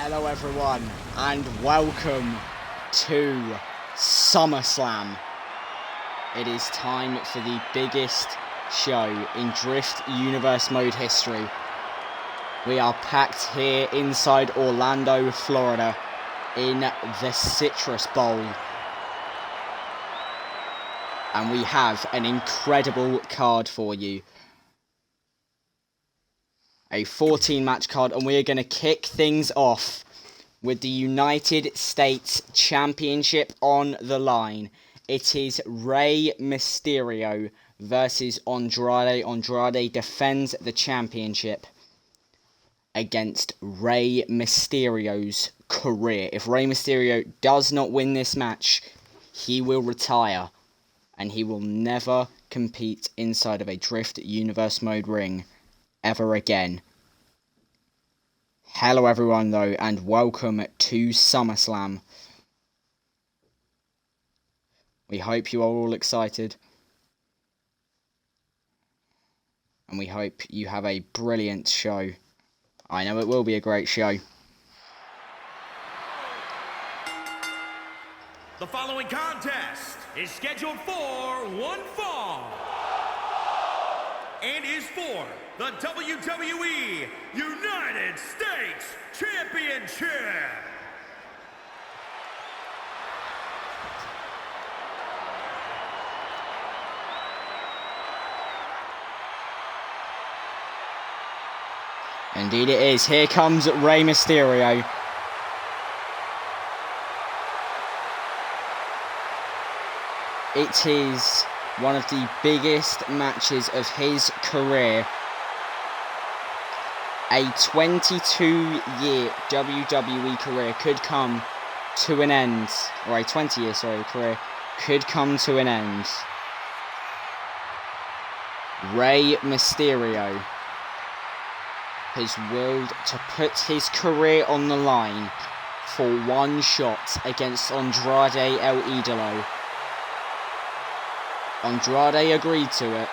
Hello everyone and welcome to SummerSlam. It is time for the biggest show in DriFt universe mode history. We are packed here inside Orlando, Florida in the Citrus Bowl. And we have an incredible card for you. A 14 match card, and we are going to kick things off with the United States Championship on the line. It is Rey Mysterio versus Andrade. Andrade defends the championship against Rey Mysterio's career. If Rey Mysterio does not win this match, he will retire and he will never compete inside of a DriFt universe mode ring ever again. Hello everyone though, and welcome to SummerSlam. We hope you are all excited. And we hope you have a brilliant show. I know it will be a great show. The following contest is scheduled for one fall and is for the WWE United States Championship. Indeed it is. Here comes Rey Mysterio. It is one of the biggest matches of his career. A 22-year WWE career could come to an end. Or a 20-year, career could come to an end. Rey Mysterio has willed to put his career on the line for one shot against Andrade El Idolo. Andrade agreed to it,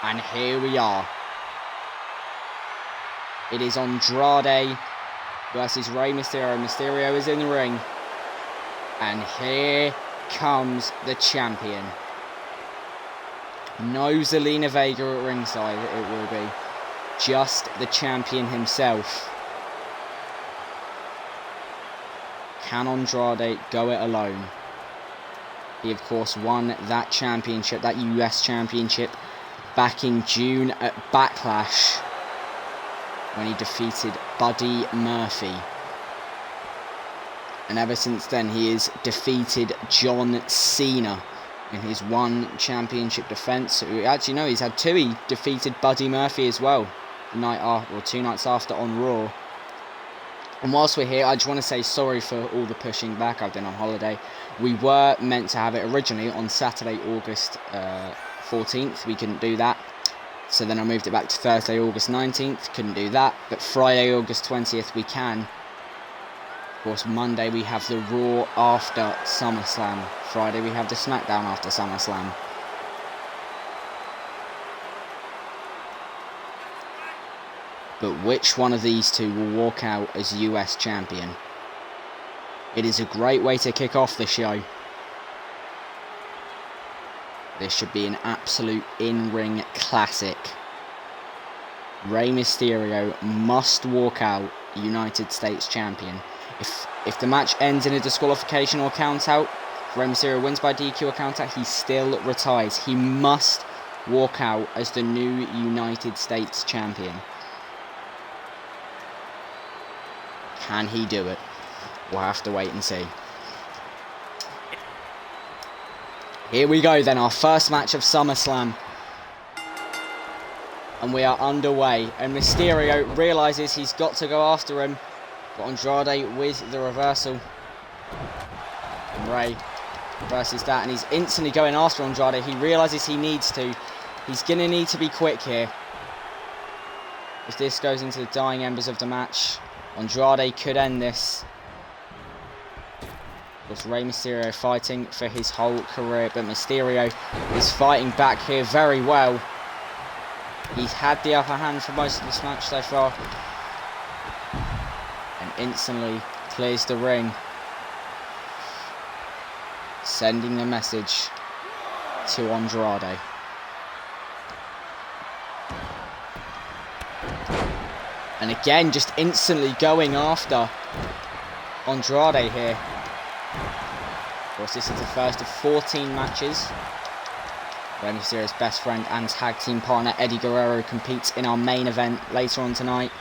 and here we are. It is Andrade versus Rey Mysterio. Mysterio is in the ring, and here comes the champion. No Zelina Vega at ringside, it will be. Just the champion himself. Can Andrade go it alone? He, of course, won that championship, that US championship, back in June at Backlash, when he defeated Buddy Murphy. And ever since then, he has defeated John Cena in his one championship defense. Actually, no, he's had two. He defeated Buddy Murphy as well, the night after, or 2 nights after on Raw. And whilst we're here, I just want to say sorry for all the pushing back. I've been on holiday. We were meant to have it originally on Saturday, August 14th. We couldn't do that. So then I moved it back to Thursday, August 19th. Couldn't do that. But Friday, August 20th, we can. Of course, Monday we have the Raw after SummerSlam. Friday we have the SmackDown after SummerSlam. But which one of these two will walk out as US champion? It is a great way to kick off the show. This should be an absolute in-ring classic. Rey Mysterio must walk out United States champion. If the match ends in a disqualification or count out, Rey Mysterio wins by DQ or count out, he still retires. He must walk out as the new United States champion. Can he do it? We'll have to wait and see. Here we go then, our first match of SummerSlam. And we are underway. And Mysterio realises he's got to go after him. But Andrade with the reversal. And Rey versus that. And he's instantly going after Andrade. He realises he needs to. He's going to need to be quick here. If this goes into the dying embers of the match, Andrade could end this. Of course, Rey Mysterio fighting for his whole career, but Mysterio is fighting back here very well. He's had the upper hand for most of this match so far. instantly clears the ring, sending the message to Andrade. And again, just instantly going after Andrade here. Of course, this is the first of 14 matches. Rey Mysterio's best friend and tag team partner Eddie Guerrero competes in our main event later on tonight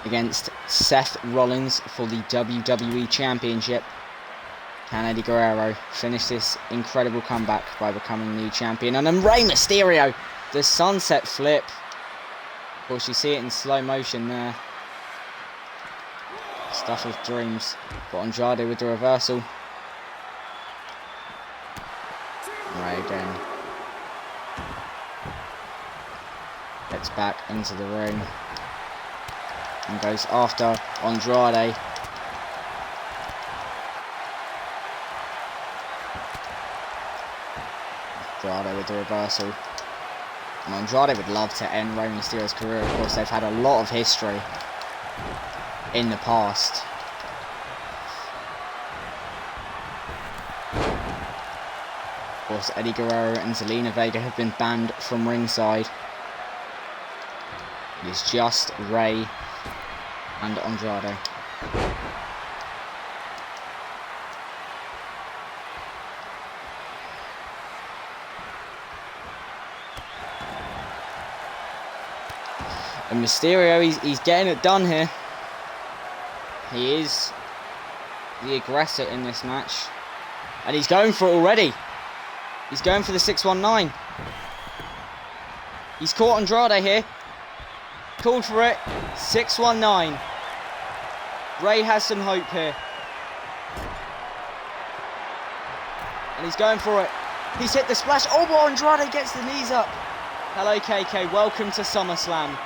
against Seth Rollins for the WWE Championship. Can Eddie Guerrero finish this incredible comeback by becoming new champion? And then Rey Mysterio, the sunset flip. Of course, you see it in slow motion there. Stuff of dreams. But Andrade with the reversal. Rey again. Gets back into the ring. And goes after Andrade. Andrade with the reversal. And Andrade would love to end Rey Mysterio's career. Of course, they've had a lot of history in the past. Of course, Eddie Guerrero and Zelina Vega have been banned from ringside. It is just Rey and Andrade. And Mysterio, he's getting it done here. He is the aggressor in this match. And he's going for it already. He's going for the 619. He's caught Andrade here. Called for it. 619. Rey has some hope here. And he's going for it. He's hit the splash. Oh, but Andrade gets the knees up. Hello, KK. Welcome to SummerSlam.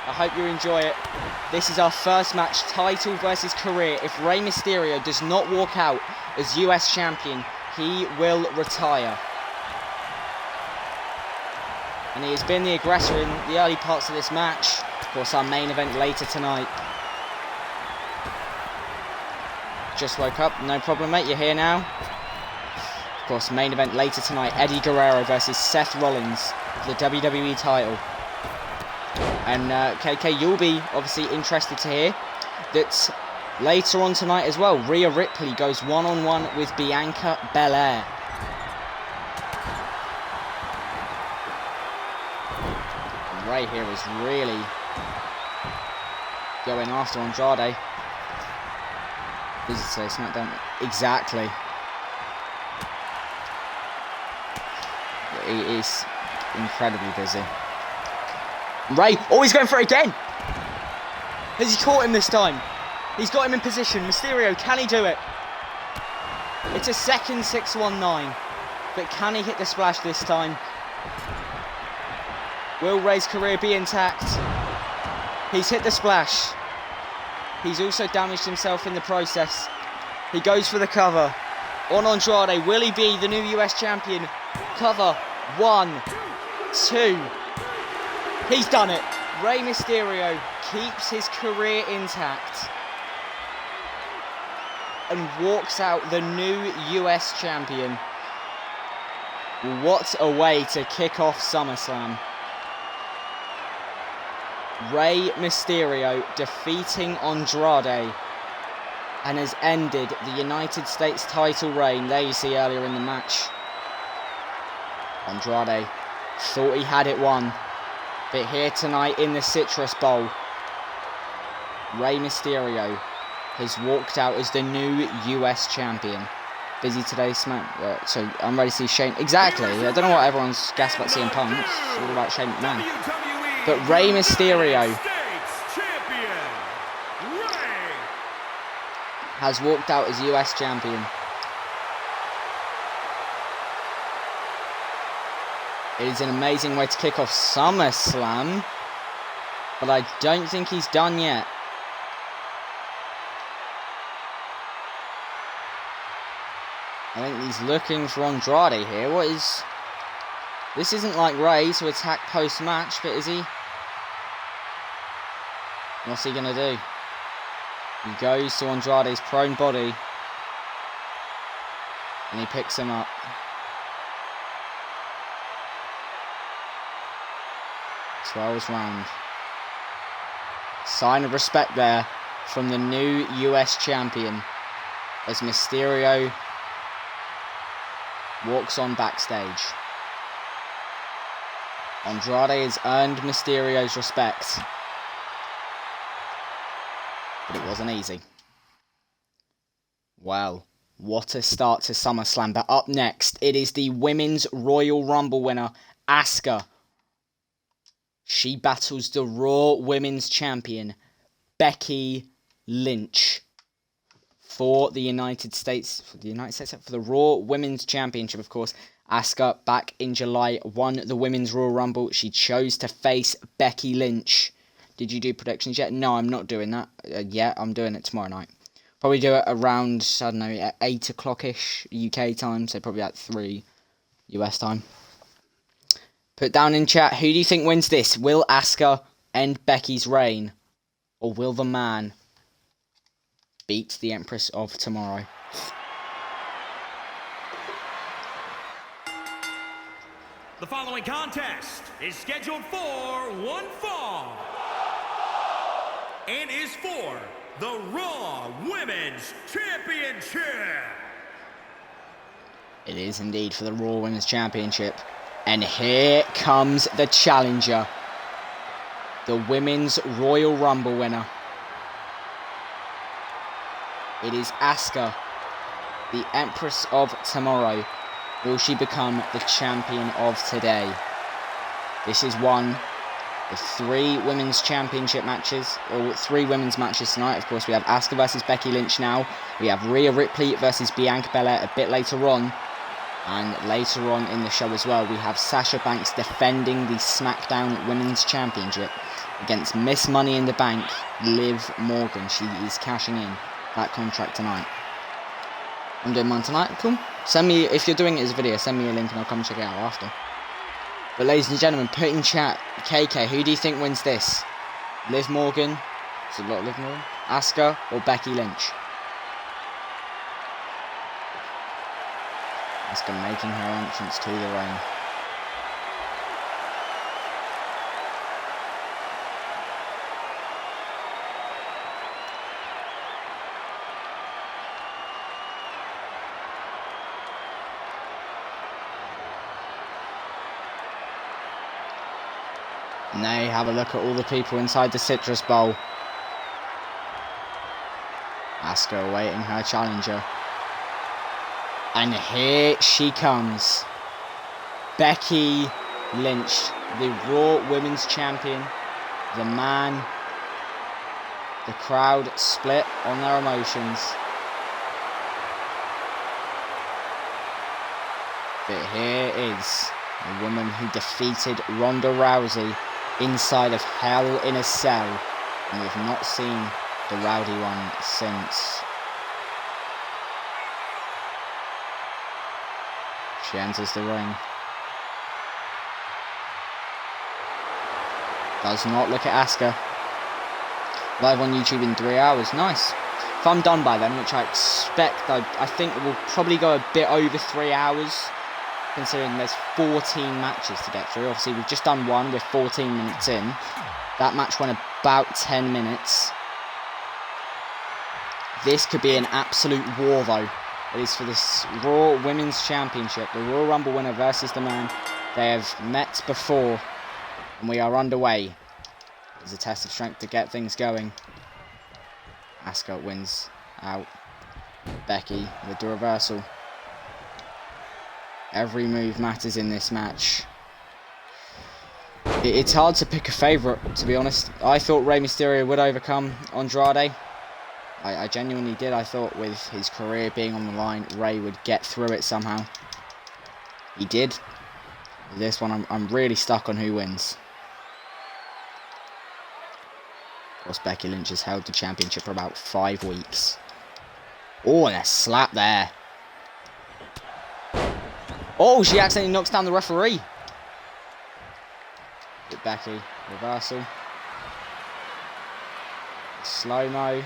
I hope you enjoy it. This is our first match, title versus career. If Rey Mysterio does not walk out as US champion, he will retire. And he has been the aggressor in the early parts of this match. Of course, our main event later tonight. Just woke up, no problem, mate, you're here now. Of course, main event later tonight, Eddie Guerrero versus Seth Rollins for the WWE title. And KK, you'll be obviously interested to hear that later on tonight as well, Rhea Ripley goes one-on-one with Bianca Belair. And Rey here is really going after Andrade. Busy today, SmackDown. Exactly. He is incredibly busy. Rey, oh, he's going for it again. Has he caught him this time? He's got him in position. Mysterio, can he do it? It's a second 619. But can he hit the splash this time? Will Rey's career be intact? He's hit the splash. He's also damaged himself in the process. He goes for the cover on Andrade. Will he be the new US champion? Cover. 1, 2. He's done it. Rey Mysterio keeps his career intact and walks out the new US champion. What a way to kick off SummerSlam. Rey Mysterio defeating Andrade and has ended the United States title reign. There you see earlier in the match. Andrade thought he had it won. But here tonight in the Citrus Bowl, Rey Mysterio has walked out as the new US champion. Busy today, Smack. So I'm ready to see Shane. Exactly. I don't know what everyone's gasped about CM Punk. It's all about Shane McMahon. But Rey Mysterio has walked out as US champion. It is an amazing way to kick off SummerSlam, but I don't think he's done yet. I think he's looking for Andrade here. What is... This isn't like Rey to attack post-match, but is he? What's he going to do? He goes to Andrade's prone body. And he picks him up. 12's round. Sign of respect there from the new US champion as Mysterio walks on backstage. Andrade has earned Mysterio's respect. But it wasn't easy. Well, what a start to SummerSlam. But up next, it is the Women's Royal Rumble winner, Asuka. She battles the Raw Women's Champion, Becky Lynch. For the United States, for the Raw Women's Championship, of course. Asuka, back in July, won the Women's Royal Rumble. She chose to face Becky Lynch. Did you do predictions yet? No, I'm not doing that yet. I'm doing it tomorrow night. Probably do it around, I don't know, at 8 o'clock-ish UK time. So probably at 3 US time. Put down in chat, who do you think wins this? Will Asuka end Becky's reign? Or will the man beat the Empress of Tomorrow? The following contest is scheduled for one fall and is for the Raw Women's Championship. It is indeed for the Raw Women's Championship. And here comes the challenger. The Women's Royal Rumble winner. It is Asuka, the Empress of Tomorrow. Will she become the champion of today? This is one of 3 women's championship matches, or 3 women's matches tonight. Of course, we have Asuka versus Becky Lynch now. We have Rhea Ripley versus Bianca Belair a bit later on. And later on in the show as well, we have Sasha Banks defending the SmackDown Women's Championship against Miss Money in the Bank, Liv Morgan. She is cashing in that contract tonight. I'm doing mine tonight. Cool. Send me, if you're doing it as a video, send me a link and I'll come check it out after. But ladies and gentlemen, put in chat, KK, who do you think wins this? Liv Morgan, is it not Liv Morgan? Asuka or Becky Lynch? Asuka making her entrance to the ring. Now have a look at all the people inside the Citrus Bowl. Asuka awaiting her challenger. And here she comes. Becky Lynch, the Raw Women's Champion. The man. The crowd split on their emotions. But here is a woman who defeated Ronda Rousey inside of Hell in a Cell. And we've not seen the rowdy one since. She enters the ring. Does not look at Asuka. Live on YouTube in 3 hours. Nice. If I'm done by then, which I expect, I think it will probably go a bit over 3 hours, considering there's 14 matches to get through. Obviously, we've just done one. We're 14 minutes in. That match went about 10 minutes. This could be an absolute war, though. It is for this Raw Women's Championship. The Royal Rumble winner versus the man. They have met before. And we are underway. It's a test of strength to get things going. Asuka wins out. Becky with the reversal. Every move matters in this match. It's hard to pick a favourite, to be honest. I thought Rey Mysterio would overcome Andrade. I genuinely did. I thought with his career being on the line, Rey would get through it somehow. He did. With this one, I'm really stuck on who wins. Of course, Becky Lynch has held the championship for about 5 weeks. Oh, and a slap there. Oh, she accidentally knocks down the referee. With Becky, reversal. Slow-mo.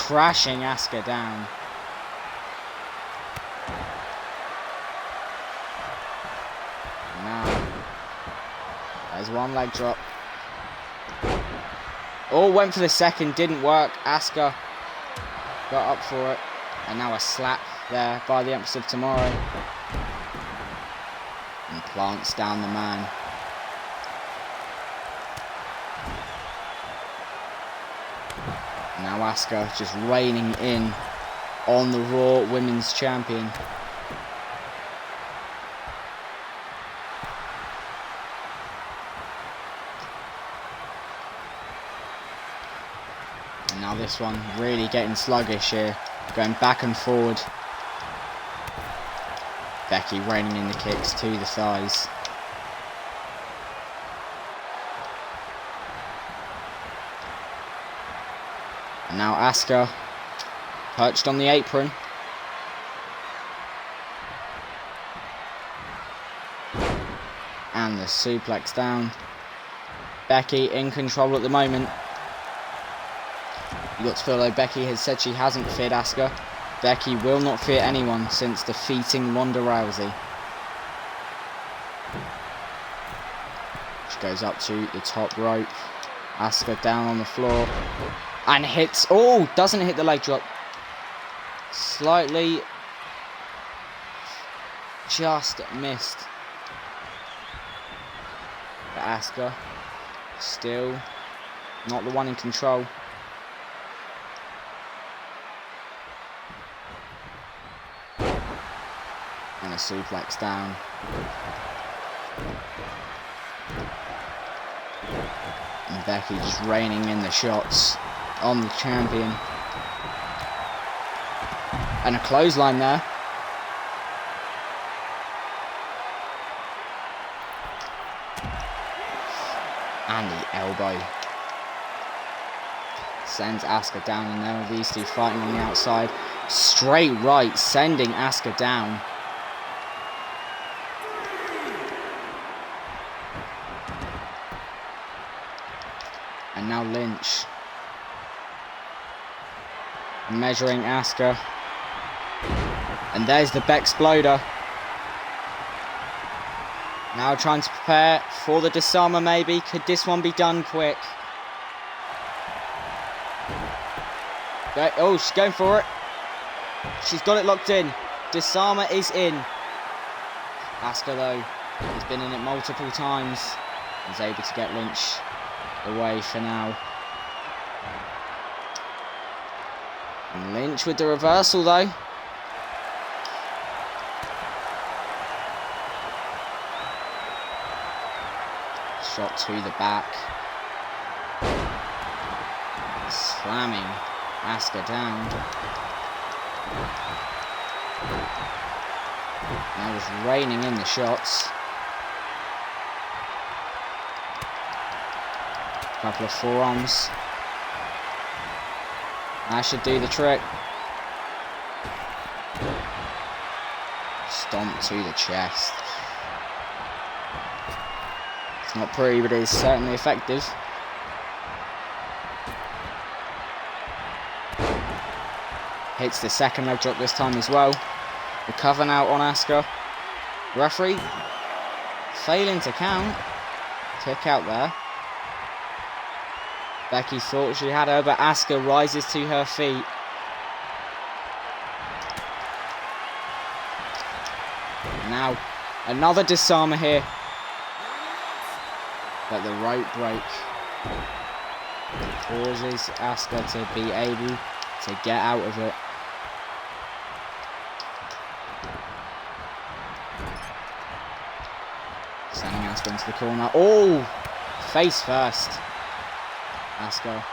crashing Asuka down. Now, there's one leg drop. Oh, went for the second, didn't work. Asuka got up for it. And now a slap there by the Empress of Tomorrow. And plants down the man. Now Asuka just reigning in on the Raw Women's Champion. And now this one really getting sluggish here. Going back and forward. Becky raining in the kicks to the thighs. And now Asuka perched on the apron. And the suplex down. Becky in control at the moment. You got to feel though Becky has said she hasn't feared Asuka. Becky will not fear anyone since defeating Ronda Rousey. She goes up to the top rope. Asuka down on the floor. And hits, oh, doesn't hit the leg drop. Slightly just missed. But Asuka still not the one in control. And a suplex down. And Becky just raining in the shots on the champion. And a clothesline there. And the elbow. Sends Asuka down, and now these two fighting on the outside. Straight right, sending Asuka down. And now Lynch. Measuring Asuka. And there's the Bexploder. Now trying to prepare for the disarmer maybe. Could this one be done quick? Oh, she's going for it. She's got it locked in. Disarmer is in. Asuka though has been in it multiple times. Is able to get Lynch away for now. And Lynch with the reversal though. Shot to the back. Slamming Asuka down. Now just raining in the shots. Couple of forearms. That should do the trick. Stomp to the chest. It's not pretty, but it is certainly effective. Hits the second leg drop this time as well. The cover now on Asuka. Referee failing to count. Kick out there. Becky thought she had her, but Asuka rises to her feet. Now, another disarmer here. But the rope break causes Asuka to be able to get out of it. Sending Asuka into the corner. Oh! Face first. Asuka.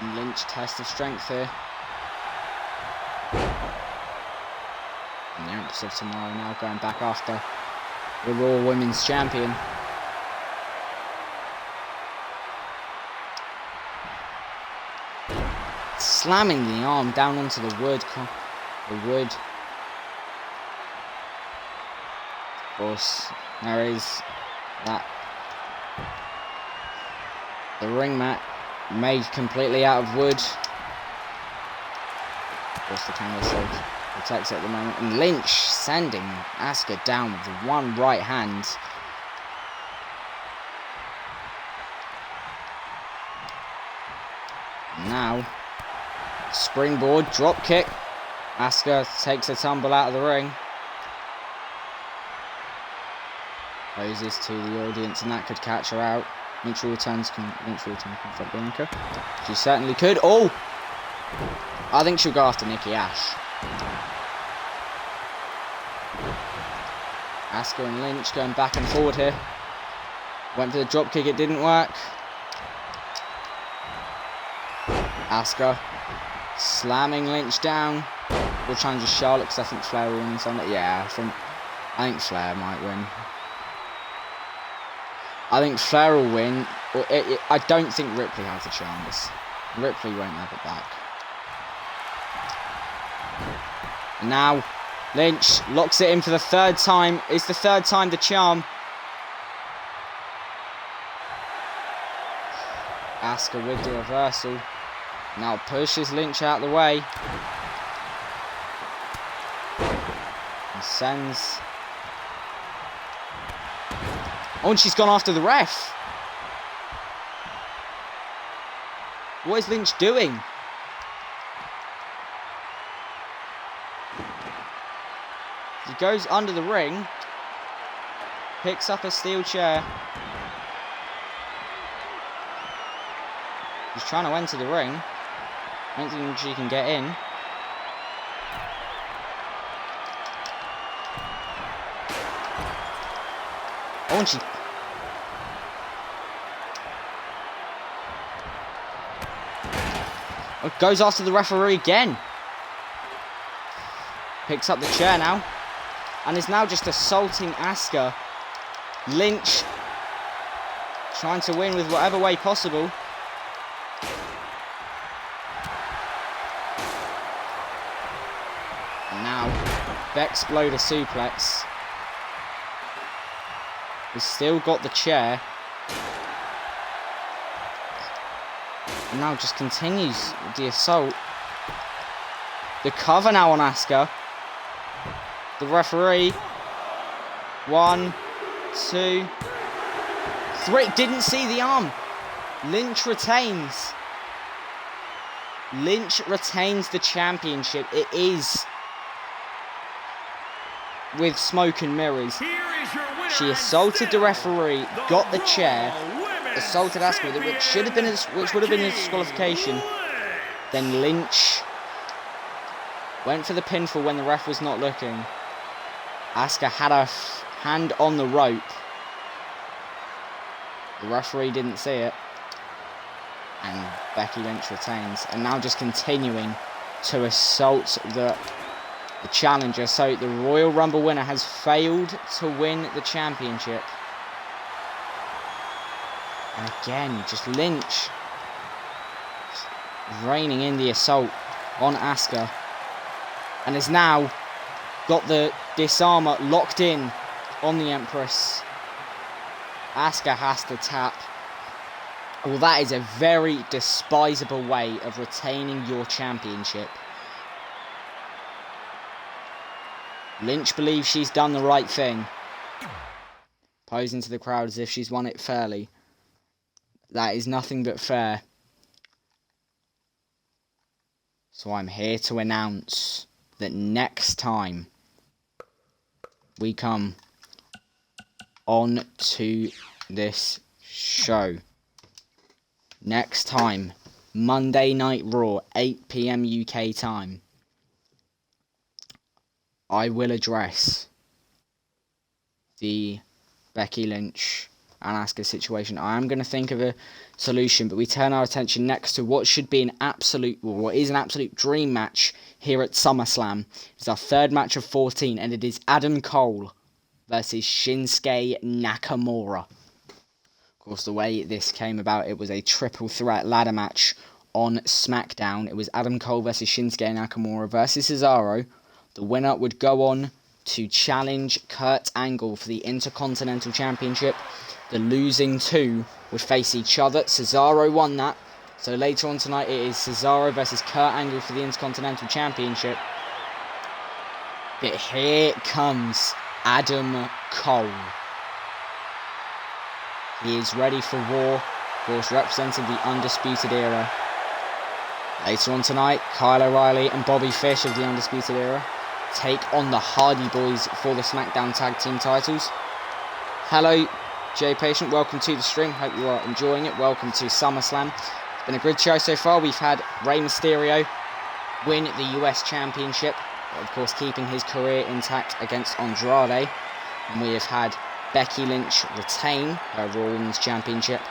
And Lynch test of strength here. And the Empress of Tomorrow now going back after the Raw Women's Champion. Slamming the arm down onto the wood. Of course, there is that. The ring mat made completely out of wood. course, the camera says protects it at the moment. And Lynch sending Asuka down with one right hand. Now, springboard, drop kick. Asuka takes a tumble out of the ring. Poses to the audience, and that could catch her out. Lynch returns from Bianca. She certainly could. Oh! I think she'll go after Nikki Ash. Asuka and Lynch going back and forward here. Went for the drop kick, it didn't work. Asuka slamming Lynch down. We'll challenge Charlotte because I think Flair will win Sunday. Yeah, I think Flair might win. I think Flair will win. I don't think Ripley has a chance. Ripley won't have it back. And now Lynch locks it in for the third time. It's the third time the charm. Asuka with the reversal. Now pushes Lynch out of the way. And sends... Oh, and she's gone after the ref. What is Lynch doing? He goes under the ring. Picks up a steel chair. She's trying to enter the ring. I don't think she can get in. Oh, and she... Oh, goes after the referee again. Picks up the chair now. And is now just assaulting Asuka. Lynch trying to win with whatever way possible. And now, Beck's blow to suplex. He's still got the chair. And now just continues the assault. The cover now on Asuka. The referee. 1, 2, 3. Didn't see the arm. Lynch retains. Lynch retains the championship. It is with smoke and mirrors. She assaulted the referee, got the chair, assaulted Asuka, which would have been a disqualification. Then Lynch went for the pinfall when the ref was not looking. Asuka had her hand on the rope. The referee didn't see it. And Becky Lynch retains. And now just continuing to assault the challenger. So the Royal Rumble winner has failed to win the championship. And again, just Lynch reining in the assault on Asuka. And has now got the disarmer locked in on the Empress. Asuka has to tap. Well, that is a very despisable way of retaining your championship. Lynch believes she's done the right thing. Posing to the crowd as if she's won it fairly. That is nothing but fair. So I'm here to announce that next time we come on to this show, next time, Monday Night Raw, 8 PM UK time, I will address the Becky Lynch and Asuka situation. I am going to think of a solution, but we turn our attention next to what should be what is an absolute dream match here at SummerSlam. It's our third match of 14, and it is Adam Cole versus Shinsuke Nakamura. Of course, the way this came about, it was a triple threat ladder match on SmackDown. It was Adam Cole versus Shinsuke Nakamura versus Cesaro. The winner would go on to challenge Kurt Angle for the Intercontinental Championship. The losing two would face each other. Cesaro won that. So later on tonight it is Cesaro versus Kurt Angle for the Intercontinental Championship. But here comes Adam Cole. He is ready for war, of course representing the Undisputed Era. Later on tonight, Kyle O'Reilly and Bobby Fish of the Undisputed Era take on the Hardy Boys for the SmackDown Tag Team titles. Hello, Jay Patient, welcome to the stream, hope you are enjoying it. Welcome to SummerSlam. It's been a good show so far. We've had Rey Mysterio win the US Championship, of course keeping his career intact against Andrade. And we have had Becky Lynch retain her Raw Women's Championship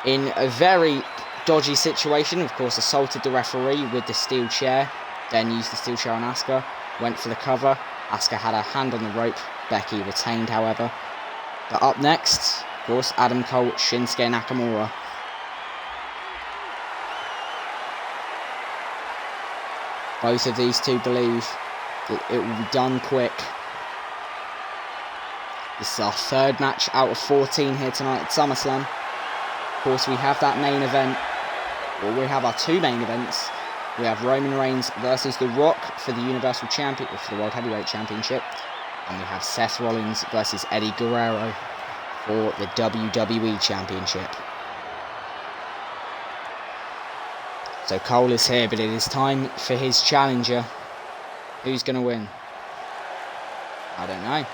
in a very dodgy situation. Of course assaulted the referee with the steel chair, then used the steel chair on Asuka, went for the cover. Asuka had her hand on the rope, Becky retained however. But up next, of course, Adam Cole, Shinsuke Nakamura. Both of these two believe that it will be done quick. This is our third match out of 14 here tonight at SummerSlam. Of course, we have that main event, or we have our two main events. We have Roman Reigns versus The Rock for the Universal Champion, or for the World Heavyweight Championship. And we have Seth Rollins versus Eddie Guerrero for the WWE Championship. So Cole is here, but it is time for his challenger. Who's going to win? I don't know.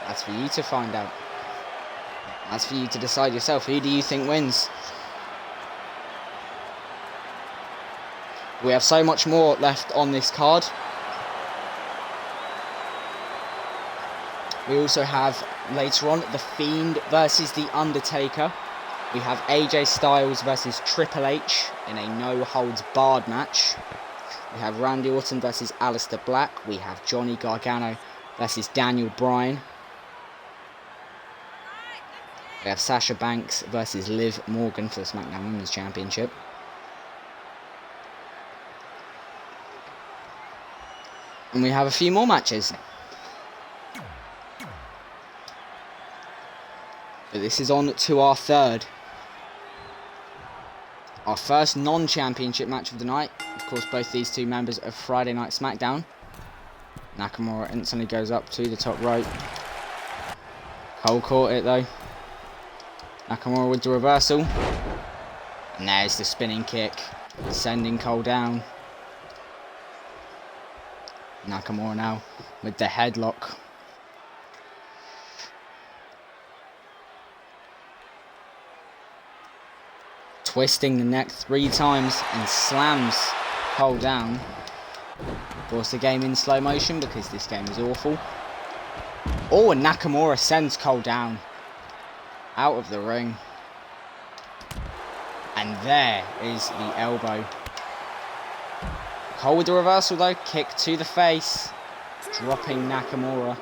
That's for you to find out. That's for you to decide yourself. Who do you think wins? We have so much more left on this card. We also have, later on, The Fiend versus The Undertaker. We have AJ Styles versus Triple H in a no-holds-barred match. We have Randy Orton versus Aleister Black. We have Johnny Gargano versus Daniel Bryan. We have Sasha Banks versus Liv Morgan for the SmackDown Women's Championship. And we have a few more matches. But this is on to our third. Our first non-championship match of the night. Of course, both these two members of Friday Night SmackDown. Nakamura instantly goes up to the top rope. Cole caught it though. Nakamura with the reversal. And there's the spinning kick, sending Cole down. Nakamura now with the headlock. Twisting the neck 3 times and slams Cole down. Of course, the game in slow motion because this game is awful. Oh, and Nakamura sends Cole down. Out of the ring. And there is the elbow. Cole with the reversal though. Kick to the face. Dropping Nakamura.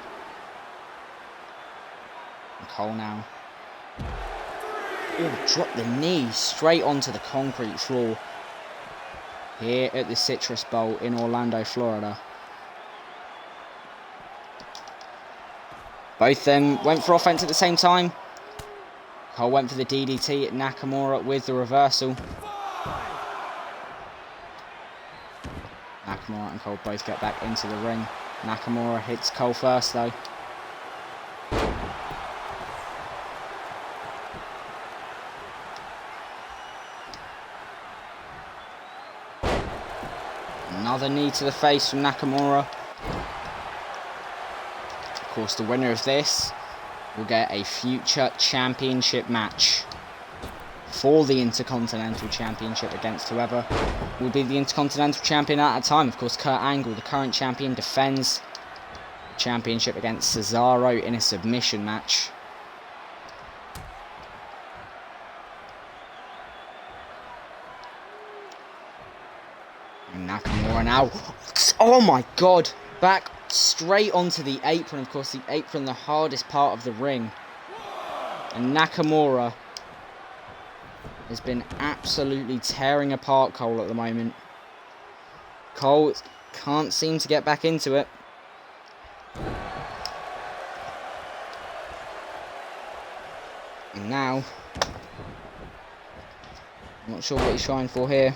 And Cole now. Oh, drop the knee straight onto the concrete floor. Here at the Citrus Bowl in Orlando, Florida. Both then went for offense at the same time. Cole went for the DDT at Nakamura with the reversal. Nakamura and Cole both get back into the ring. Nakamura hits Cole first though. Another knee to the face from Nakamura. Of course, the winner of this will get a future championship match for the Intercontinental Championship against whoever will be the Intercontinental Champion at that time. Of course, Kurt Angle, the current champion, defends the championship against Cesaro in a submission match. And Nakamura now, oh my god, back straight onto the apron. Of course, the apron, the hardest part of the ring. And Nakamura has been absolutely tearing apart Cole at the moment. Cole can't seem to get back into it. And now, I'm not sure what he's trying for here.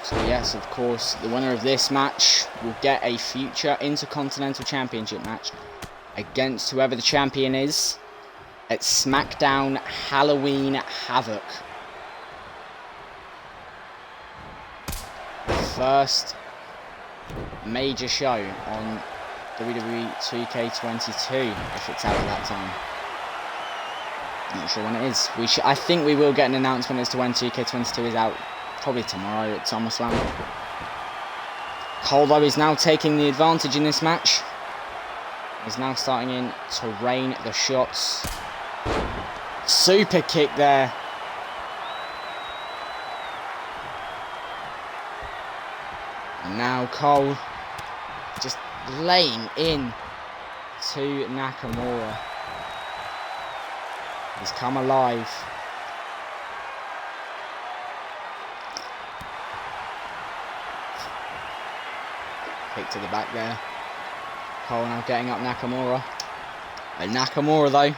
So yes, of course, the winner of this match will get a future Intercontinental Championship match against whoever the champion is at SmackDown Halloween Havoc. The first major show on WWE2K20 if it's out at that time. I'm not sure when it is. I think we will get an announcement as to when 2K22 is out. Probably tomorrow at SummerSlam. Cole, though, is now taking the advantage in this match. He's now starting in to rain the shots. Super kick there. And now Cole just laying in to Nakamura. He's come alive. Kick to the back there. Cole now getting up Nakamura. And Nakamura though,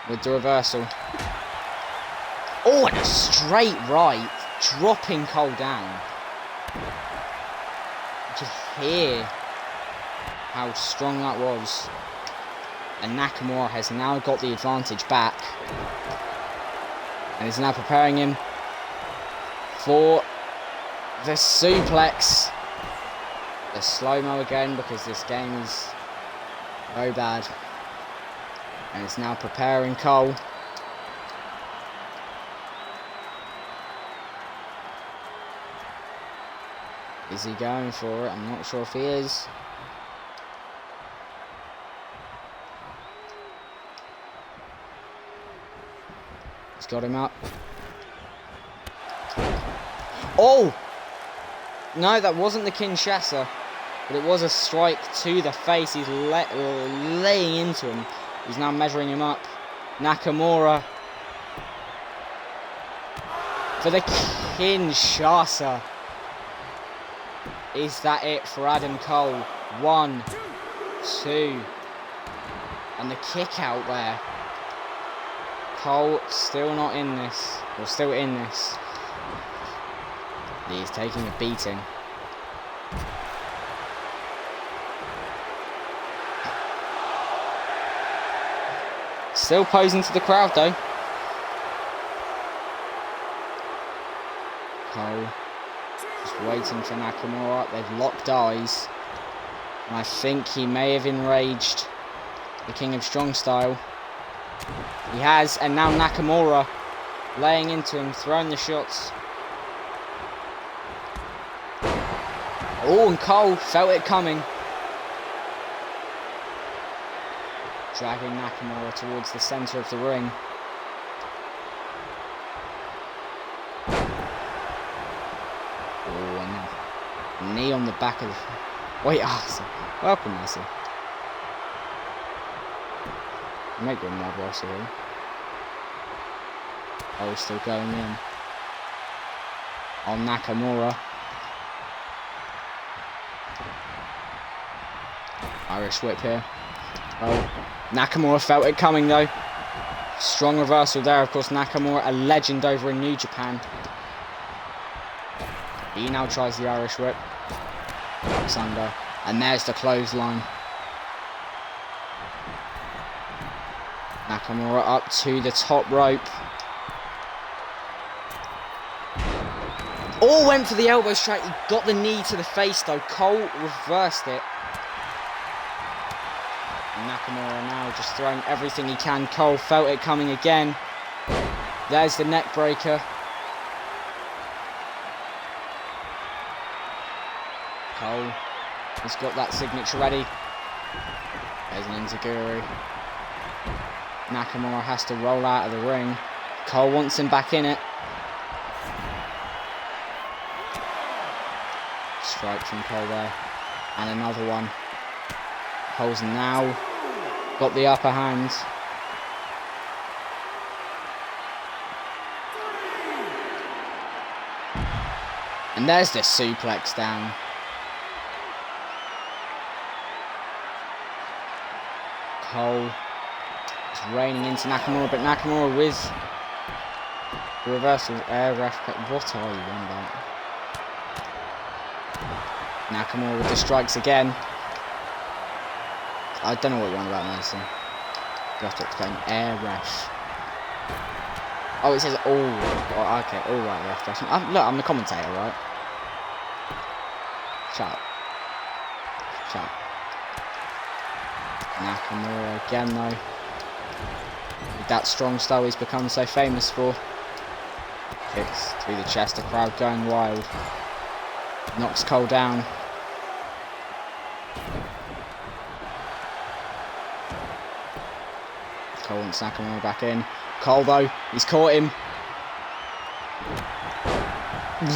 with the reversal. Oh, and a straight right, dropping Cole down. You could hear how strong that was. And Nakamura has now got the advantage back. And is now preparing him for the suplex. The slow-mo again, because this game is very bad. And it's now preparing Cole. Is he going for it? I'm not sure if he is. He's got him up. Oh! No, that wasn't the Kinshasa. But it was a strike to the face. He's laying into him. He's now measuring him up. Nakamura for the Kinshasa. Is that it for Adam Cole? 1, 2. And the kick out there. Cole still not in this. Or still in this. He's taking a beating. Still posing to the crowd though. Cole just waiting for Nakamura. They've locked eyes. And I think he may have enraged the King of Strong Style. He has, and now Nakamura laying into him, throwing the shots. Oh, and Cole felt it coming. Dragging Nakamura towards the centre of the ring. Oh, and a knee on the back of the... Wait, Arthur. Welcome, Arthur. Make good mud Russell. Oh, still going in. On Nakamura. Irish whip here. Oh, Nakamura felt it coming though. Strong reversal there. Of course, Nakamura, a legend over in New Japan. He now tries the Irish whip. It's under. And there's the clothesline. Nakamura up to the top rope. Oh, went for the elbow strike. He got the knee to the face though. Cole reversed it. And Nakamura now just throwing everything he can. Cole felt it coming again. There's the neck breaker. Cole has got that signature ready. There's an enziguri. Nakamura has to roll out of the ring. Cole wants him back in it. Strike from Cole there. And another one. Cole's now got the upper hand. And there's the suplex down. Cole is raining into Nakamura, but Nakamura with the reversal air ref. What are you on about? Nakamura with the strikes again. I don't know what you're on about, Mason. You have to explain. Air ref. Oh, it says all. Oh, okay, all right, ref. Look, I'm the commentator, right? Shut up. Shut up. Nakamura again, though. With that strong style he's become so famous for. Kicks through the chest, the crowd going wild. Knocks Cole down. Cole wants Nakamura back in. Cole, though, he's caught him.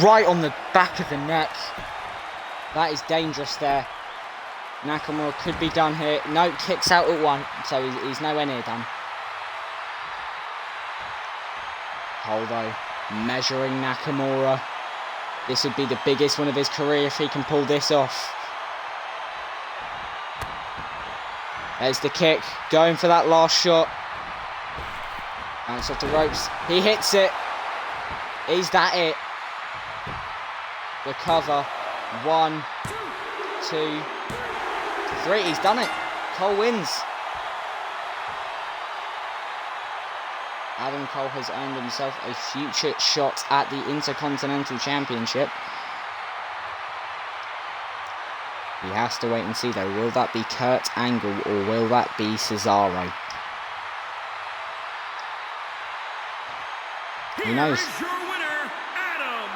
Right on the back of the neck. That is dangerous there. Nakamura could be done here. No, kicks out at one, so he's nowhere near done. Cole, though, measuring Nakamura. This would be the biggest one of his career if he can pull this off. There's the kick, going for that last shot. Bounce off the ropes. He hits it. Is that it? The cover. 1, 2, 3. He's done it. Cole wins. Adam Cole has earned himself a future shot at the Intercontinental Championship. He has to wait and see, though. Will that be Kurt Angle or will that be Cesaro? Who knows? Here is your winner, Adam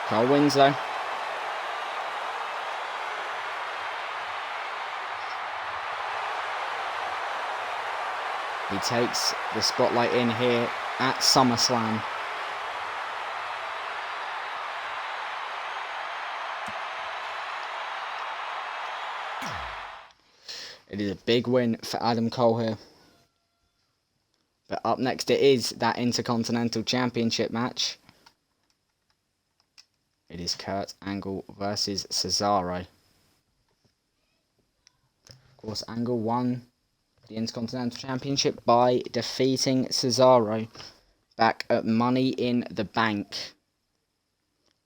Cole. Cole wins, though. He takes the spotlight in here at SummerSlam. It is a big win for Adam Cole here. But up next it is that Intercontinental Championship match. It is Kurt Angle versus Cesaro. Of course, Angle won the Intercontinental Championship by defeating Cesaro back at Money in the Bank.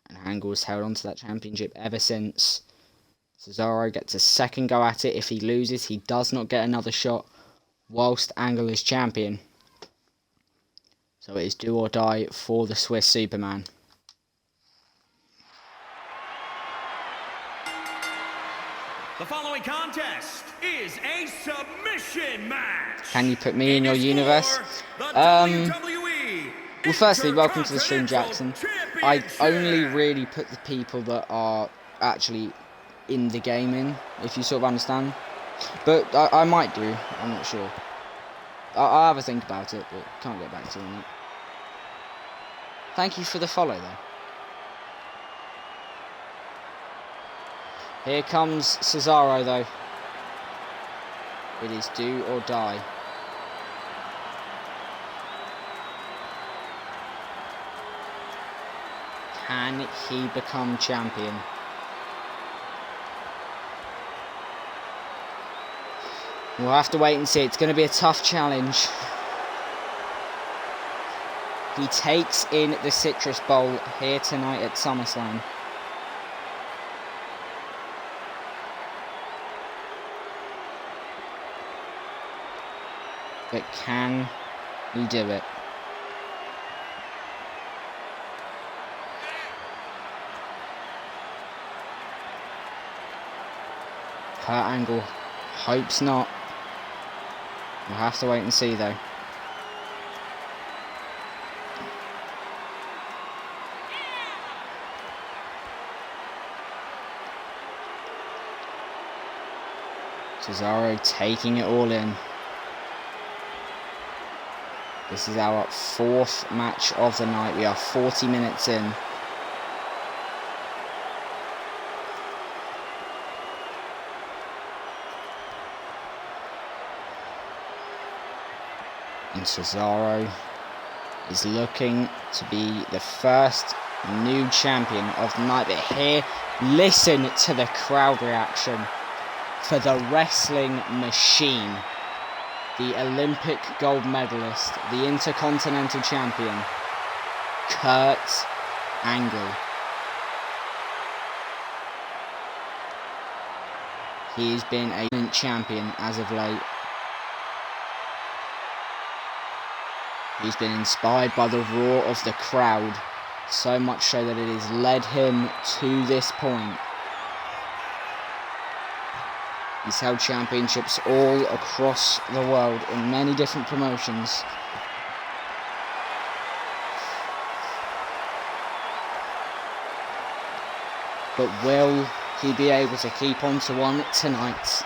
And Angle's held on to that championship ever since. Cesaro gets a second go at it. If he loses, he does not get another shot whilst Angle is champion. So it is do or die for the Swiss Superman. The following contest is a submission match. Can you put me in your universe? Well, firstly, welcome to the stream, Jackson. I only really put the people that are actually in the game in, if you sort of understand. But I might do, I'm not sure. I'll have a think about it, but can't get back to you on that. Thank you for the follow, though. Here comes Cesaro, though. It is do or die. Can he become champion? We'll have to wait and see. It's going to be a tough challenge. He takes in the Citrus Bowl here tonight at SummerSlam. But can he do it? Kurt Angle hopes not. We'll have to wait and see, though. Cesaro taking it all in. This is our fourth match of the night. We are 40 minutes in. And Cesaro is looking to be the first new champion of the night. But here, listen to the crowd reaction for the wrestling machine, the Olympic gold medalist, the Intercontinental champion, Kurt Angle. He's been a champion as of late. He's been inspired by the roar of the crowd, so much so that it has led him to this point. He's held championships all across the world in many different promotions. But will he be able to keep on to one tonight?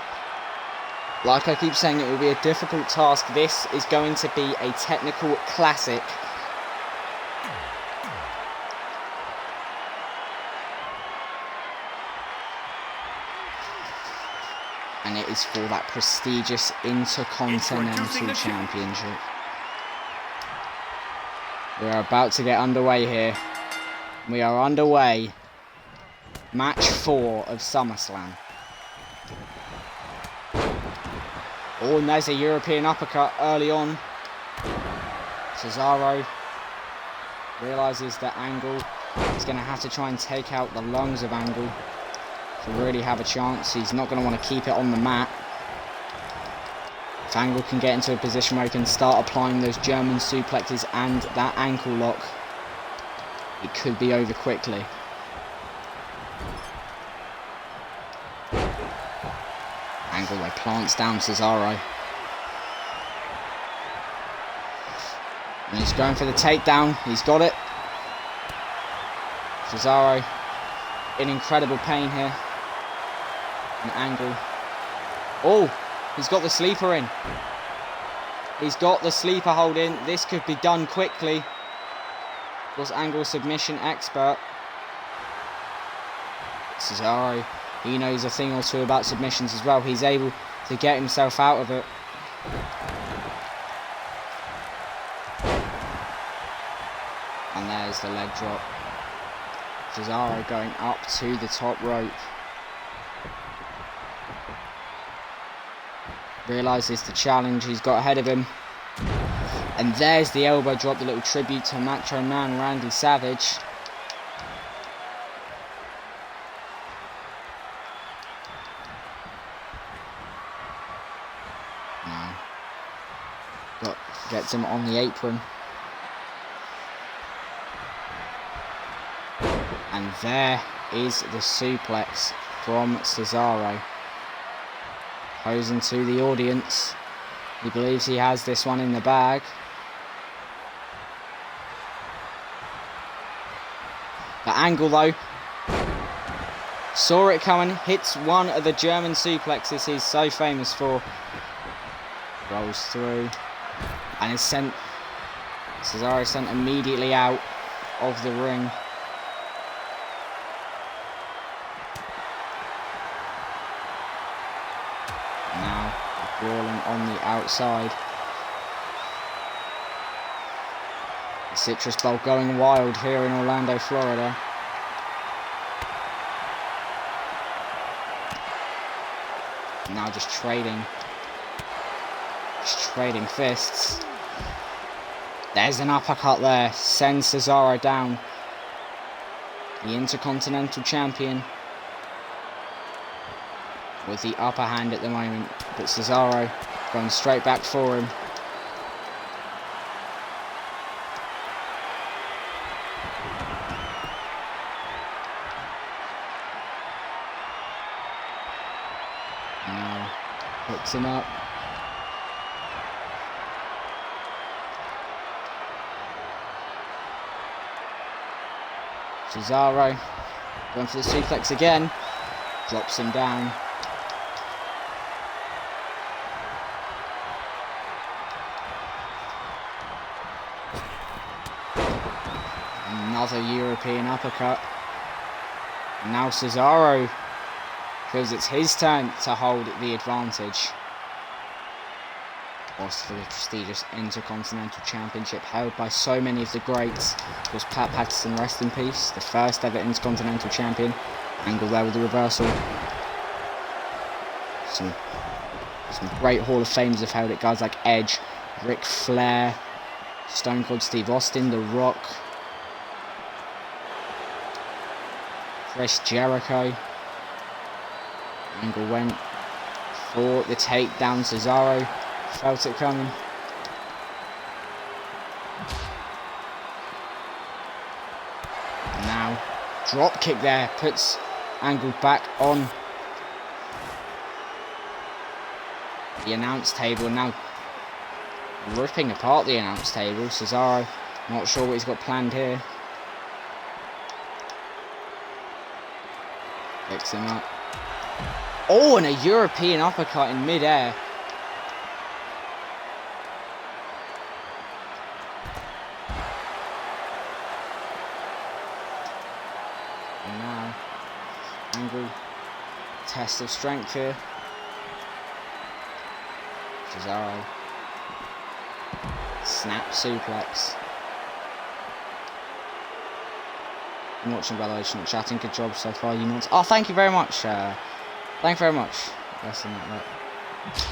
Like I keep saying, it will be a difficult task. This is going to be a technical classic. And it is for that prestigious Intercontinental Championship. We are about to get underway here. We are underway. Match 4 of SummerSlam. Oh, and there's a European uppercut early on. Cesaro realises that Angle is going to have to try and take out the lungs of Angle to really have a chance. He's not going to want to keep it on the mat. If Angle can get into a position where he can start applying those German suplexes and that ankle lock, it could be over quickly. Angle though plants down Cesaro. And he's going for the takedown. He's got it. Cesaro in incredible pain here. And Angle. Oh, he's got the sleeper in. He's got the sleeper hold in. This could be done quickly. Was Angle submission expert. Cesaro, he knows a thing or two about submissions as well. He's able to get himself out of it. And there's the leg drop. Cesaro going up to the top rope. Realises the challenge he's got ahead of him. And there's the elbow drop, the little tribute to Macho Man Randy Savage. Gets him on the apron. And there is the suplex from Cesaro. Posing to the audience. He believes he has this one in the bag. The Angle though saw it coming, hits one of the German suplexes he's so famous for. Rolls through. And is sent, Cesaro is sent immediately out of the ring. Now brawling on the outside. The Citrus Bowl going wild here in Orlando, Florida. Now just trading fists. There's an uppercut there. Sends Cesaro down. The Intercontinental Champion with the upper hand at the moment. But Cesaro going straight back for him. Now hooks him up. Cesaro going for the suplex again, drops him down. Another European uppercut. And now Cesaro feels it's his turn to hold the advantage. lost for the prestigious Intercontinental Championship held by so many of the greats. Was Pat Patterson, rest in peace, the first ever Intercontinental Champion. Angle there with the reversal. Some great Hall of Famers have held it. Guys like Edge, Ric Flair, Stone Cold Steve Austin, The Rock, Chris Jericho. Angle went for the takedown. Cesaro felt it coming. Now, drop kick there, puts Angle back on the announce table. Now ripping apart the announce table. Cesaro, not sure what he's got planned here. Picks him up. Oh, and a European uppercut in mid-air. And now, Angle, test of strength here. Cesaro, snap suplex. I'm watching, by the way, not chatting. Good job so far, you know. Oh, thank you very much. Thank you very much. Less than that.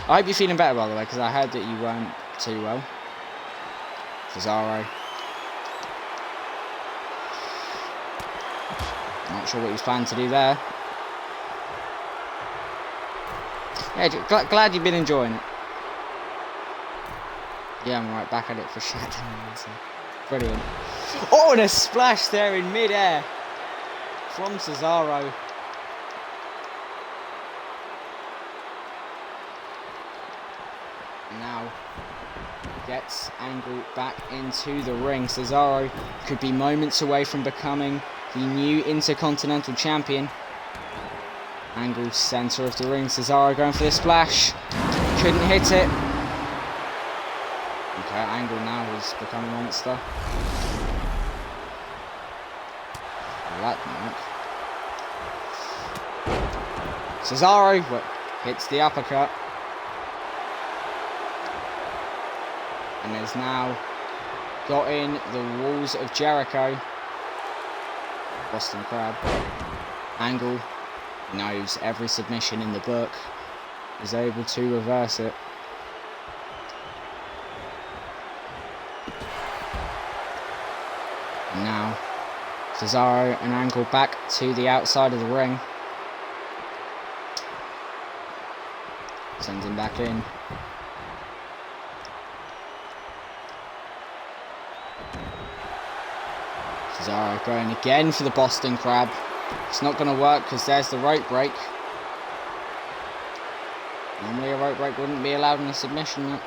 I hope you're feeling better, by the way, because I heard that you weren't too well. Cesaro. Not sure what he was planning to do there. Yeah, glad you've been enjoying it. Yeah, I'm right back at it for Shadow. So brilliant. Oh, and a splash there in mid-air from Cesaro. Now gets Angle back into the ring. Cesaro could be moments away from becoming the new Intercontinental Champion. Angle center of the ring. Cesaro going for the splash. Couldn't hit it. Okay, Angle now has become a monster. That mark. Cesaro hits the uppercut. And has now got in the walls of Jericho. Boston Crab. Angle knows every submission in the book. Is able to reverse it. And now Cesaro and Angle back to the outside of the ring. Sends him back in. Cesaro going again for the Boston Crab. It's not going to work because there's the rope break. Normally a rope break wouldn't be allowed in a submission match.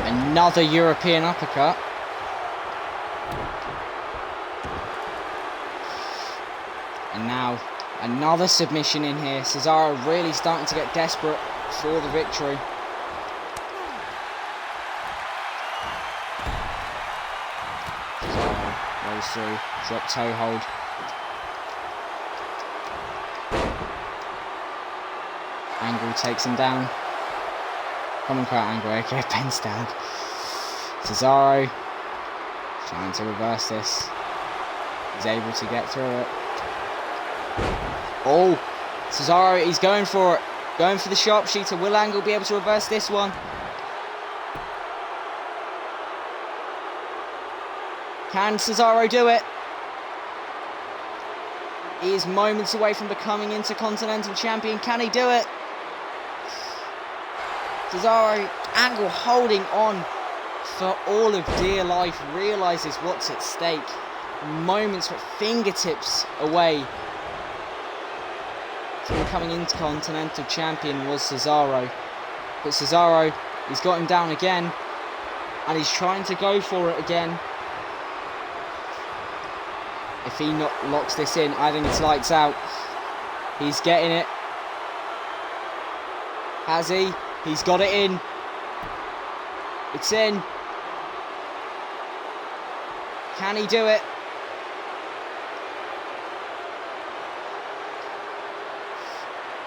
Another European uppercut. And now another submission in here. Cesaro really starting to get desperate for the victory. Rolls through, drop toe hold. Angle takes him down. Come on, quite Angle. Okay, pen stand. Cesaro trying to reverse this. He's able to get through it. Oh, Cesaro, he's going for it. Going for the sharpshooter. Will Angle be able to reverse this one? Can Cesaro do it? He is moments away from becoming Intercontinental Champion. Can he do it? Cesaro, Angle holding on for all of dear life. Realises what's at stake. Moments, but fingertips away from becoming Intercontinental Champion was Cesaro. But Cesaro, he's got him down again. And he's trying to go for it again. If he not locks this in, I think it's lights out. He's getting it. Has he? He's got it in. It's in. Can he do it?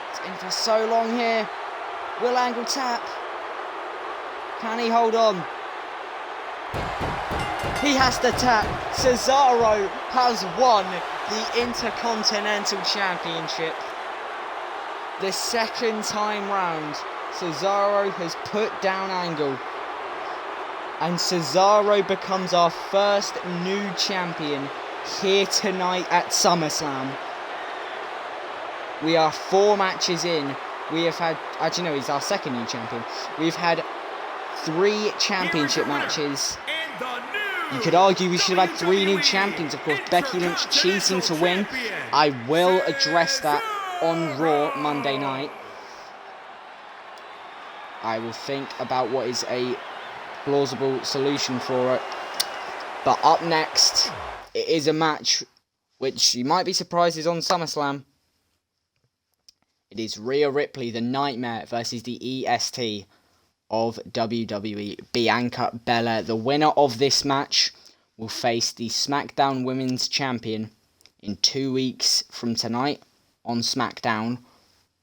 It's in for so long here. Will Angle tap? Can he hold on? He has to tap. Cesaro has won the Intercontinental Championship. The second time round, Cesaro has put down Angle. And Cesaro becomes our first new champion here tonight at SummerSlam. We are 4 matches in. We have had, actually no, he's our second new champion. We've had 3 championship matches. You could argue we should have had 3 new champions. Of course, Becky Lynch cheating to win. I will address that on Raw Monday night. I will think about what is a plausible solution for it. But up next, it is a match which you might be surprised is on SummerSlam. It is Rhea Ripley, the Nightmare, versus the EST of WWE, Bianca Belair. The winner of this match will face the SmackDown Women's Champion in 2 weeks from tonight on SmackDown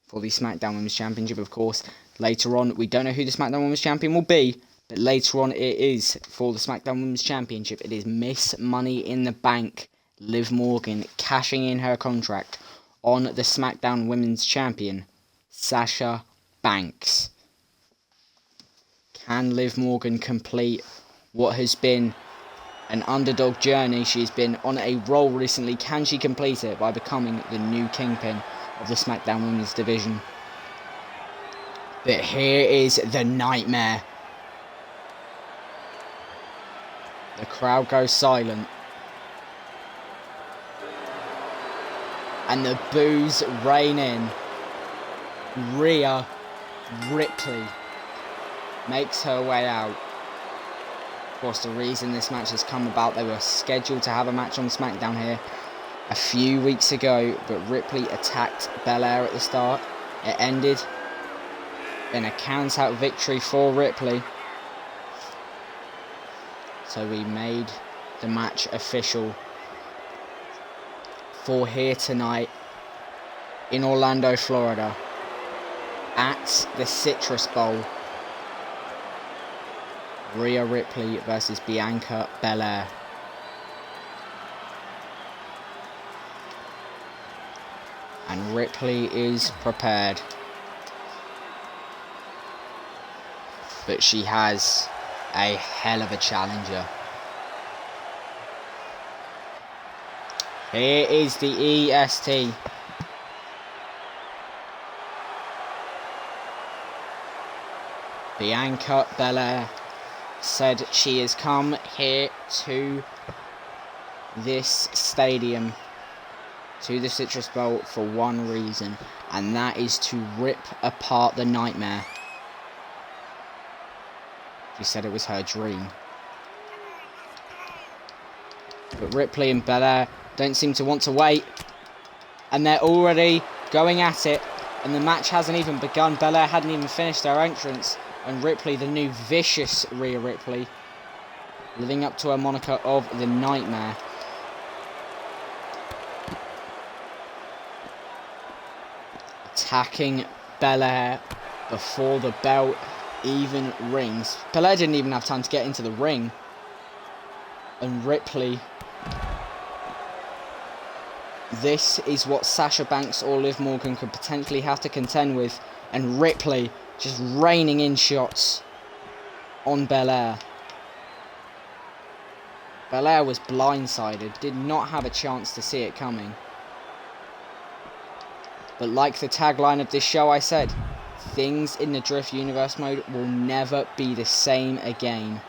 for the SmackDown Women's Championship, of course. Later on, we don't know who the SmackDown Women's Champion will be, but later on it is for the SmackDown Women's Championship. It is Miss Money in the Bank, Liv Morgan, cashing in her contract on the SmackDown Women's Champion, Sasha Banks. Can Liv Morgan complete what has been an underdog journey? She's been on a roll recently. Can she complete it by becoming the new kingpin of the SmackDown Women's division? But here is the Nightmare. The crowd goes silent. And the boos rain in. Rhea Ripley makes her way out. Of course, the reason this match has come about, they were scheduled to have a match on SmackDown here a few weeks ago, but Ripley attacked Belair at the start. It ended in a count-out victory for Ripley. So we made the match official for here tonight in Orlando, Florida, at the Citrus Bowl. Rhea Ripley versus Bianca Belair. And Ripley is prepared. But she has a hell of a challenger. Here is the EST. Bianca Belair said she has come here to this stadium, to the Citrus Bowl, for one reason, and that is to rip apart the Nightmare. She said it was her dream. But Ripley and Belair don't seem to want to wait, and they're already going at it, and the match hasn't even begun. Belair hadn't even finished her entrance, and Ripley, the new vicious Rhea Ripley, living up to her moniker of the Nightmare. Attacking Belair before the bell even rings. Belair didn't even have time to get into the ring, and Ripley. This is what Sasha Banks or Liv Morgan could potentially have to contend with, and Ripley just raining in shots on Belair. Belair was blindsided, did not have a chance to see it coming. But like the tagline of this show I said, things in the DriFt universe mode will never be the same again.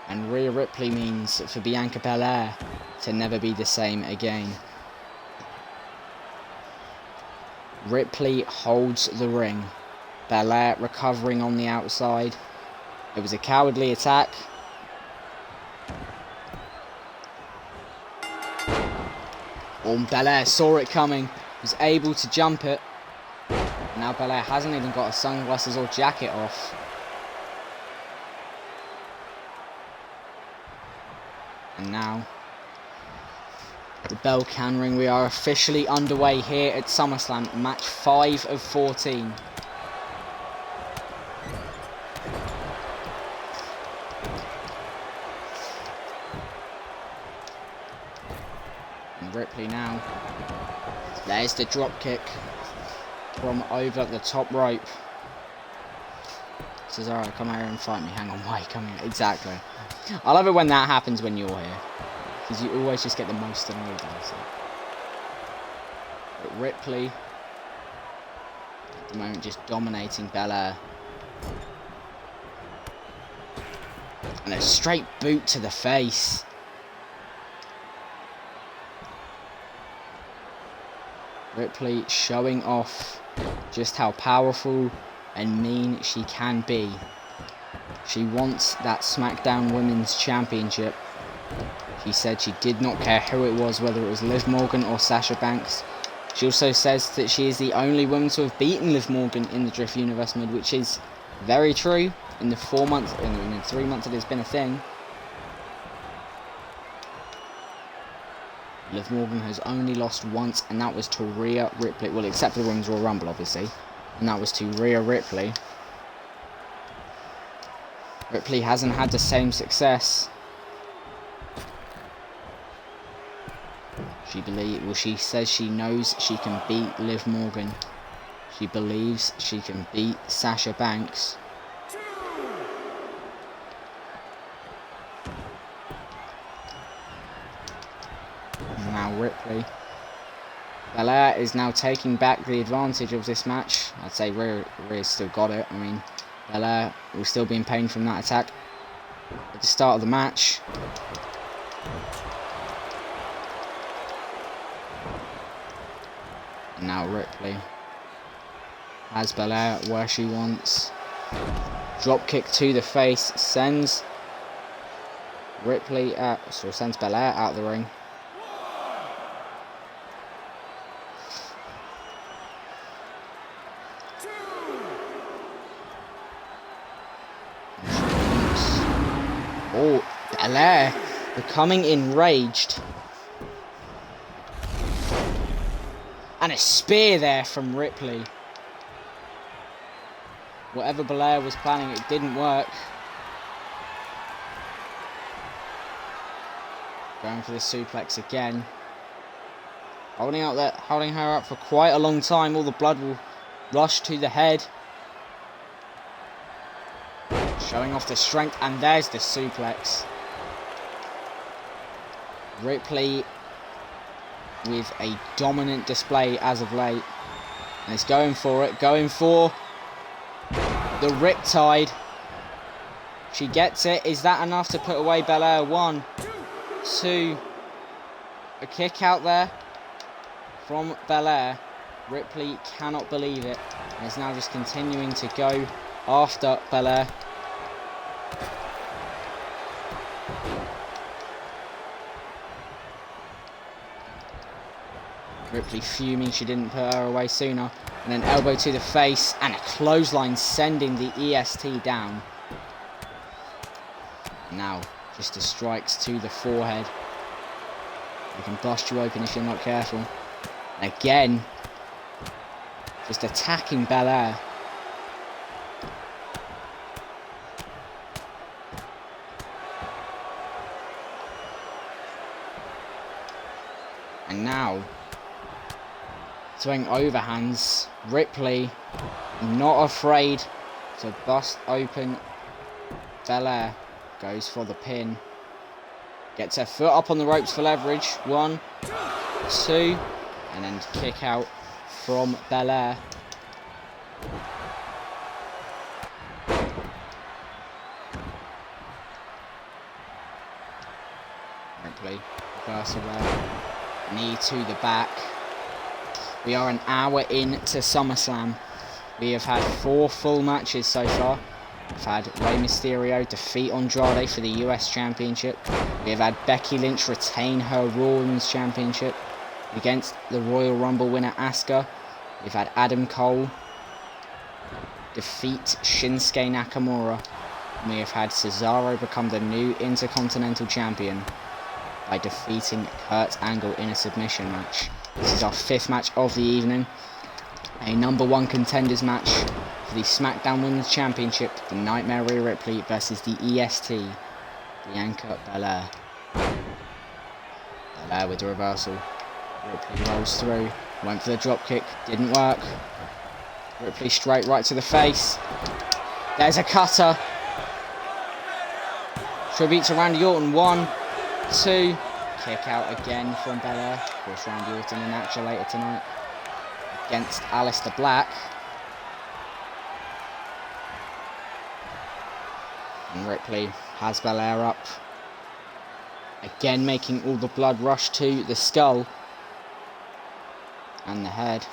And Rhea Ripley means for Bianca Belair to never be the same again. Ripley holds the ring. Belair recovering on the outside. It was a cowardly attack. Belair saw it coming, was able to jump it. Now Belair hasn't even got her sunglasses or jacket off. And now the bell can ring. We are officially underway here at SummerSlam, match 5 of 14. And Ripley now. There's the drop kick from over the top rope. Cesaro, come here and fight me. Hang on, wait, come here. Exactly. I love it when that happens when you're here, because you always just get the most annoyed out of it. But Ripley, at the moment, just dominating Belair. And a straight boot to the face. Ripley showing off just how powerful and mean she can be. She wants that SmackDown Women's Championship. She said she did not care who it was, whether it was Liv Morgan or Sasha Banks. She also says that she is the only woman to have beaten Liv Morgan in the Drift Universe mode, which is very true. In the 3 months that it's been a thing, Liv Morgan has only lost once, and that was to Rhea Ripley. Well, except for the Women's Royal Rumble, obviously. And that was to Rhea Ripley. Ripley hasn't had the same success. She says she knows she can beat Liv Morgan. She believes she can beat Sasha Banks. And now Ripley. Belair is now taking back the advantage of this match. I'd say Rhea's still got it. I mean, Belair will still be in pain from that attack at the start of the match. And now Ripley has Belair where she wants. Drop kick to the face, sends Ripley out, so sends Belair out of the ring. Oh, Belair becoming enraged. And a spear there from Ripley. Whatever Belair was planning, it didn't work. Going for the suplex again. Holding her up for quite a long time. All the blood will rush to the head. Showing off the strength, and there's the suplex. Ripley with a dominant display as of late. And it's going for it, going for the Riptide. She gets it. Is that enough to put away Belair? 1, 2. A kick out there from Belair. Ripley cannot believe it. And is now just continuing to go after Belair. Ripley fuming she didn't put her away sooner. And an elbow to the face and a clothesline sending the EST down. Now, just the strikes to the forehead. They can bust you open if you're not careful. And again, just attacking Belair. And now, throwing overhands. Ripley not afraid to bust open Belair. Goes for the pin. Gets her foot up on the ropes for leverage. 1, 2. And then kick out from Belair. Ripley, reversal there. Knee to the back. We are an hour into SummerSlam. We have had 4 full matches so far. We've had Rey Mysterio defeat Andrade for the US Championship. We have had Becky Lynch retain her Raw Women's Championship against the Royal Rumble winner Asuka. We've had Adam Cole defeat Shinsuke Nakamura. And we have had Cesaro become the new Intercontinental Champion by defeating Kurt Angle in a submission match. This is our 5th match of the evening. A #1 contenders match for the SmackDown Women's Championship. The Nightmare Rhea Ripley versus the EST, Bianca Belair. Belair with the reversal. Ripley rolls through. Went for the drop kick. Didn't work. Ripley straight right to the face. There's a cutter. Tribute to Randy Orton. 1, 2. Kick out again from Belair. Of course, Randy Orton in action later tonight against Aleister Black. And Ripley has Belair up. Again, making all the blood rush to the skull and the head.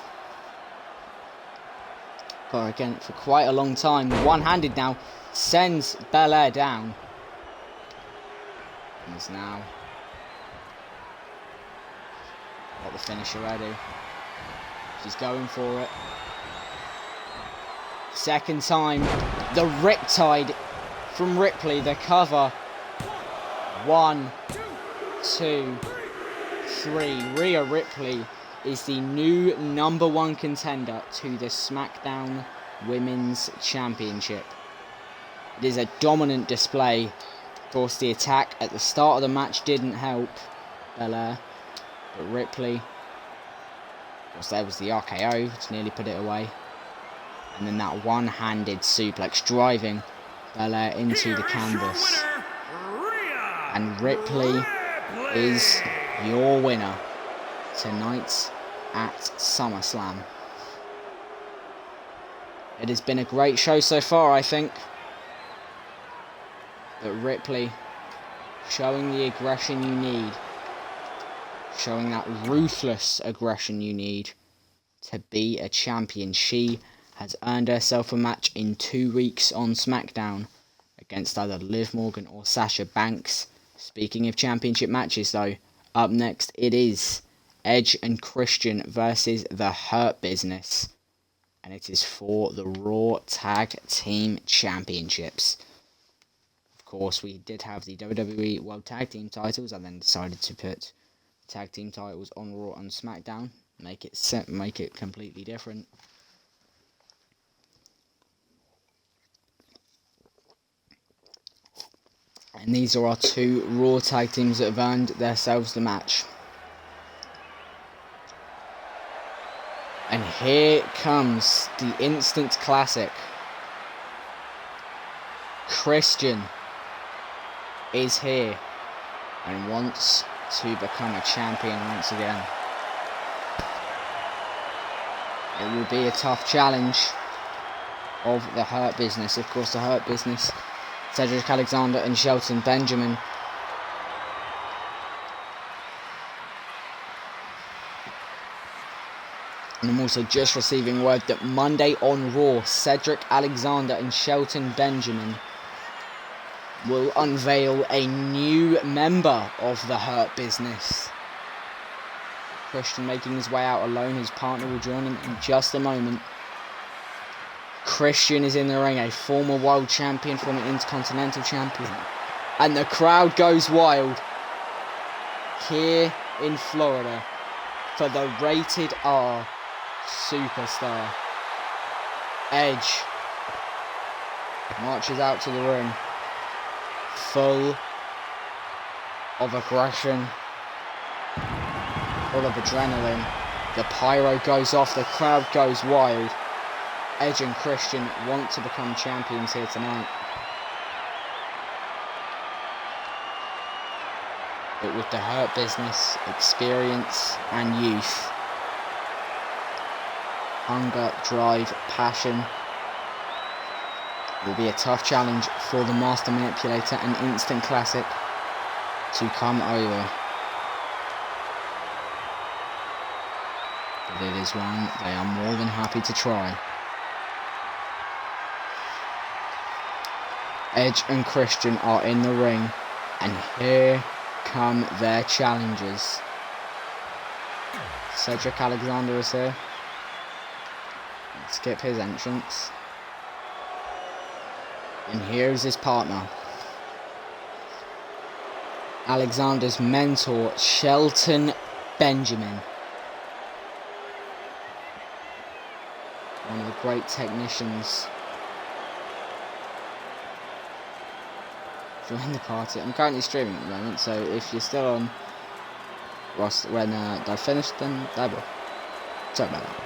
But again, for quite a long time, one-handed now, sends Belair down. And is now got the finisher ready. She's going for it. Second time, the Riptide from Ripley, the cover. 1, 2, 3. Rhea Ripley is the new #1 contender to the SmackDown Women's Championship. It is a dominant display. Of course, the attack at the start of the match didn't help Belair, but Ripley, of course, there was the RKO to nearly put it away, and then that one-handed suplex driving Belair into the canvas. And Ripley is your winner tonight at SummerSlam. It has been a great show so far, I think. But Ripley showing the aggression you need, showing that ruthless aggression you need to be a champion. She has earned herself a match in 2 weeks on SmackDown against either Liv Morgan or Sasha Banks. Speaking of championship matches though, up next it is Edge and Christian versus the Hurt Business. And it is for the Raw Tag Team Championships. Of course, we did have the WWE World Tag Team titles. I then decided to put tag team titles on Raw and SmackDown. Make it completely different. And these are our 2 Raw tag teams that have earned themselves the match. And here comes the instant classic. Christian is here and wants to become a champion once again. It will be a tough challenge of the Hurt Business. Of course, the Hurt Business, Cedric Alexander and Shelton Benjamin. And I'm also just receiving word that Monday on Raw, Cedric Alexander and Shelton Benjamin will unveil a new member of the Hurt Business. Christian making his way out alone. His partner will join him in just a moment. Christian is in the ring, a former world champion, former intercontinental champion. And the crowd goes wild here in Florida for the Rated R superstar. Edge marches out to the ring, full of aggression, full of adrenaline. The pyro goes off, the crowd goes wild. Edge and Christian want to become champions here tonight. But with the Hurt Business, experience and youth, hunger, drive, passion, it will be a tough challenge for the Master Manipulator and Instant Classic to come over. But it is one they are more than happy to try. Edge and Christian are in the ring, and here come their challengers. Cedric Alexander is here. Skip his entrance. And here is his partner, Alexander's mentor, Shelton Benjamin. One of the great technicians. Join the party. I'm currently streaming at the moment, so if you're still on when they finished, then they will. Sorry about that.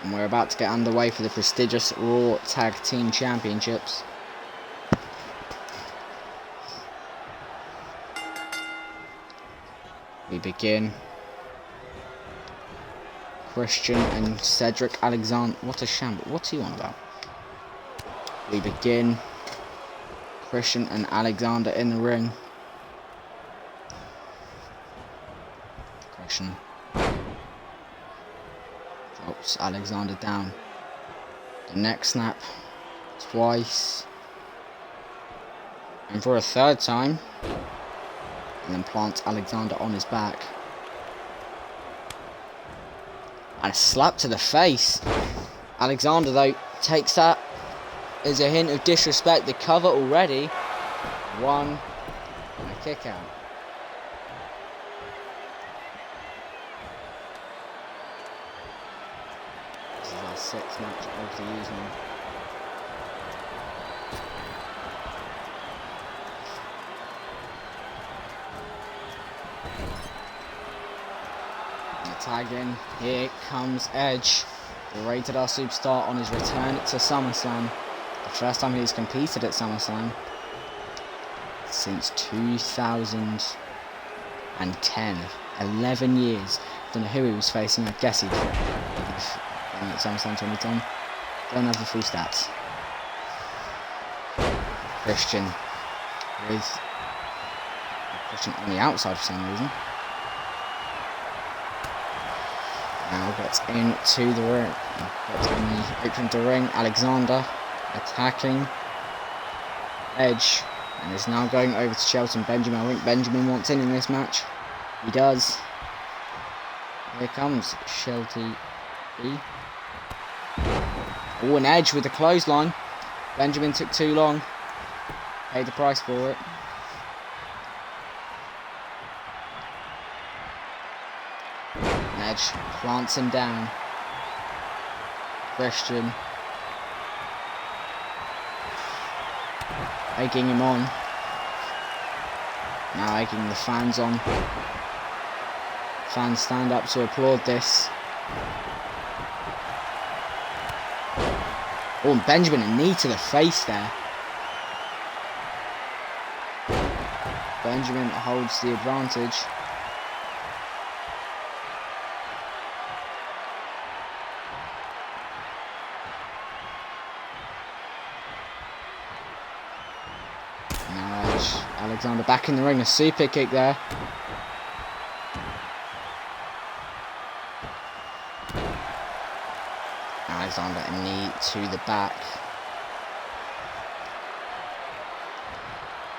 And we're about to get underway for the prestigious Raw Tag Team Championships. We begin. Christian and Cedric Alexander. What a shambles. What are you on about? We begin. Christian and Alexander in the ring. Christian drops Alexander down. The neck snap. Twice. And for a third time. And then plants Alexander on his back. And a slap to the face. Alexander, though, takes that as a hint of disrespect. The cover already. One. And a kick out. This is our 6th match of the evening. Tag in. Here comes Edge, the Rated R Superstar, on his return to SummerSlam. The first time he's competed at SummerSlam since 2010. 11 years. Don't know who he was facing. I guess he'd at SummerSlam 2010. Don't have the full stats. Christian on the outside for some reason. Now gets into the ring. Gets in the apron to ring. Alexander attacking Edge. And is now going over to Shelton Benjamin. I think Benjamin wants in this match. He does. Here comes Shelty B. Oh, an Edge with the clothesline. Benjamin took too long. Paid the price for it. Edge plants him down. Christian egging him on. Now egging the fans on. Fans stand up to applaud this. Oh, and Benjamin, a knee to the face there. Benjamin holds the advantage. Alexander back in the ring, a super kick there. Alexander, a knee to the back.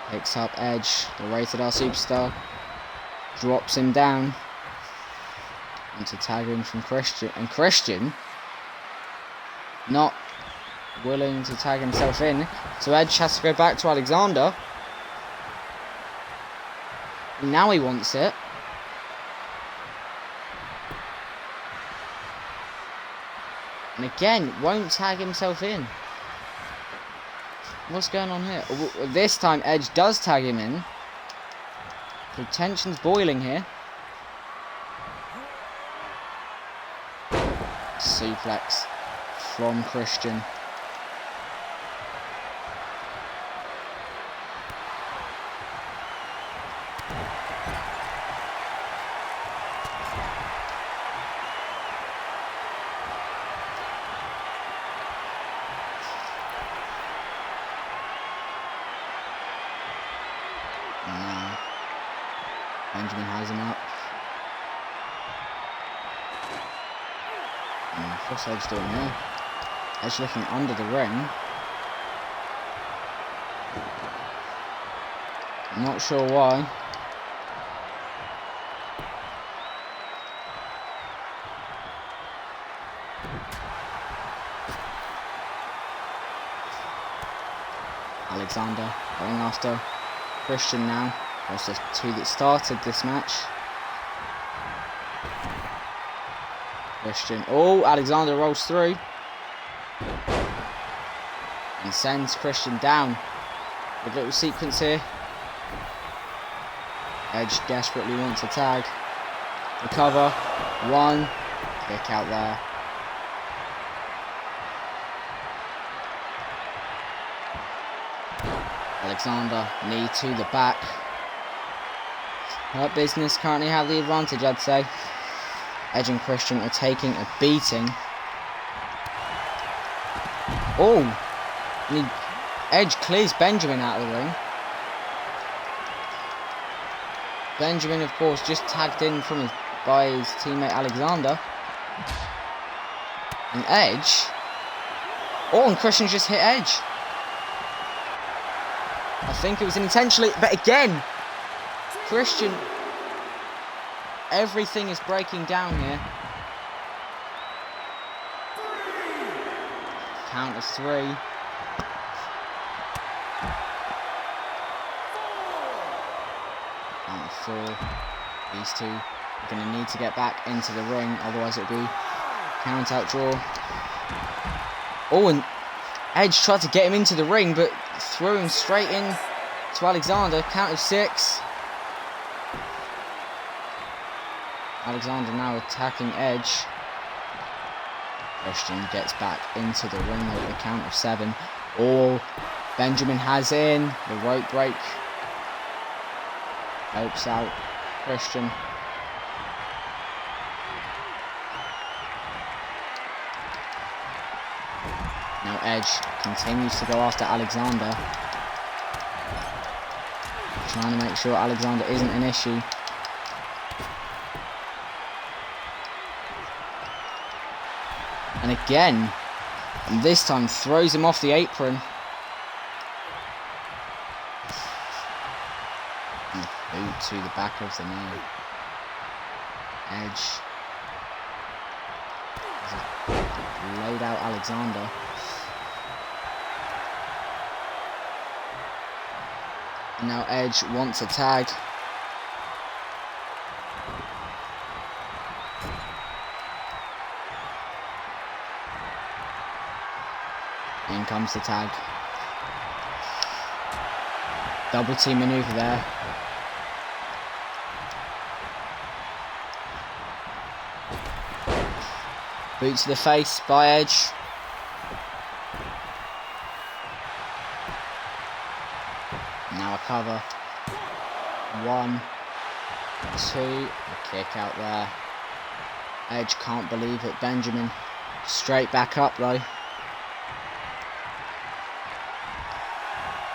Picks up Edge, the Rated R Superstar. Drops him down. Into tagging from Christian. And Christian, not willing to tag himself in. So Edge has to go back to Alexander. Now he wants it. And again, won't tag himself in. What's going on here? This time Edge does tag him in. The tension's boiling here. Suplex from Christian. Benjamin has him up. And what's Edge doing here? Edge looking under the ring. I'm not sure why. Alexander going after Christian now. Was the two that started this match. Christian. Oh, Alexander rolls through. And sends Christian down. Good little sequence here. Edge desperately wants a tag. The cover. One. Kick out there. Alexander, knee to the back. Hurt Business currently have the advantage, I'd say. Edge and Christian are taking a beating. Oh! Edge clears Benjamin out of the ring. Benjamin, of course, just tagged in by his teammate Alexander. And Edge. Oh, and Christian just hit Edge. I think it was intentionally, but again, Christian, everything is breaking down here. Count of 3. Count of 4. These two are going to need to get back into the ring, otherwise it'll be count out draw. Oh, and Edge tried to get him into the ring, but threw him straight in to Alexander. Count of 6. Alexander now attacking Edge. Christian gets back into the ring with a count of 7. Oh, Benjamin has in the rope break. Helps out Christian. Now Edge continues to go after Alexander. Trying to make sure Alexander isn't an issue. And again, and this time throws him off the apron. Boot to the back of the knee. Edge laid out Alexander. And now Edge wants a tag. In comes the tag. Double team maneuver there. Boot to the face by Edge. Now a cover. 1, 2. A kick out there. Edge can't believe it. Benjamin straight back up though.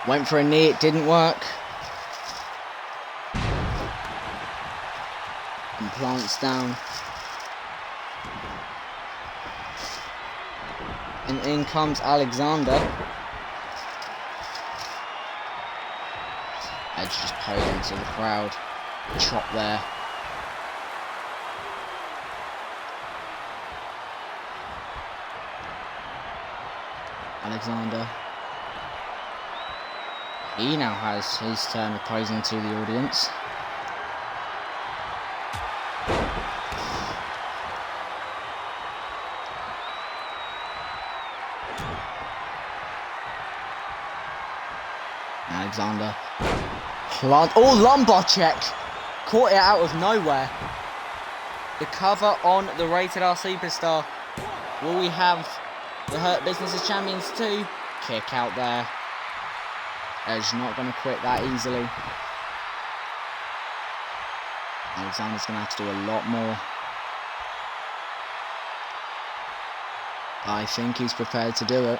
Went for a knee, it didn't work. And plants down. And in comes Alexander. Edge just posing to the crowd. Chop there. Alexander. He now has his turn of posing to the audience. Alexander. Oh, lumbar check! Caught it out of nowhere. The cover on the Rated R Superstar. Will we have the Hurt Business as champions too? Kick out there. Edge not going to quit that easily. Alexander's going to have to do a lot more. I think he's prepared to do it.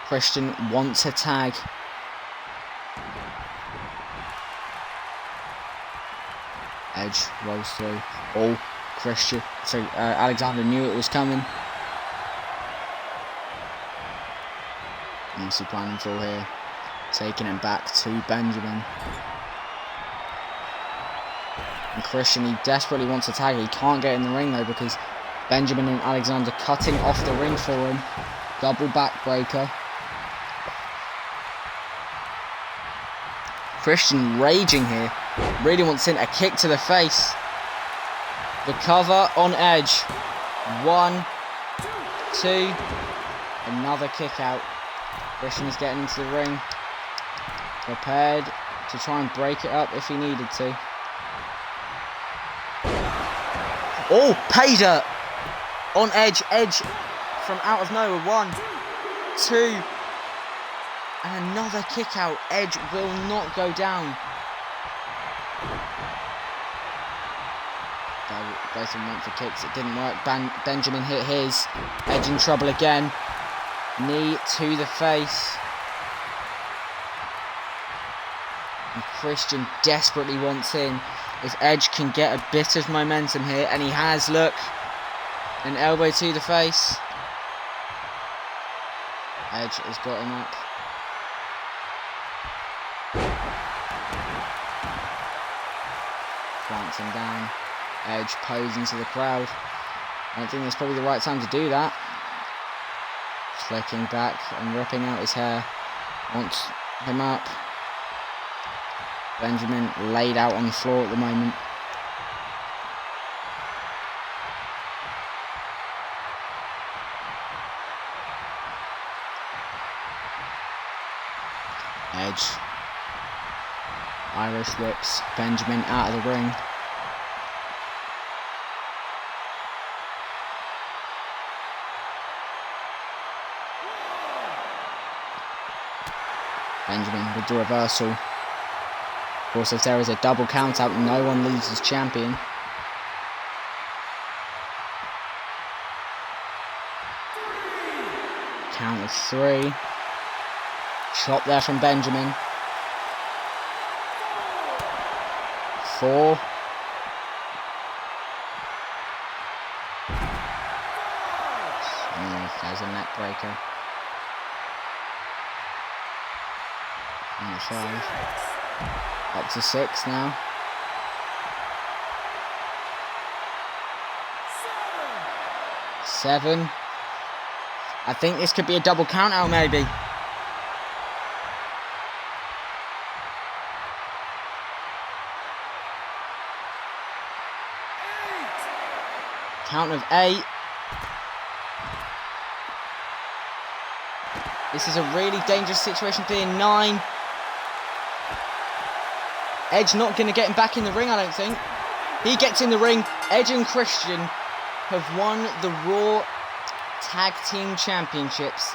Christian wants a tag. Edge rolls through. Oh, Christian. So Alexander knew it was coming. Obviously planning for here. Taking him back to Benjamin. And Christian, he desperately wants a tag. He can't get in the ring though because Benjamin and Alexander cutting off the ring for him. Double backbreaker. Christian raging here. Really wants in a kick to the face. The cover on Edge. 1, 2. Another kick out. Christian is getting into the ring. Prepared to try and break it up if he needed to. Oh, pay dirt on Edge. Edge from out of nowhere. 1, 2. And another kick out. Edge will not go down. Both of them went for kicks. It didn't work. Benjamin hit his. Edge in trouble again. Knee to the face. And Christian desperately wants in. If Edge can get a bit of momentum here, and he has, look. An elbow to the face. Edge has got him up. Plants him down. Edge posing to the crowd. I don't think it's probably the right time to do that. Flicking back and ripping out his hair. Wants him up. Benjamin laid out on the floor at the moment. Edge. Irish whips Benjamin out of the ring. Benjamin with the reversal. Of course, if there is a double count out, no one leaves as champion. Count of 3. Chop there from Benjamin. 4. There's a neck breaker. And 5. Up to 6 now. 7. I think this could be a double count out maybe. Count of 8. This is a really dangerous situation to be in. 9. Edge not going to get him back in the ring, I don't think. He gets in the ring. Edge and Christian have won the Raw Tag Team Championships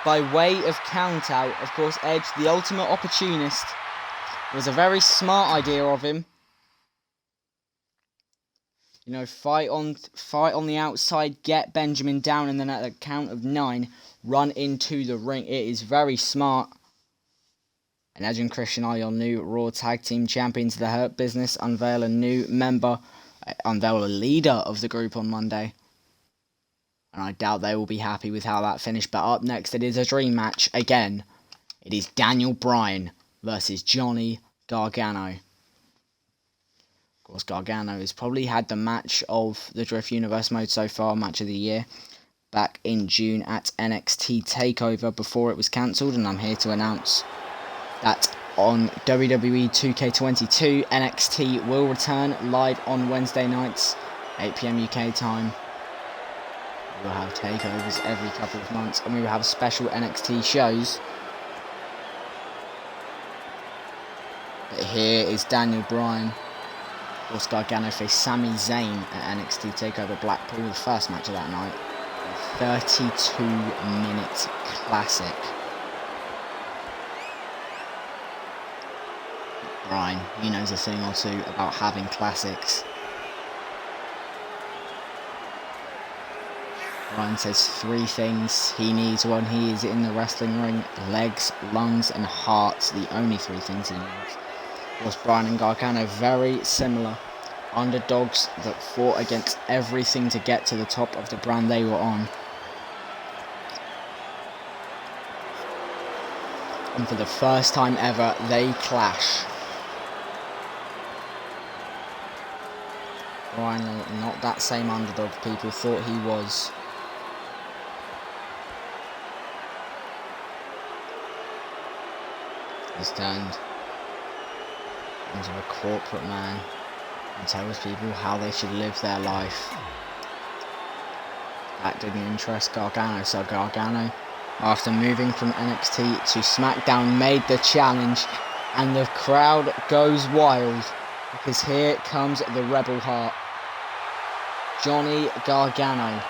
by way of count out. Of course, Edge, the ultimate opportunist. It was a very smart idea of him. You know, fight on the outside, get Benjamin down, and then at the count of 9, run into the ring. It is very smart. And Edge and Christian are your new Raw Tag Team Champions. The Hurt Business unveil a new member, unveil a leader of the group on Monday. And I doubt they will be happy with how that finished. But up next, it is a dream match. Again, it is Daniel Bryan versus Johnny Gargano. Of course, Gargano has probably had the match of the DriFt Universe mode so far, match of the year, back in June at NXT TakeOver before it was cancelled. And I'm here to announce that on WWE2K20 NXT will return live on Wednesday nights, 8 PM UK time. We will have takeovers every couple of months, and we will have special NXT shows. But here is Daniel Bryan. Of course, Gargano faced Sami Zayn at NXT TakeOver Blackpool, the first match of that night. A 32-minute classic. Bryan, he knows a thing or two about having classics. Bryan says 3 things he needs when he is in the wrestling ring: legs, lungs and heart. The only 3 things he needs. Of course, Bryan and Gargano very similar. Underdogs that fought against everything to get to the top of the brand they were on. And for the first time ever, they clash. Bryan, not that same underdog people thought he was. He's turned into a corporate man and tells people how they should live their life. That didn't interest Gargano, so Gargano, after moving from NXT to SmackDown, made the challenge, and the crowd goes wild because here comes the Rebel Heart. Johnny Gargano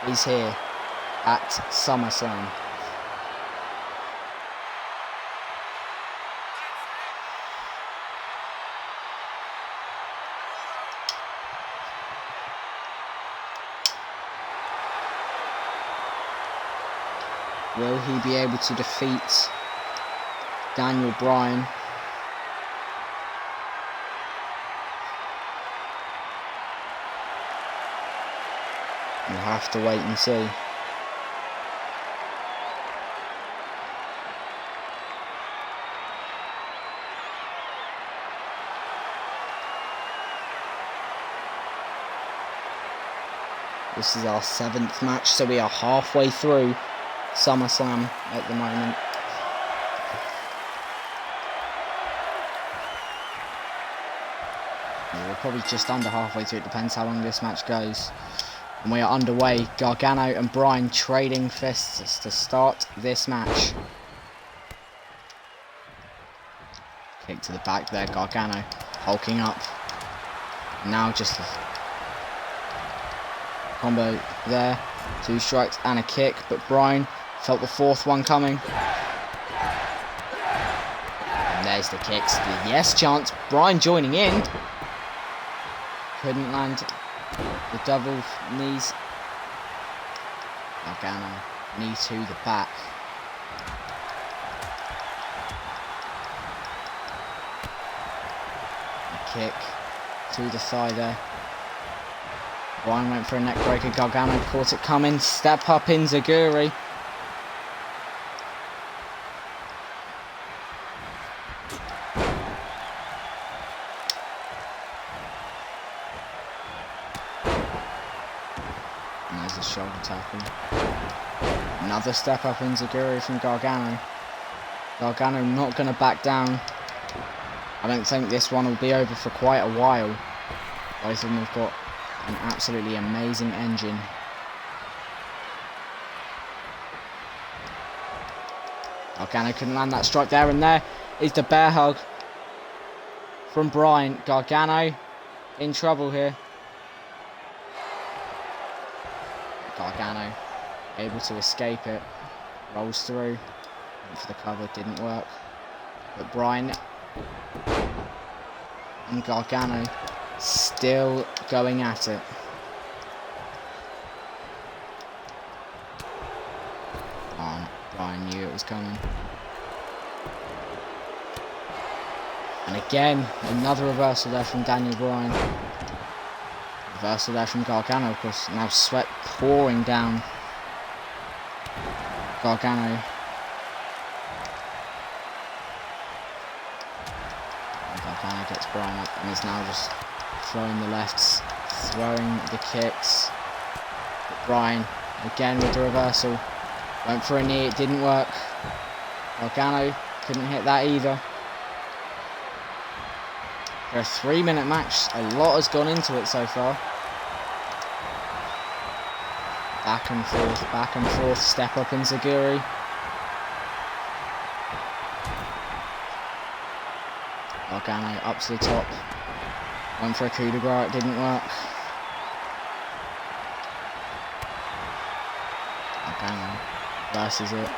is here at SummerSlam. Will he be able to defeat Daniel Bryan? We'll have to wait and see. This is our 7th match, so we are halfway through SummerSlam at the moment. We're probably just under halfway through, it depends how long this match goes. And we are underway. Gargano and Bryan trading fists to start this match. Kick to the back there, Gargano hulking up. Now just a combo there. 2 strikes and a kick, but Bryan felt the 4th one coming. And there's the kicks. The yes chance. Bryan joining in. Couldn't land the double knees. Gargano, knee to the back. A kick to the thigh there. Bryan went for a neck breaker. Gargano caught it coming. Step up in Zaguri. And there's a shoulder tackle. Another step up in Zaguri from Gargano. Gargano not going to back down. I don't think this one will be over for quite a while. Both of them have got an absolutely amazing engine. Gargano couldn't land that strike there, and there is the bear hug from Bryan. Gargano in trouble here. Gargano able to escape it. Rolls through. Went for the cover, didn't work. But Bryan and Gargano still going at it. Oh, Bryan knew it was coming. And again, another reversal there from Daniel Bryan. Reversal there from Gargano, of course. Now sweat pouring down Gargano. And Gargano gets Bryan up and is now just throwing the lefts, throwing the kicks. But Bryan, again with the reversal, went for a knee, it didn't work. Gargano couldn't hit that either. For a 3-minute match, a lot has gone into it so far. Back and forth, step up in Zaguri. Gargano up to the top. Went for a coup de grace, it didn't work. Gargano versus it.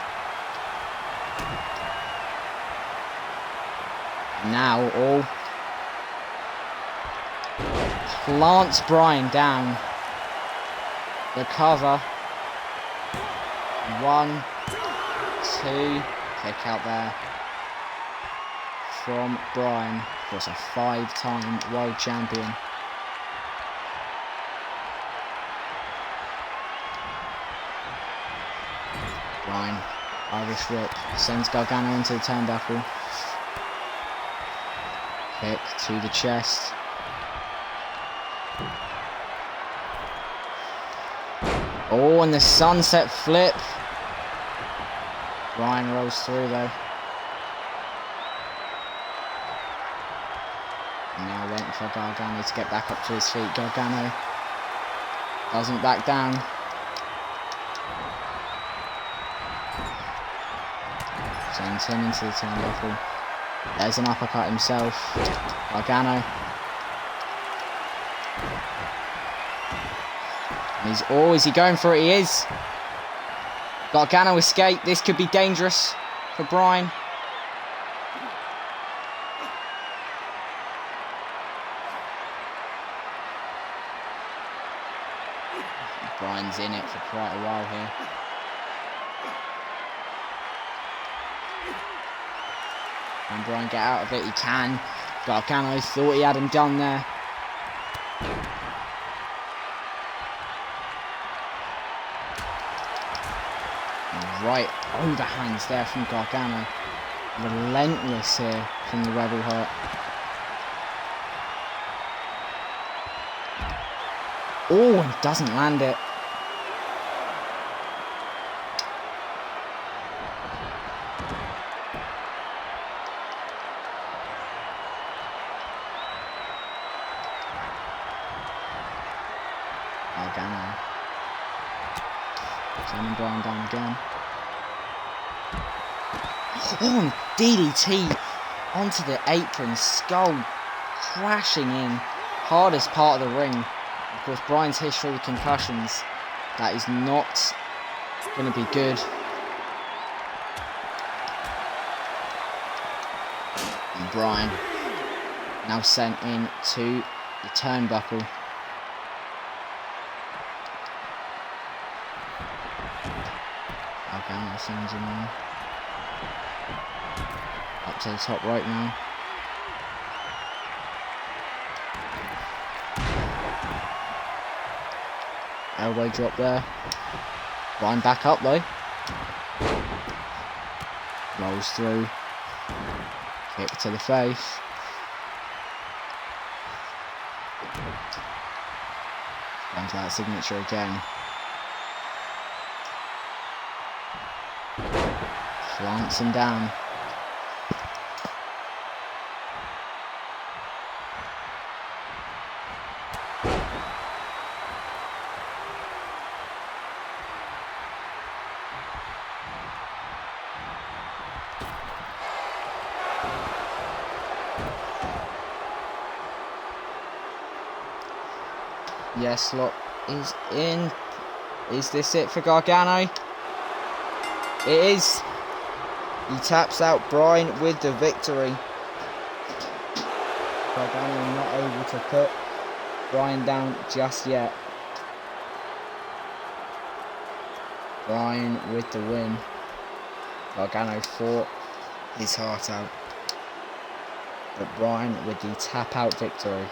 Now all plants Bryan down. The cover. 1, 2. Kick out there from Bryan. Of course, a 5-time world champion. Bryan, Irish whip, sends Gargano into the turnbuckle. Kick to the chest. Oh, and the sunset flip. Bryan rolls through though. And now waiting for Gargano to get back up to his feet. Gargano Doesn't back down. Sends him into the turnbuckle. There's an uppercut himself. Gargano. Is he going for it? He is. Gargano escape. This could be dangerous for Bryan. Bryan's in it for quite a while here. Can Bryan get out of it? He can. Gargano thought he had him done there. Right overhands there from Gargano. Relentless here from the Rebel Heart. Oh, and doesn't land it. Gargano. Sending Bryan down again. Oh, DDT onto the apron, skull crashing in. Hardest part of the ring. Of course, Bryan's history with concussions. That is not going to be good. And Bryan now sent in to the turnbuckle. Gargano sends him in. Up to the top right now. Elbow drop there. Bryan back up though. Rolls through. Kick to the face. Going to that signature again. Plants him down. Yes, lock is in. Is this it for Gargano? It is. He taps out Bryan with the victory. Gargano not able to put Bryan down just yet. Bryan with the win. Gargano fought his heart out. But Bryan with the tap out victory.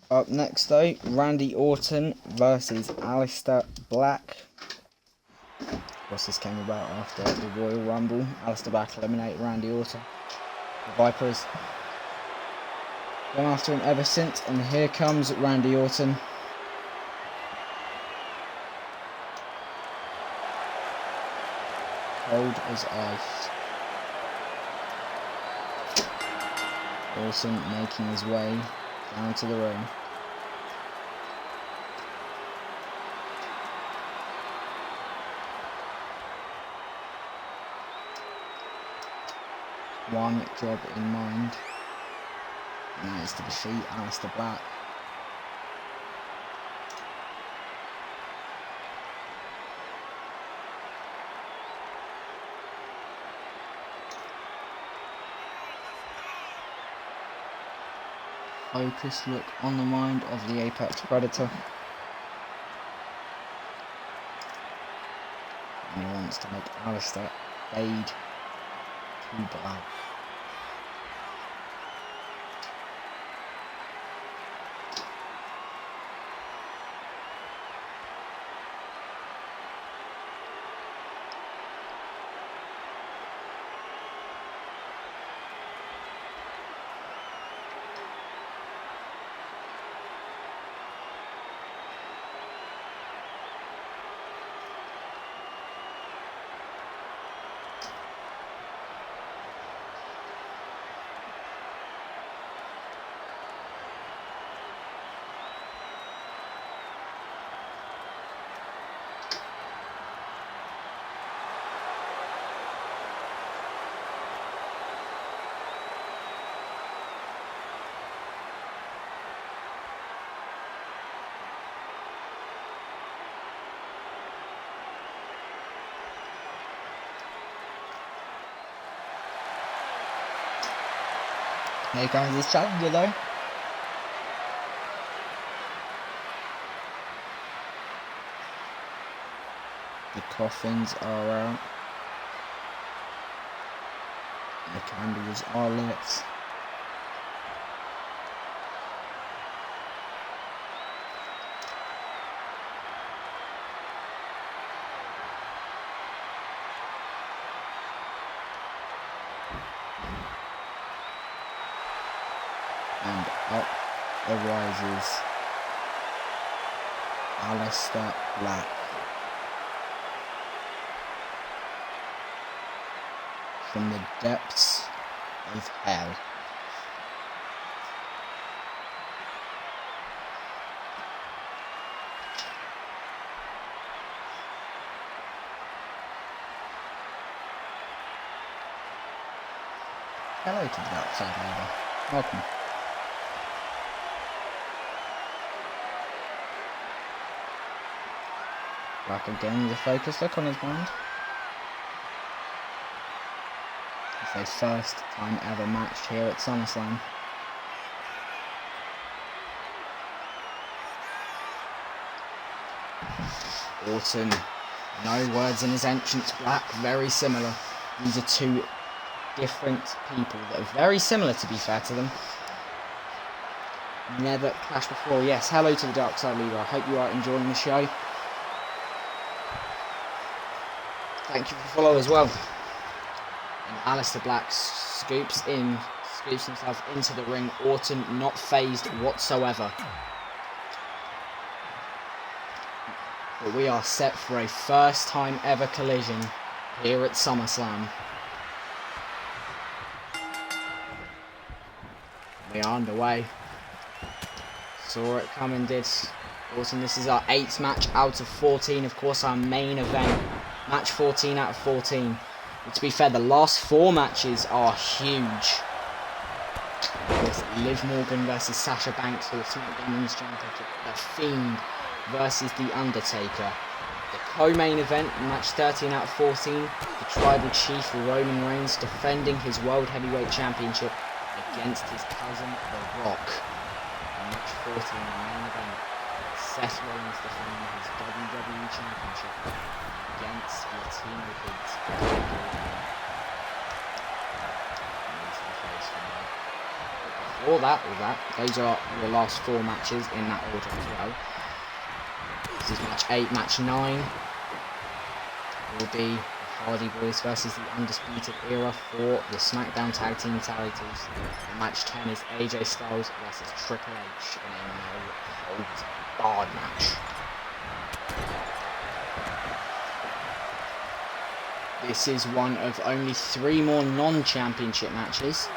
Up next though, Randy Orton versus Aleister Black. Of course, this came about after the Royal Rumble. Aleister Black eliminated Randy Orton. The Vipers gone after him ever since, and here comes Randy Orton. Cold as ice. Orton making his way down to the ring. one job in mind, and that is to defeat Aleister Black. Focused look on the mind of the Apex Predator. And he wants to make Aleister fade to black. Here comes his challenger though. The coffins are out. The candles are lit. And up arises Aleister Black from the depths of hell. Hello to the dark side, neighbour. Welcome. Black again with a focused look on his mind. It's their first time ever matched here at SummerSlam. Orton, no words in his entrance. Black, very similar. These are two different people that are very similar, to be fair to them. Never clashed before. Yes, hello to the Dark Side Leader. I hope you are enjoying the show. Thank you for the follow as well. And Aleister Black scoops himself into the ring. Orton not phased whatsoever. But we are set for a first time ever collision here at SummerSlam. We are underway. Saw it coming, did Orton. This is our 8th match out of 14. Of course, our main event. Match 14 out of 14. But to be fair, the last 4 matches are huge. With Liv Morgan versus Sasha Banks for the SmackDown Women's Championship. The Fiend versus The Undertaker. The co-main event, match 13 out of 14. The Tribal Chief Roman Reigns defending his World Heavyweight Championship against his cousin The Rock. And match 14 in the main event. Seth Rollins defending his WWE Championship against Latino Heat. Before that, those are your last 4 matches in that order as well. This is match 8, match 9 will be the Hardy Boys versus the Undisputed Era for the SmackDown Tag Team titles. And match 10 is AJ Styles versus Triple H in a no-holds-barred match. This is one of only 3 more non-championship matches.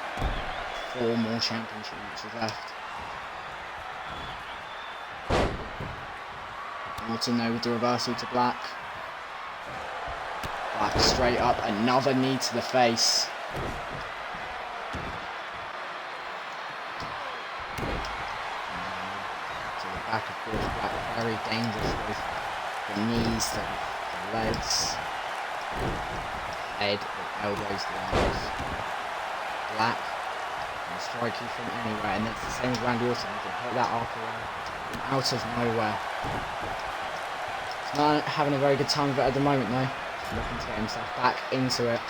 4 more championship matches left. Orton though with the reversal to Black. Black straight up, another knee to the face. To the back, of course, Black very dangerous with the knees, the legs, head, the elbows, the arms. Black can strike you from anywhere, and it's the same as Randy Orton. He can hit that arc away from out of nowhere. He's not having a very good time of it at the moment, though. He's looking to get himself back into it.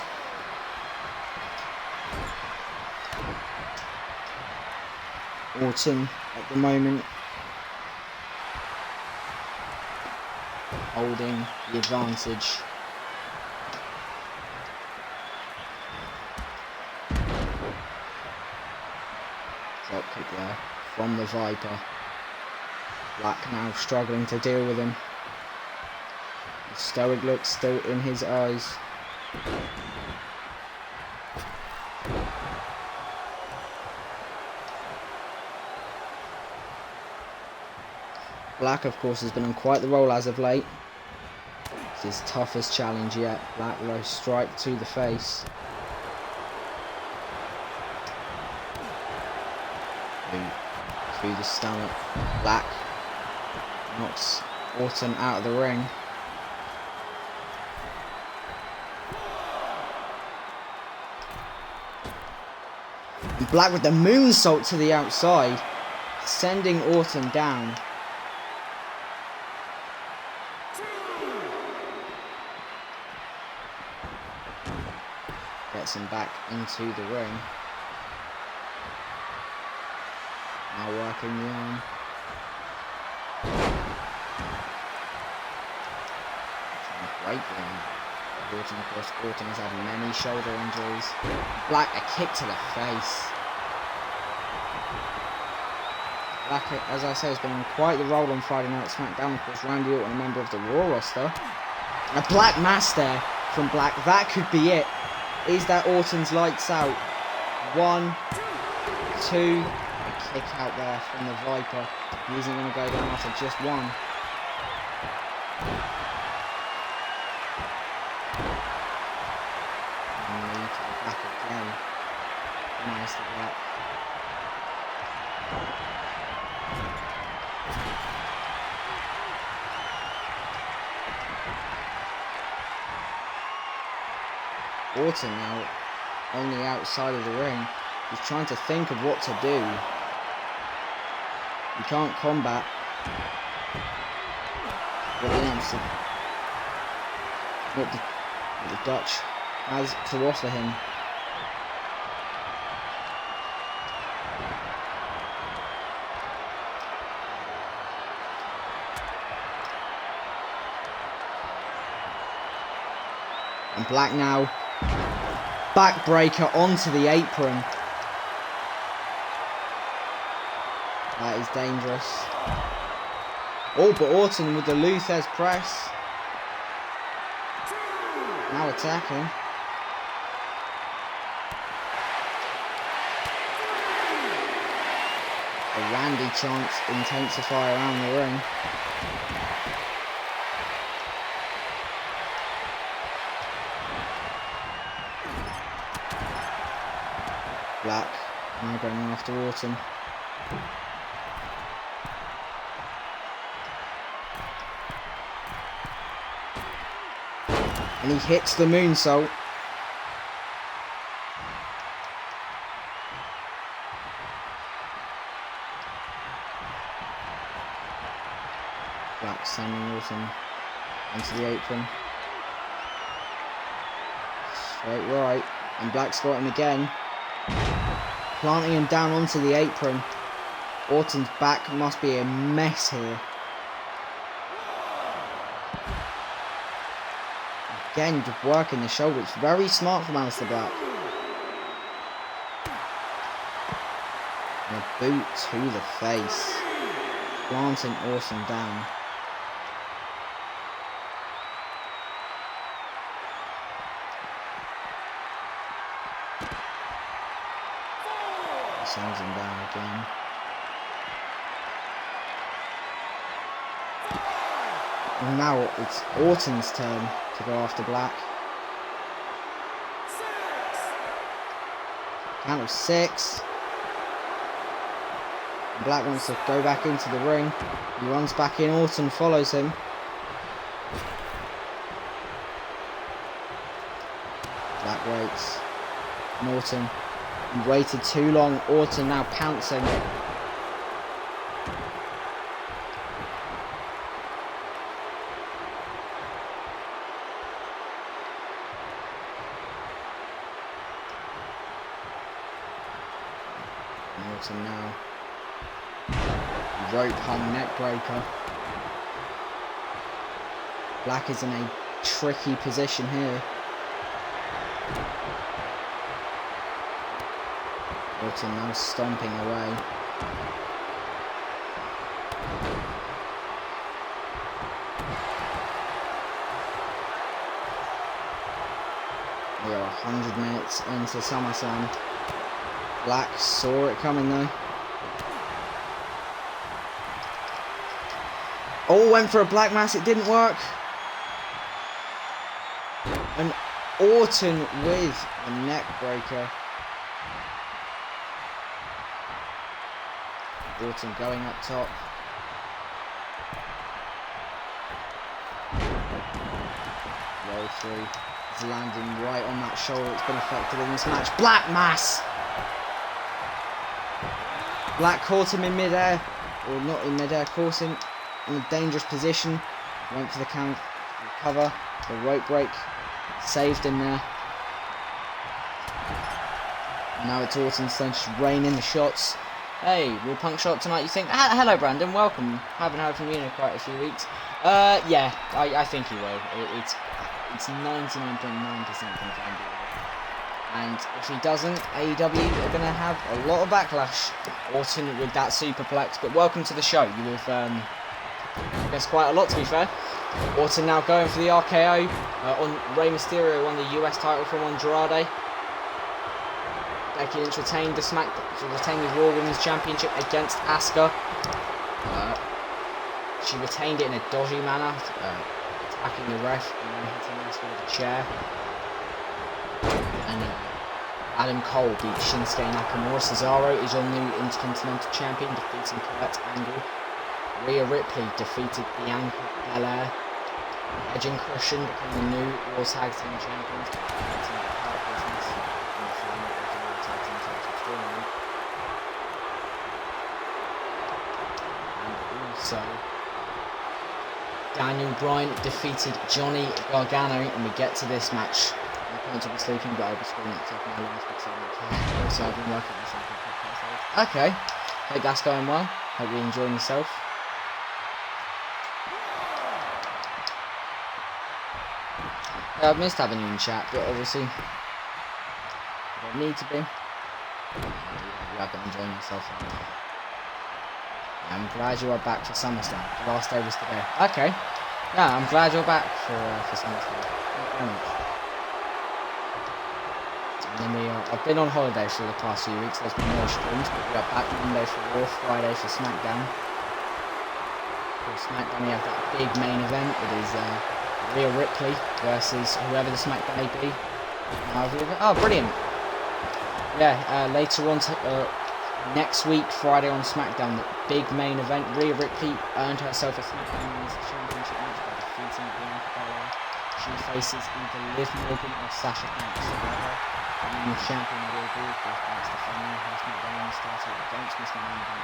Orton at the moment holding the advantage. Drop kick there from the Viper. Black now struggling to deal with him. The stoic look still in his eyes. Black, of course, has been on quite the roll as of late. It's his toughest challenge yet. Black low strike to the face. Through the stomach. Black knocks Orton out of the ring. And Black with the moonsault to the outside, sending Orton down. Gets him back into the ring. Now working the arm. Great one. Orton, of course, Orton has had many shoulder injuries. Black, a kick to the face. Black, as I say, has been on quite the roll on Friday Night SmackDown. Of course, Randy Orton, a member of the Raw roster. And a Black mass there from Black. That could be it. Is that Orton's lights out? 1, 2. A kick out there from the Viper. He isn't going to go down after just one. And knee to the back again. Nice to Black. Orton now on the outside of the ring. He's trying to think of what to do. He can't combat what the Dutch has to offer him. And Black now. Backbreaker onto the apron. That is dangerous. Oh, but Orton with the Luthez press. Now attacking. The Randy chants intensify around the ring. Black now going after Orton. And he hits the moonsault. Black sending Orton onto the apron. Straight right. And Black's got him again. Planting him down onto the apron. Orton's back must be a mess here. Again, just working the shoulder. It's very smart from Aleister Black. And a boot to the face. Planting Orton down. Sends him down again. And now it's Orton's turn to go after Black. Count of 6. Black wants to go back into the ring. He runs back in. Orton follows him. Black waits. And Orton waited too long. Orton now pouncing. And Orton now. Rope hung neck breaker. Black is in a tricky position here. Orton now stomping away. We are 100 minutes into SummerSlam. Black saw it coming though. Oh, went for a black mass, it didn't work. And Orton with a neck breaker. Orton going up top. Roll through. He's landing right on that shoulder that's been affected in this match. Black mass! Black caught him in midair. Or not in midair, caught him in a dangerous position. Went for the count, recover, the rope break, saved him there. Now it's Orton's turn to rein in the shots. Hey, will Punk show up tonight, you think? Hello Brandon, welcome. Haven't heard from you in quite a few weeks. Yeah, I think he will. It's 99.9% confirmed he will. And if he doesn't, AEW are going to have a lot of backlash. Orton with that superplex, but welcome to the show. You have guessed quite a lot, to be fair. Orton now going for the RKO on Rey Mysterio won the US title from Andrade. Becky Lynch retained the retained the Raw Women's Championship against Asuka. She retained it in a dodgy manner, attacking the ref and then hitting Asuka with a chair. And Adam Cole beat Shinsuke Nakamura. Cesaro is your new Intercontinental Champion, defeating Kurt Angle. Rhea Ripley defeated Bianca Belair. Edge and Christian become the new Raw Tag Team Champions, defeating the Hurt Business in the final of the Raw Tag Team Title tournament. And also, Daniel Bryan defeated Johnny Gargano, and we get to this match. My parents will be sleeping, but I'll be scrolling up top of my life because also I've been working on something podcast. Okay, hope that's going well. Hope you're enjoying yourself. I've missed having you in chat, but obviously I don't need to be. You have been enjoying yourself. I'm glad you are back for SummerSlam. The last day was today. Okay. Yeah, I'm glad you're back for SummerSlam. Thank you very much. And then I've been on holiday for the past few weeks. There's been no streams, but we are back Monday for Raw, Friday for SmackDown. For SmackDown, we have that big main event. It is Rhea Ripley versus whoever the SmackDown may be. Oh, brilliant! Yeah, later on next week, Friday on SmackDown, the big main event. Rhea Ripley earned herself a SmackDown Women's Championship match by defeating Bianca Belair. She faces either Liv Morgan or Sasha Banks. The Women's Champion will be both Banks defending her SmackDown Women's title against Miss Morgan.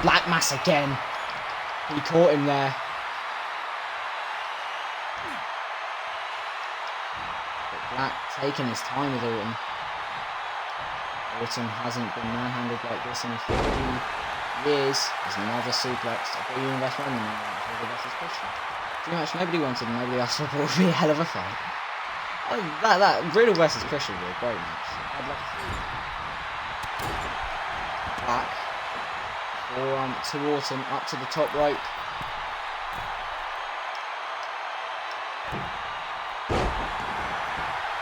Black Mass again. He caught him there. Black taking his time with Orton. Orton hasn't been manhandled like this in 50 years. There's another suplex. I bet you invest one in versus Christian. Pretty much nobody wanted and nobody asked for, but it would be a hell of a fight. Oh, that Riddle versus Christian would be a great match. I'd love to see it. Black. Forearm to Orton, up to the top rope.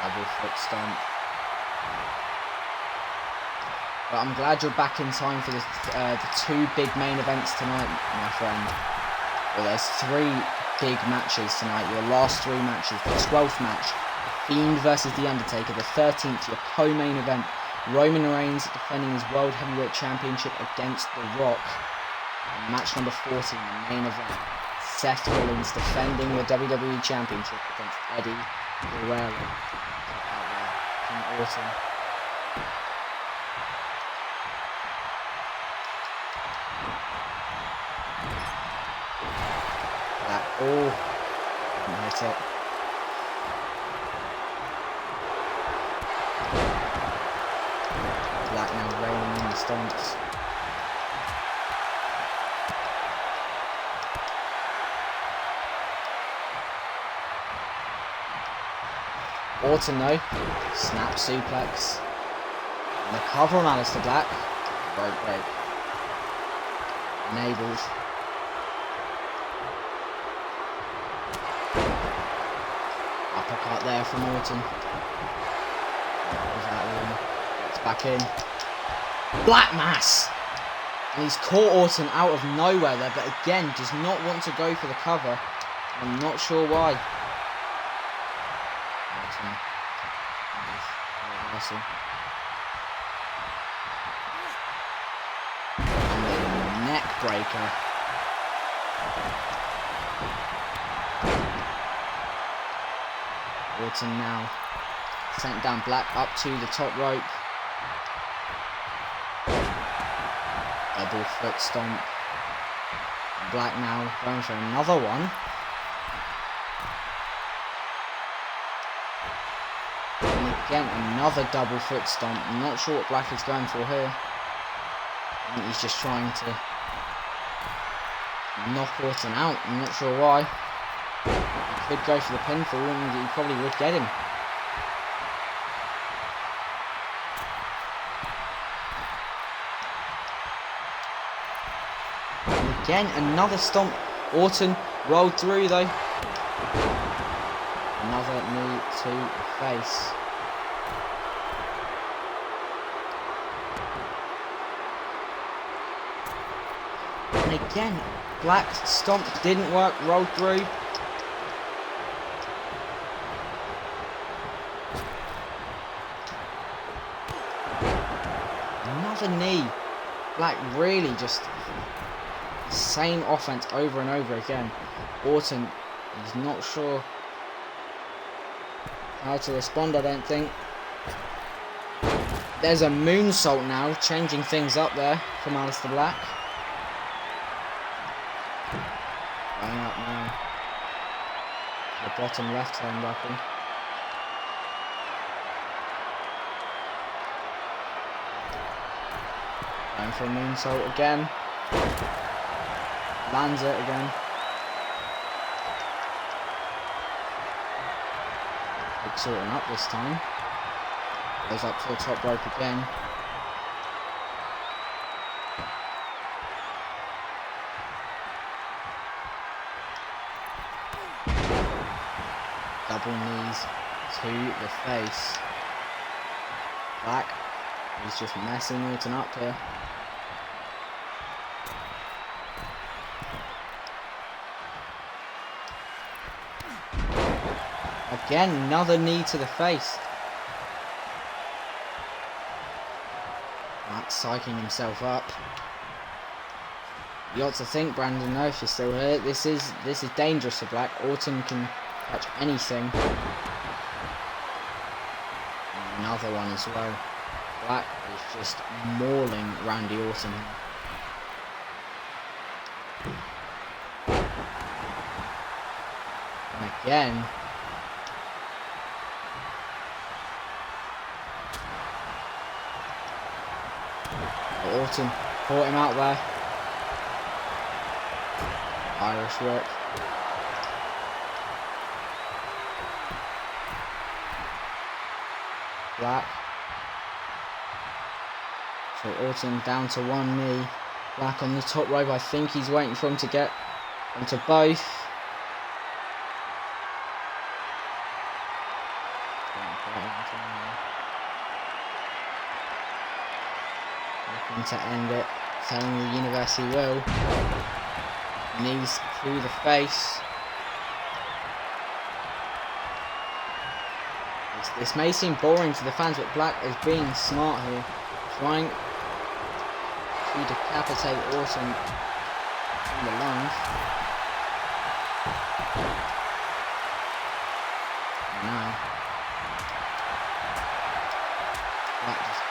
Double foot stomp. But I'm glad you're back in time for the two big main events tonight, my friend. Well, there's three big matches tonight. Your last three matches. The 12th match, the Fiend versus The Undertaker, the 13th, your co-main event. Roman Reigns defending his World Heavyweight Championship against The Rock. And match number 14, the main event. Seth Rollins defending the WWE Championship against Eddie Guerrero. From Orton. That all didn't hit it. Black now raining in the stomps. Orton though, snap suplex. And the cover on Aleister Black. Break. Enabled. Uppercut there from Orton. Gets back in. Black Mass! And he's caught Orton out of nowhere there, but again, does not want to go for the cover. I'm not sure why. And the neck breaker. Orton now sent down Black up to the top rope. Double foot stomp. Black now going for another one. Again, another double foot stomp. I'm not sure what Black is going for here. I think he's just trying to knock Orton out. I'm not sure why. He could go for the pinfall and he probably would get him. And again, another stomp. Orton rolled through though. Another knee to the face. And again, Black's stomp didn't work, rolled through. Another knee. Black really just the same offense over and over again. Orton is not sure how to respond, I don't think. There's a moonsault now, changing things up there from Aleister Black. Going up now. The bottom left turnbuckle. Going for a moonsault again. Lands it again. Big sorting up this time. Goes up to the top rope again. Double knees to the face. Black is just messing Orton up here. Again, another knee to the face. Black's psyching himself up. You ought to think, Brandon, though, if you're still here, this is dangerous for Black. Orton can catch anything. And another one as well. Black is just mauling Randy Orton. And again. Orton caught him out there. Irish whip. Black. So Orton down to one knee. Black on the top rope. I think he's waiting for him to get onto both. Looking to end it. Telling the universe he will. Knees through the face. This may seem boring to the fans, but Black is being smart here, trying to decapitate Orton in the lunge. Now, Black just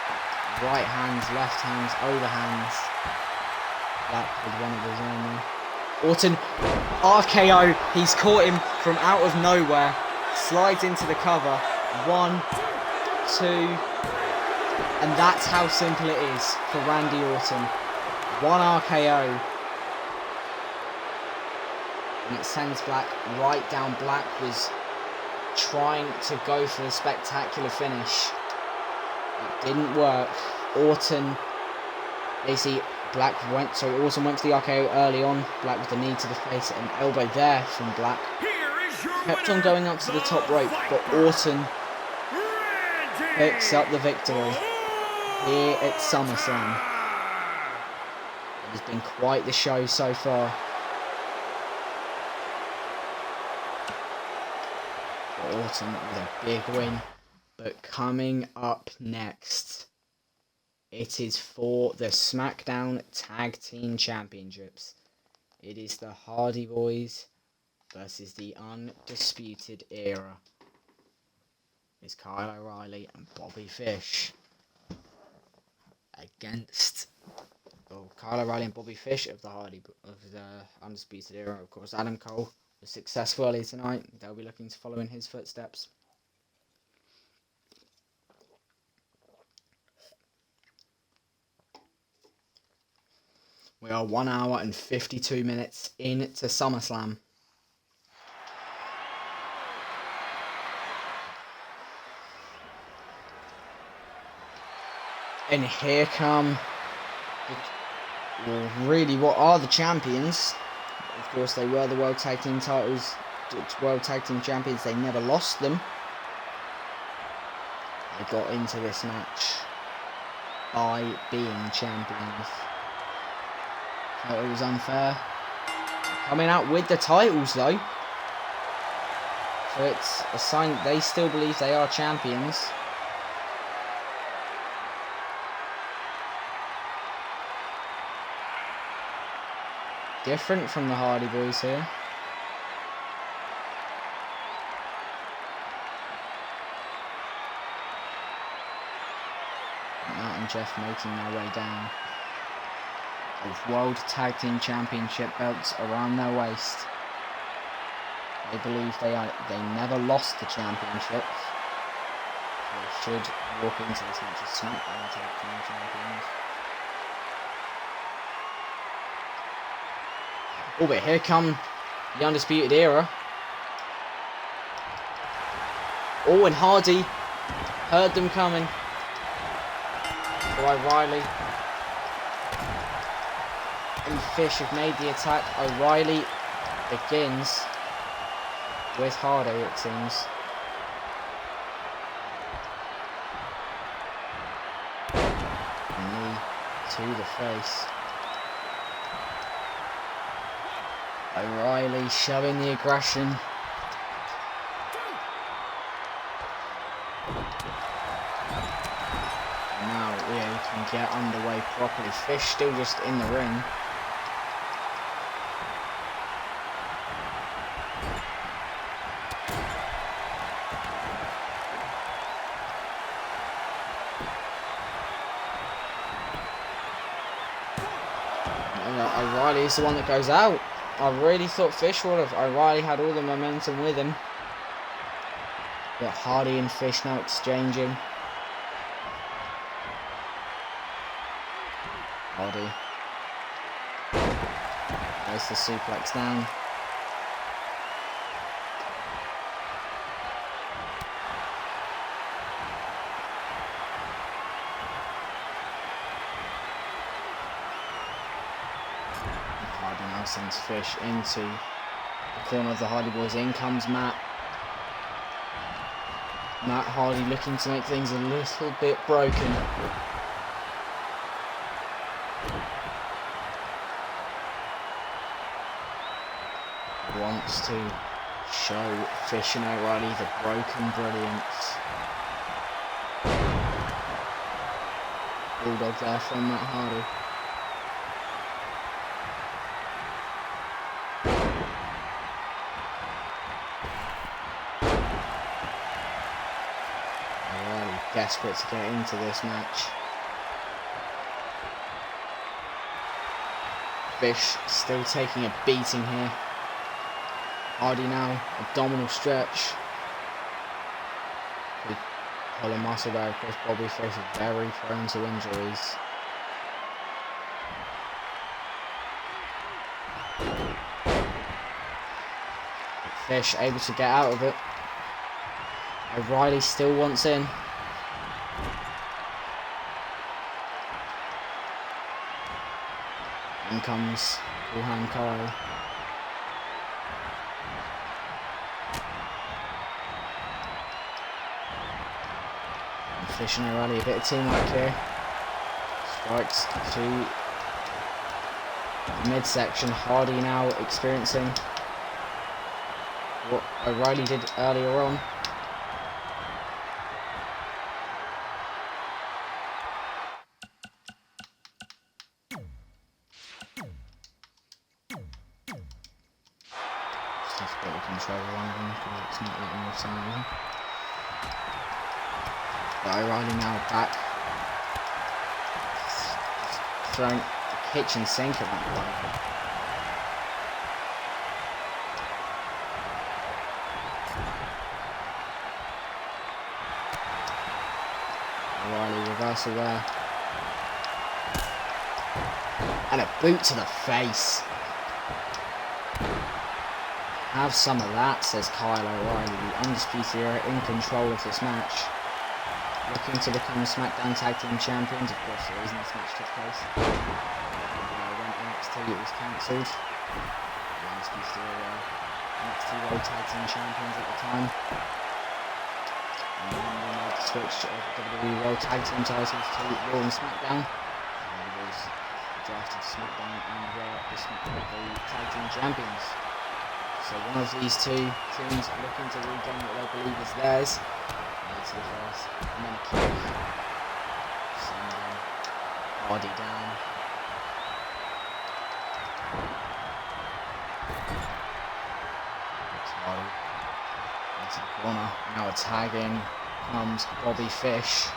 right hands, left hands, overhands. Black with one of his own there. Orton, RKO, he's caught him from out of nowhere, slides into the cover, 1, 2, and that's how simple it is for Randy Orton. 1 RKO, and it sends Black right down. Black was trying to go for the spectacular finish. It didn't work. Orton, basically, Orton went to the RKO early on. Black with the knee to the face, an elbow there from Black. Kept on going up to the top rope, but Orton picks up the victory here at SummerSlam. It has been quite the show so far. For Orton with a big win. But coming up next, it is for the SmackDown Tag Team Championships. It is the Hardy Boys versus the Undisputed Era. It's Kyle O'Reilly and Bobby Fish against Kyle O'Reilly and Bobby Fish of the Undisputed Era. Of course, Adam Cole was successful earlier tonight. They'll be looking to follow in his footsteps. We are 1 hour and 52 minutes into SummerSlam. And here come, really, what are the champions? Of course, they were the World Tag Team titles, World Tag Team Champions. They never lost them. They got into this match by being champions. It was unfair. Coming out with the titles though. So it's a sign they still believe they are champions. Different from the Hardy Boys here. Matt and Jeff making their way down. With World Tag Team Championship belts around their waist. They believe they never lost the championship. So they should walk into this match as SmackDown Tag Team Champions. Oh, but here come the Undisputed Era. Oh, and Hardy heard them coming. So O'Reilly and Fish have made the attack. O'Reilly begins with Hardy, it seems. Knee to the face. O'Reilly showing the aggression. Now we can get underway properly. Fish still just in the ring. O'Reilly is the one that goes out. I really thought Fish would have. O'Reilly had all the momentum with him. But Hardy and Fish now exchanging. Hardy. There's the suplex down. Sends Fish into the corner of the Hardy Boys. In comes Matt. Matt Hardy looking to make things a little bit broken. Wants to show Fish and O'Reilly the broken brilliance. bulldog there from Matt Hardy. O'Reilly desperate to get into this match. Fish still taking a beating here. Hardy now, abdominal stretch. Pull a muscle there, of course. Bobby Fish is very prone to injuries. Fish able to get out of it. O'Reilly still wants in. In comes Wuhan Kai. Fish and O'Reilly, a bit of teamwork here. Strikes to the midsection. Hardy now experiencing what O'Reilly did earlier on. Just have to get the control of one of them because it's not letting me some of them. But O'Reilly now back, throwing the kitchen sink at that point. O'Reilly reversal there, and a boot to the face. Have some of that, says Kyle O'Reilly, the undisputed era in control of this match. Looking to become SmackDown Tag Team Champions. Of course, the reason this match took place. When NXT it was cancelled. The undisputed era NXT World Tag Team Champions at the time. And then they made the switch of WWE World Tag Team titles to Raw and SmackDown. And it was drafted to SmackDown and were the Tag Team Champions. So one of these two teams are looking to regain what they believe is theirs. To the first, and then a kick. Sending Hardy down. Hardy into the corner. Now a tag in comes Bobby Fish.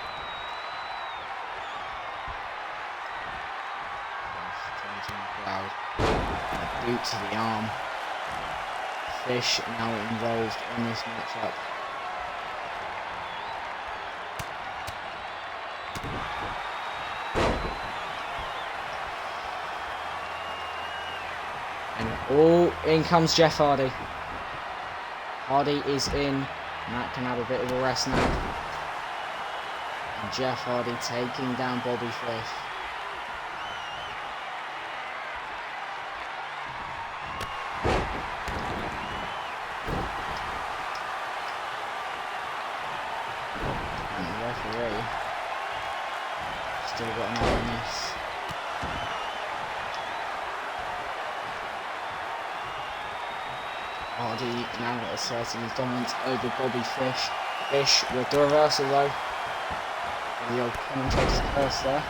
Turns in the crowd. And a boot to the arm. Fish now involved in this matchup. Oh, in comes Jeff Hardy. Hardy is in. Matt can have a bit of a rest now. And Jeff Hardy taking down Bobby Fish. And the referee still got an eye on this. Hardy now asserting his dominance over Bobby Fish. Fish with the reversal though. And the old commentator's curse there.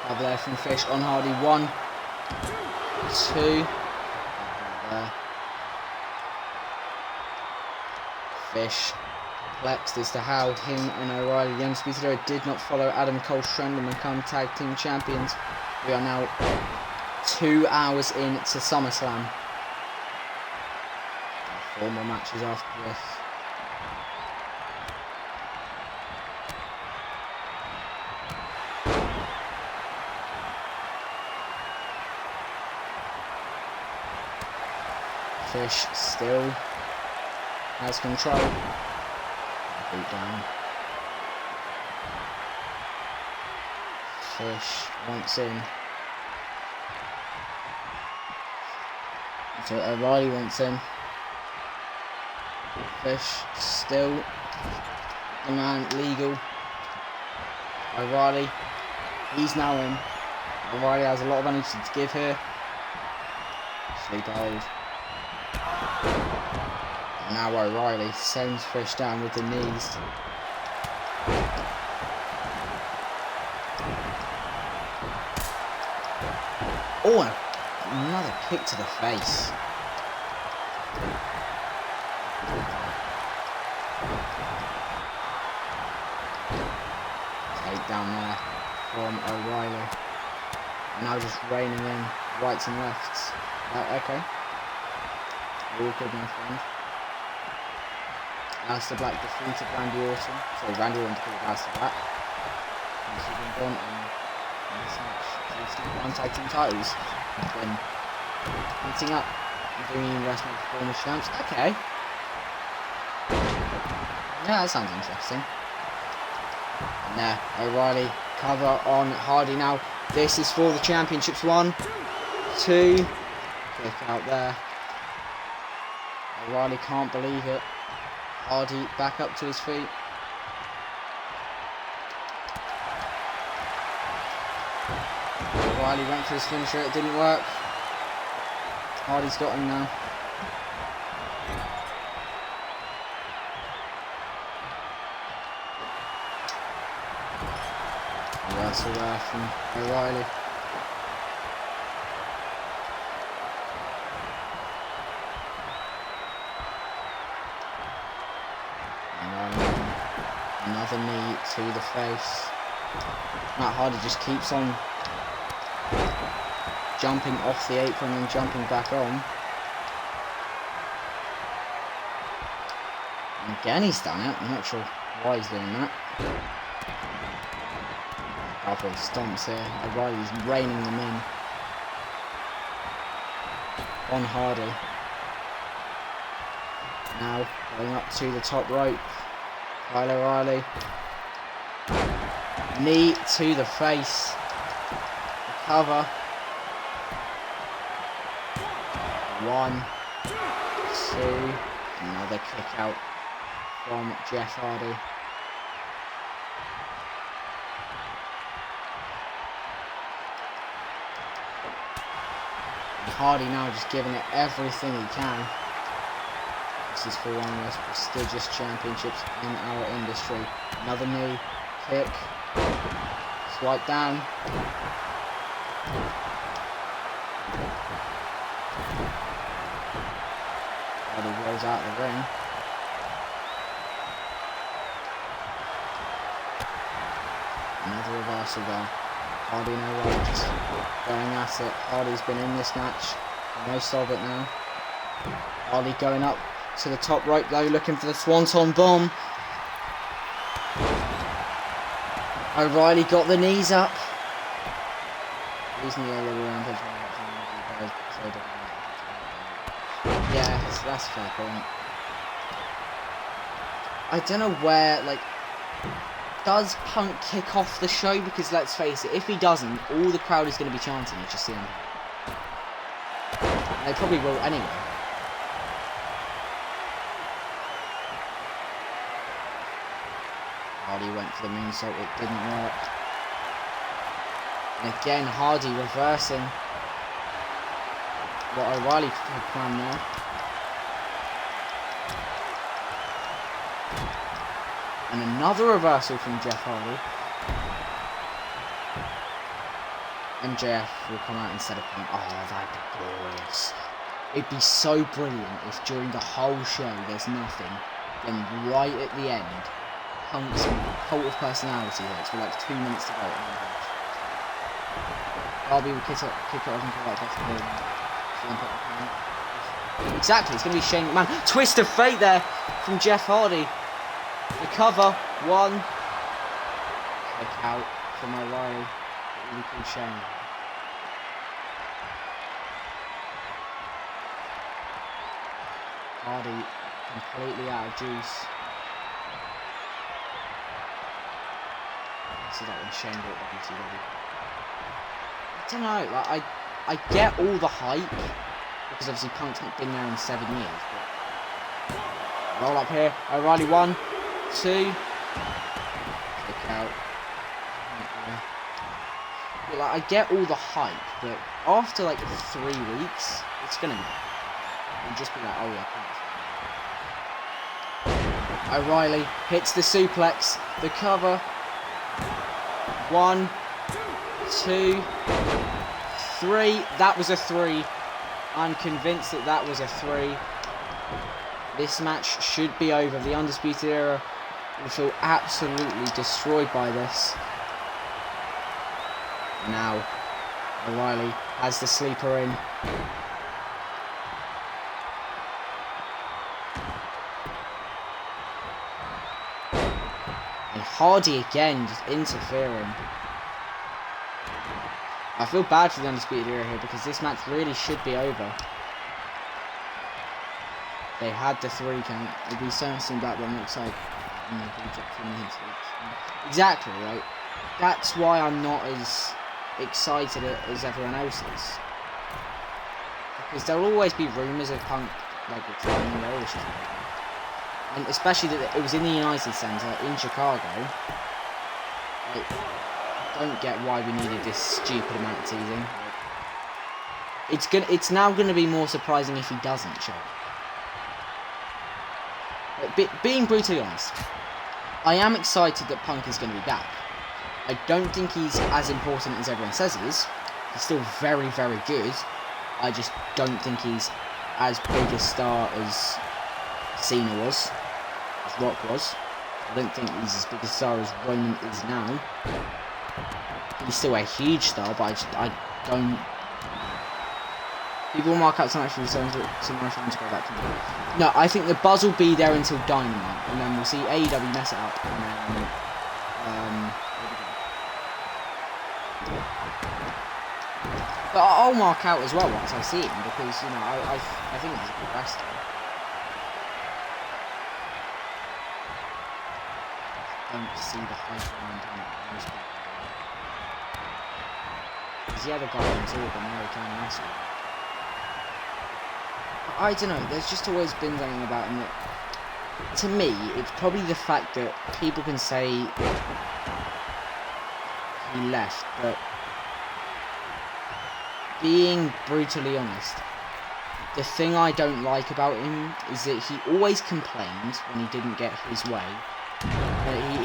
Up there from Fish on Hardy. 1, 2. There. Fish perplexed as to how him and O'Reilly, the undisputed era, did not follow Adam Cole's trend and become tag team champions. We are now 2 hours into SummerSlam. 4 more matches after this. Fish still has control. Boot down. Fish wants in. So O'Reilly wants in. Fish still the man legal. O'Reilly, he's now in. O'Reilly has a lot of energy to give here. Sleep hold. Now O'Reilly sends Fish down with the knees. Oh, another kick to the face. Take down there from O'Reilly. Now just raining in rights and lefts. Okay. All good, my friend. Aleister Black defeated Randy Orton. Sorry, Randy Orton defeated Aleister Black. He's been gone in this match. One tag team titles. He's been hunting up and doing Wrestling Performance Champs. Okay. Yeah, that sounds interesting. And there, O'Reilly cover on Hardy now. This is for the championships. 1, 2. Kick out there. O'Reilly can't believe it. Hardy back up to his feet. O'Reilly went for his finisher, it didn't work. Hardy's got him now. Reversal there from O'Reilly. Another knee to the face. Matt Hardy just keeps on jumping off the apron and jumping back on. And again he's done it. I'm not sure why he's doing that. Couple of stomps here. O'Reilly's reining them in on Hardy. Now going up to the top rope. Kyle O'Reilly. Knee to the face. The cover. 1, 2. Another kick out from Jeff Hardy. And Hardy now just giving it everything he can. This is for one of the most prestigious championships in our industry. Another knee, kick, swipe down. Hardy rolls out of the ring. Another reversal there. Hardy and O'Reilly just going at it. Hardy's been in this match, most of it now. Hardy going up to the top rope though, looking for the Swanton bomb. O'Reilly got the knees up. Using the all around his yeah, that's a fair point. I don't know where, like, does Punk kick off the show? Because let's face it, if he doesn't, all the crowd is going to be chanting it's just CM. They probably will anyway. Hardy went for the moonsault, it didn't work. And again, Hardy reversing what O'Reilly had planned there. And another reversal from Jeff Hardy. MJF will come out instead of Punk. Oh, that'd be glorious. It'd be so brilliant if during the whole show there's nothing, then right at the end, Punk's cult of personality hits with like 2 minutes to go. Darby will kick it off and go like that. Exactly, it's going to be Shane McMahon. Twist of fate there from Jeff Hardy. The cover, 1. Kick out from O'Reilly. Really cool Shane. Hardy completely out of juice. See that when Shane brought WCW. I don't know, like I get all the hype because obviously Punk's not been there in 7 years. But roll up here, O'Reilly 1, 2, kick out. But, like, I get all the hype, but after like 3 weeks, it's gonna be. You'll just be like, oh yeah, Punk's O'Reilly hits the suplex, the cover. 1, 2, 3. That was a 3. I'm convinced that that was a 3. This match should be over. The Undisputed Era will feel absolutely destroyed by this. Now, O'Reilly has the sleeper in. And Hardy again, just interfering. I feel bad for the Undisputed Era here because this match really should be over. They had the 3 count. It'd be so interesting about them looks like. Exactly, right? That's why I'm not as excited as everyone else is. Because there'll always be rumours of Punk like returning there, and especially that it was in the United Center in Chicago. Like, don't get why we needed this stupid amount of teasing. It's now gonna be more surprising if he doesn't show. Being brutally honest, I am excited that Punk is going to be back. I don't think he's as important as everyone says he is. He's still very, very good. I just don't think he's as big a star as Cena was, as Rock was. I don't think he's as big a star as Roman is now. He's still a huge star, but I don't... People mark out some actually so my fans go back to me. No, I think the buzz will be there until Dynamite, and then we'll see AEW mess it up, and then but I'll mark out as well once I see him because you know I think he's a good wrestler. Don't see the hype around him. Because the other guy on tour, but now he can wrestle. I don't know, there's just always been something about him that, to me, it's probably the fact that people can say he left, but being brutally honest, the thing I don't like about him is that he always complained when he didn't get his way.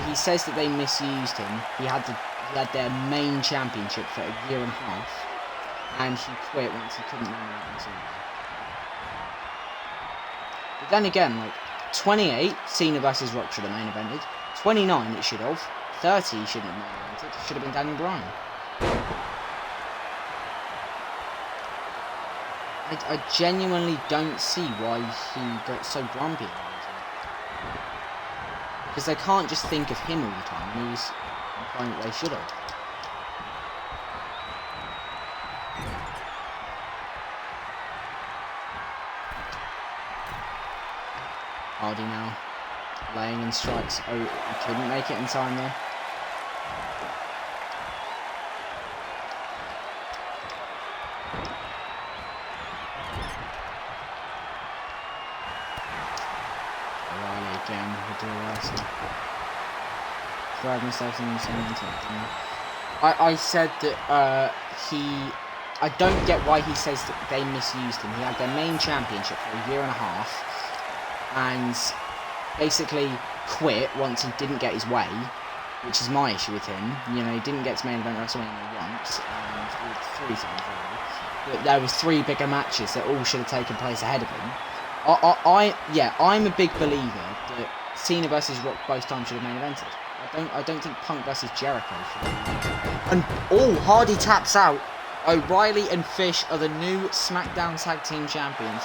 He says that they misused him. He had their main championship for a year and a half, and he quit once he couldn't win it. But then again, like 28, Cena vs Rock should have main evented. 29, it should have. 30 shouldn't have main evented. It should have been Daniel Bryan. I genuinely don't see why he got so grumpy about it. Because they can't just think of him all the time, and he's implying that they should have. Hardy now, laying in strikes. Oh, he couldn't make it in time though. O'Reilly again with the reversal. Drag myself in the same time. I said that I don't get why he says that they misused him. He had their main championship for a year and a half. And basically quit once he didn't get his way, which is my issue with him. You know, he didn't get to main event WrestleMania once, and 3 times really. But there was 3 bigger matches that all should have taken place ahead of him. I'm a big believer that Cena vs Rock both times should have main evented. I don't think Punk vs Jericho should have. And Hardy taps out. O'Reilly and Fish are the new SmackDown Tag Team Champions.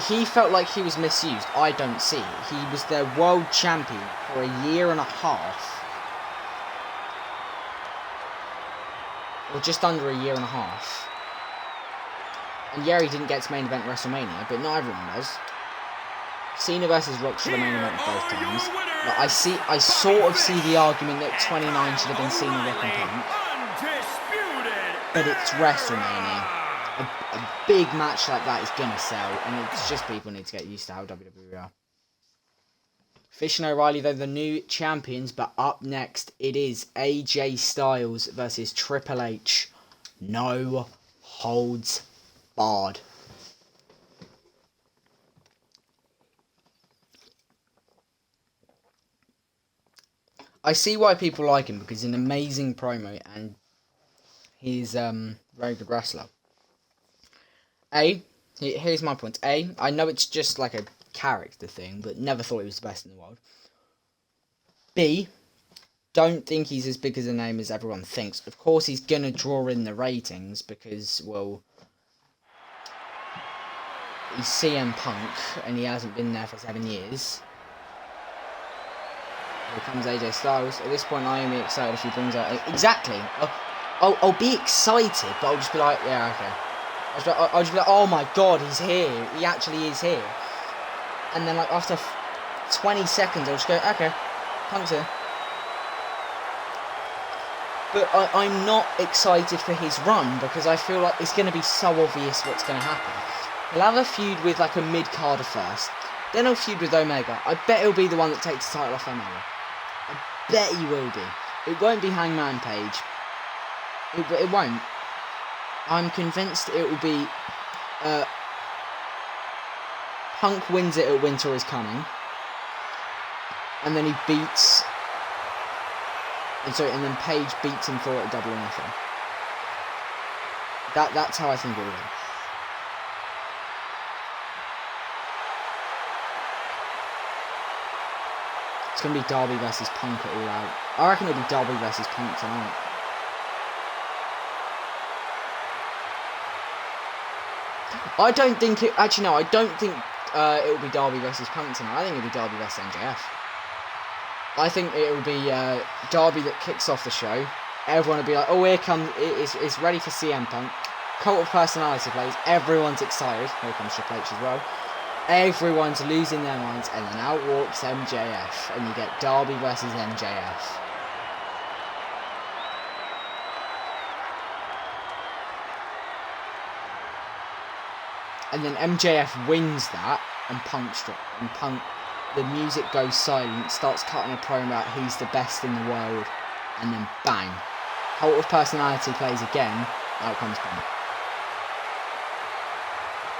He felt like he was misused. I don't see it. He was their world champion for a year and a half. Or just under a year and a half. And yeah, he didn't get to main event WrestleMania, but not everyone does. Cena vs Rock should have main event both times. But I sort of see the argument that 29 should have been Cena, Rock and Punk. But it's WrestleMania. A big match like that is gonna sell, and it's just people need to get used to how WWE are. Fish and O'Reilly, they're the new champions, but up next it is AJ Styles versus Triple H. No holds barred. I see why people like him, because he's an amazing promo and he's a very good wrestler. Here's my point. I know it's just like a character thing, but never thought he was the best in the world. B, don't think he's as big as a name as everyone thinks. Of course, he's going to draw in the ratings because, well, he's CM Punk and he hasn't been there for 7 years. Here comes AJ Styles. At this point, I am excited if he brings out... Exactly. I'll be excited, but I'll just be like, yeah, okay. I'll just be like, oh my god, he's here. He actually is here. And then, like, after 20 seconds, I'll just go, okay, Punk's here. But I'm not excited for his run, because I feel like it's going to be so obvious what's going to happen. He'll have a feud with, like, a mid-carder first. Then he'll feud with Omega. I bet he'll be the one that takes the title off Omega. I bet he will be. It won't be Hangman Page. It won't. I'm convinced it will be... Punk wins it at Winter is Coming. And then he beats... And then Page beats him for it at Double or Nothing. That's how I think it will be. It's going to be Darby versus Punk at All Out. I reckon it'll be Darby versus Punk tonight. I don't think it... Actually, no, I don't think it'll be Darby versus Punk tonight. I think it'll be Darby versus MJF. I think it'll be Darby that kicks off the show. Everyone will be like, oh, here comes... It's ready for CM Punk. Cult of Personality plays. Everyone's excited. Here comes Triple H as well. Everyone's losing their minds, and then out walks MJF, and you get Darby versus MJF. And then MJF wins that, and Punk, the music goes silent, starts cutting a promo about he's the best in the world, and then bang. Cult of Personality plays again, out comes Punk.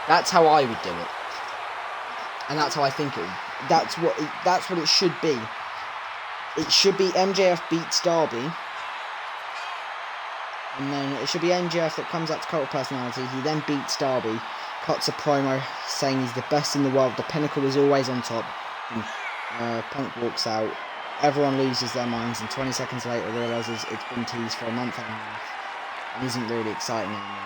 That's how I would do it. And that's how I think it. That's what it should be. It should be MJF beats Darby, and then it should be MJF that comes out to Cult of Personality. He then beats Darby, cuts a promo saying he's the best in the world. The pinnacle is always on top. And, Punk walks out. Everyone loses their minds, and 20 seconds later realizes it's been teased for a month and a half and isn't really exciting anymore.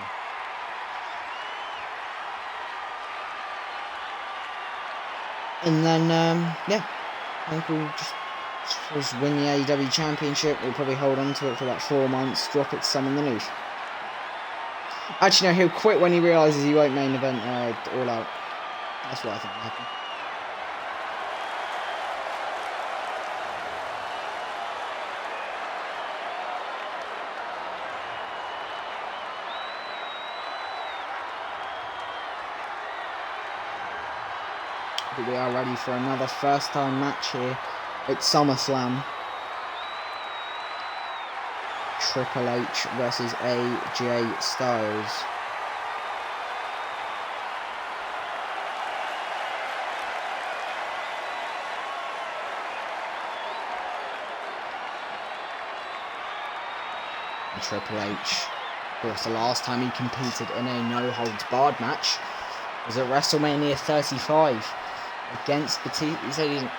And then, yeah, Punk will just win the AEW Championship. He'll probably hold on to it for about 4 months, drop it to someone in the news. Actually, no, he'll quit when he realises he won't main event All Out. That's what I think will happen. But we are ready for another first-time match here at SummerSlam. Triple H versus AJ Styles. And Triple H, of course, the last time he competed in a no-holds-barred match was at WrestleMania 35. Against Batista, he said he didn't.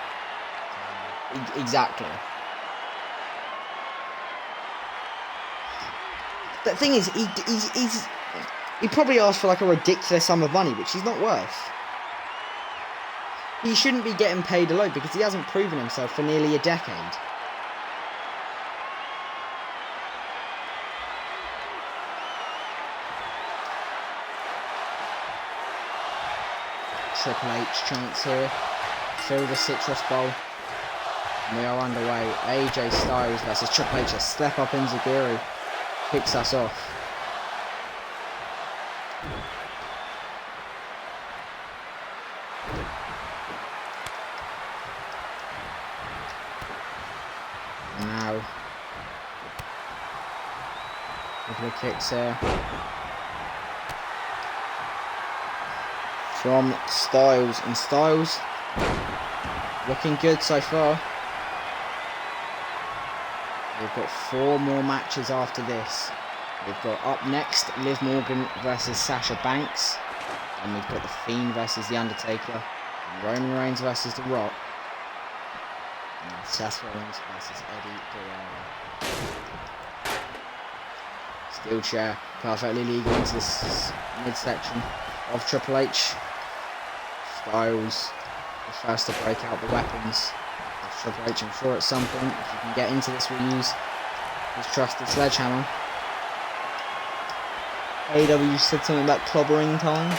Exactly. The thing is, he probably asked for like a ridiculous sum of money, which he's not worth. He shouldn't be getting paid a lot because he hasn't proven himself for nearly a decade. Triple H chance here. Fill the Citrus Bowl. And we are underway. AJ Styles versus Triple H. A step up in Zaguri. Kicks us off. Now. Couple of kicks here. From Styles, and Styles looking good so far. We've got 4 more matches after this. We've got up next Liv Morgan versus Sasha Banks. And we've got The Fiend versus The Undertaker. And Roman Reigns versus The Rock. And Seth Rollins versus Eddie Guerrero. Steel chair perfectly legal into this midsection of Triple H. Styles the first to break out the weapons. That's Triple H, I'm sure at some point, if you can get into this, will use his trusted sledgehammer. AEW said something about clobbering time.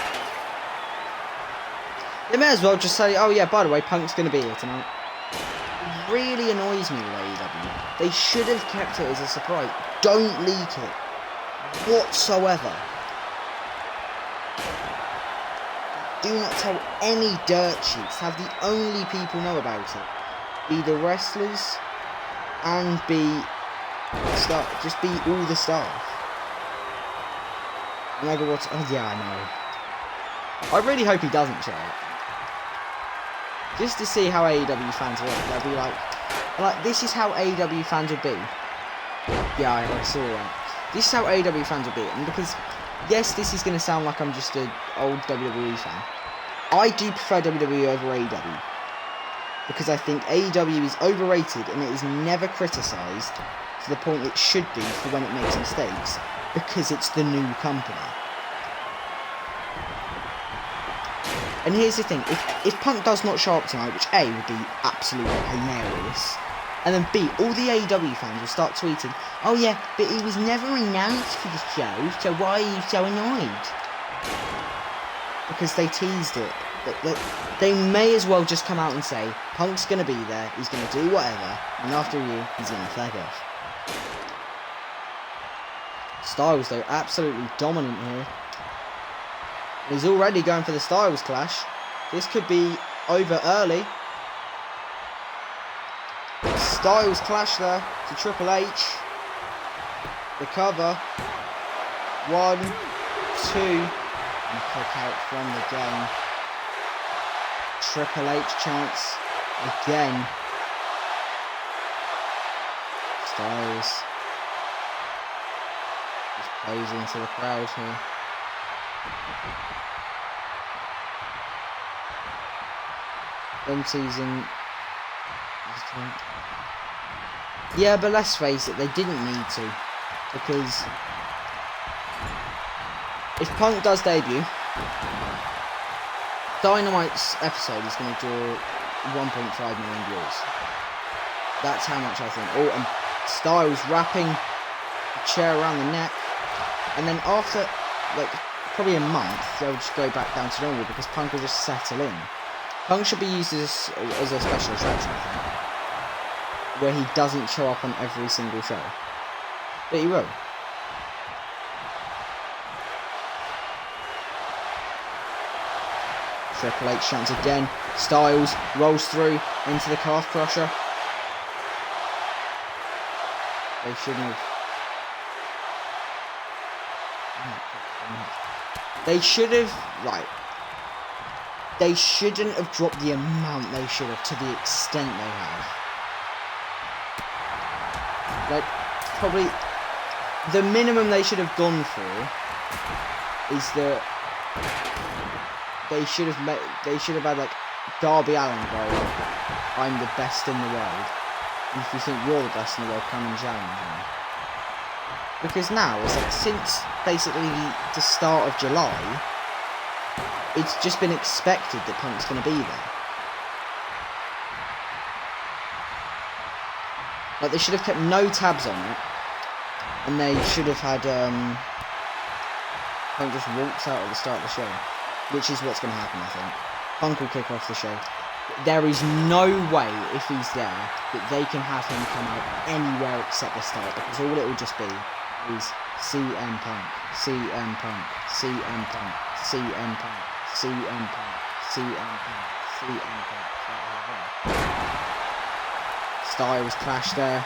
They may as well just say, oh yeah, by the way, Punk's going to be here tonight. It really annoys me with AEW. They should have kept it as a surprise. Don't leak it whatsoever. Do not tell any dirt sheets. Have the only people know about it be the wrestlers and be just be all the staff. Mega What's... Oh yeah, I know. I really hope he doesn't show up. Just to see how AEW fans will. They'll be like, this is how AEW fans would be. Yeah, I saw that. This is how AEW fans will be. And because, yes, this is going to sound like I'm just an old WWE fan. I do prefer WWE over AEW. Because I think AEW is overrated and it is never criticised to the point it should be for when it makes mistakes. Because it's the new company. And here's the thing, if Punk does not show up tonight, which A, would be absolutely hilarious, and then B, all the AEW fans will start tweeting, oh yeah, but he was never announced for the show, so why are you so annoyed? Because they teased it. They may as well just come out and say, Punk's going to be there, he's going to do whatever, and after a year, he's going to flag off. Styles, though, absolutely dominant here. He's already going for the Styles clash. This could be over early. Styles clash there to Triple H. The cover. 1, 2. And kick out from the game. Triple H chance again. Styles just posing to the crowd here. Season. Yeah, but let's face it, they didn't need to. Because if Punk does debut, Dynamite's episode is going to draw 1.5 million views. That's how much I think. Oh, and Styles wrapping the chair around the neck. And then after, probably a month, they'll just go back down to normal because Punk will just settle in. Punk should be used as a special attraction, I think, where he doesn't show up on every single show. But he will. Triple H chance again. Styles rolls through into the calf crusher. They shouldn't have. They should have, right. They shouldn't have dropped the amount they should have to the extent they have. Probably the minimum they should have gone for is that they should have had Darby Allin go, I'm the best in the world. And if you think you're the best in the world, come and challenge me. Because now, it's since basically the start of July, it's just been expected that Punk's going to be there. They should have kept no tabs on it, and they should have had Punk just walks out at the start of the show, which is what's going to happen, I think. Punk will kick off the show. There is no way, if he's there, that they can have him come out anywhere except the start, because all it will just be is CM Punk, CM Punk, CM Punk, CM Punk, CM Punk, CM Punk, CM Punk. Styles clash there.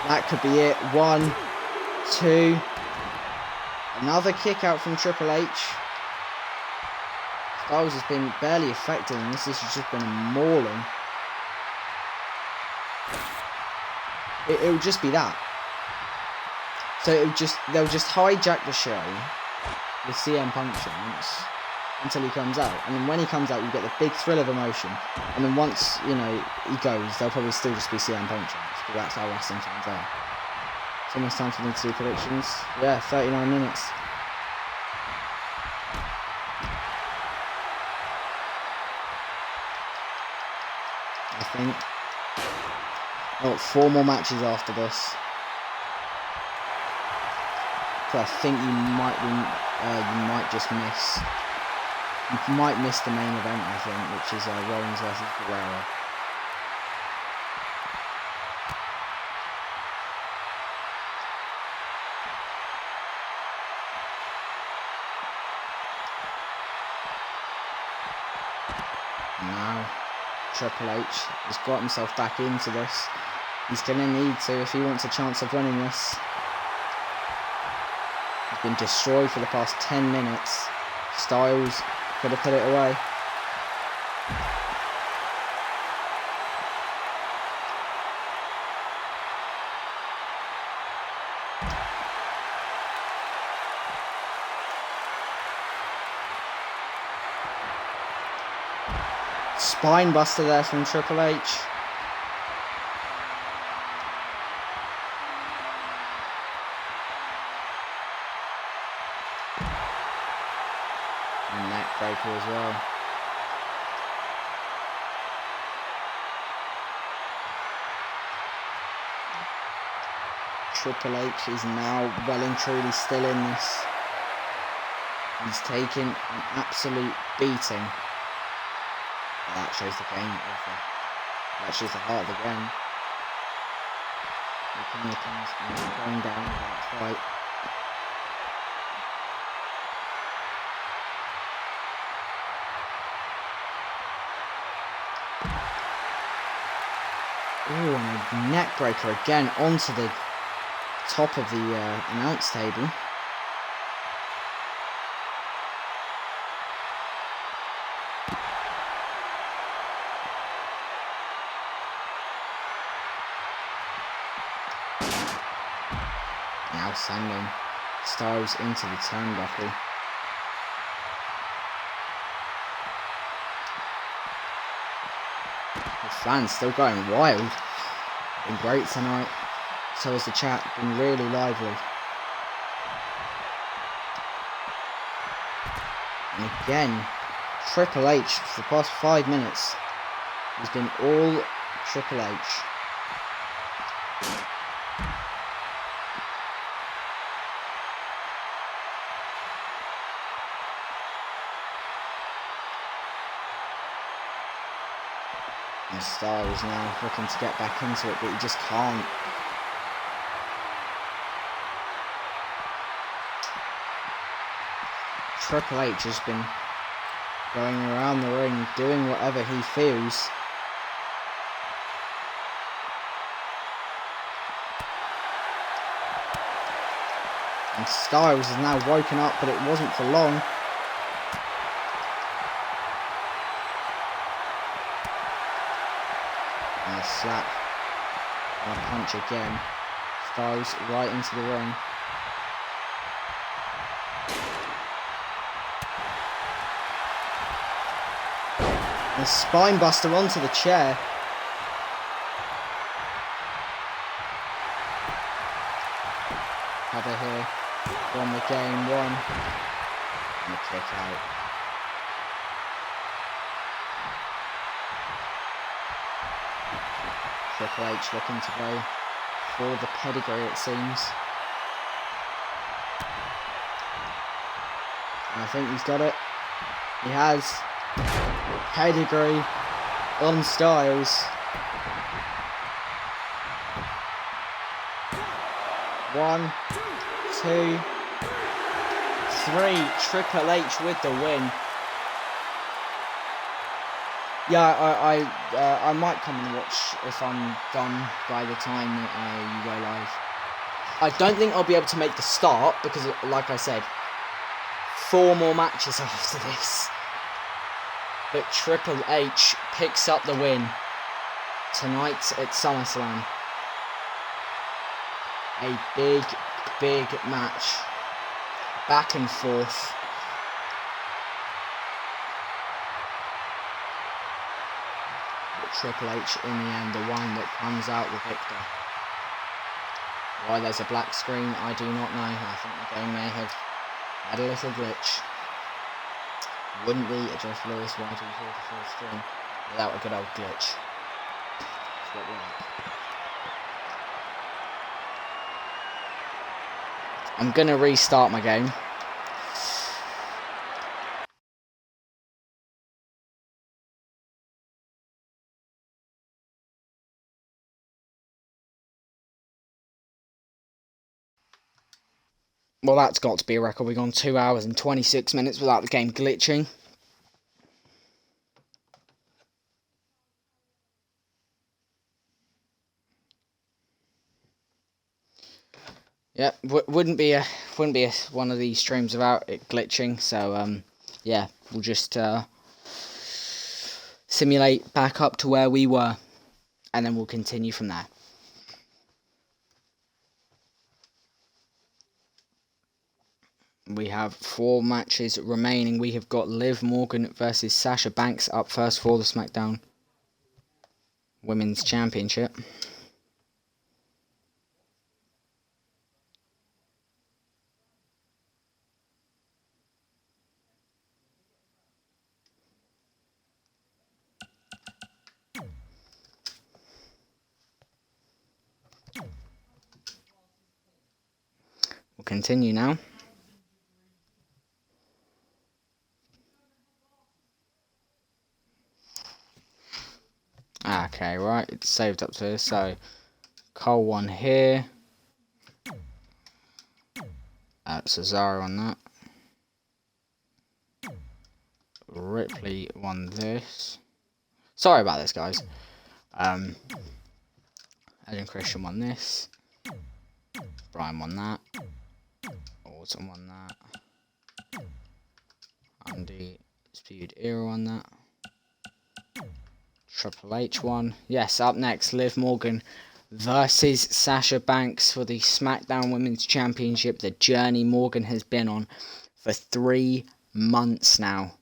That could be it. 1, 2. Another kick out from Triple H. Styles has been barely effective, and this has just been a mauling. It will just be that. So they'll just hijack the show with CM Punk chants until he comes out, and then when he comes out, you get the big thrill of emotion, and then once he goes, they'll probably still just be CM Punk chants, because that's how wrestling fans are. It's almost time for me to do predictions. Yeah, 39 minutes. I think. Oh, 4 more matches after this. So I think you might just miss. You might miss the main event, I think, which is Rollins versus Guerrero. Now, Triple H has got himself back into this. He's going to need to if he wants a chance of winning this. He's been destroyed for the past 10 minutes. Styles could have put it away. Spine buster there from Triple H. And neck breaker as well. Triple H is now well and truly still in this. He's taken an absolute beating. That shows the game. That shows the heart of the game. Going down with that fight. Ooh, and a neck breaker again onto the top of the announce table. Now sending Styles into the turnbuckle. The fans still going wild. Been great tonight. So has the chat. Been really lively. And again, Triple H for the past 5 minutes has been all Triple H. And Styles now looking to get back into it, but he just can't. Triple H has been going around the ring, doing whatever he feels. And Styles is now woken up, but it wasn't for long. And a slap and a punch again. Styles right into the ring. A spine buster onto the chair. Cover here from the game 1. And a kick out. Triple H looking to go for the pedigree, it seems. And I think he's got it. He has. Pedigree on Styles. 1, 2, 3. Triple H with the win. Yeah, I might come and watch if I'm done by the time you go live. I don't think I'll be able to make the start because, like I said, 4 more matches after this. But Triple H picks up the win tonight at SummerSlam. A big, big match. Back and forth. But Triple H, in the end, the one that comes out the victor. Why there's a black screen, I do not know. I think the game may have had a little glitch. Wouldn't be a Jeff Lewis 1, 2, 3, 4 string without a good old glitch. That's what we like. I'm gonna restart my game. Well, that's got to be a record. We've gone 2 hours and 26 minutes without the game glitching. Yeah, wouldn't be one of these streams without it glitching. So yeah, we'll just simulate back up to where we were, and then we'll continue from there. We have 4 matches remaining. We have got Liv Morgan versus Sasha Banks up first for the SmackDown Women's Championship. We'll continue now. Okay, right, it's saved up to this, so Cole won here. Cesaro on that. Ripley won this. Sorry about this, guys. Adam Christian won this. Brian won that. Orton won that. Undisputed Era won that. Triple H won. Yes, up next, Liv Morgan versus Sasha Banks for the SmackDown Women's Championship. The journey Morgan has been on for 3 months now.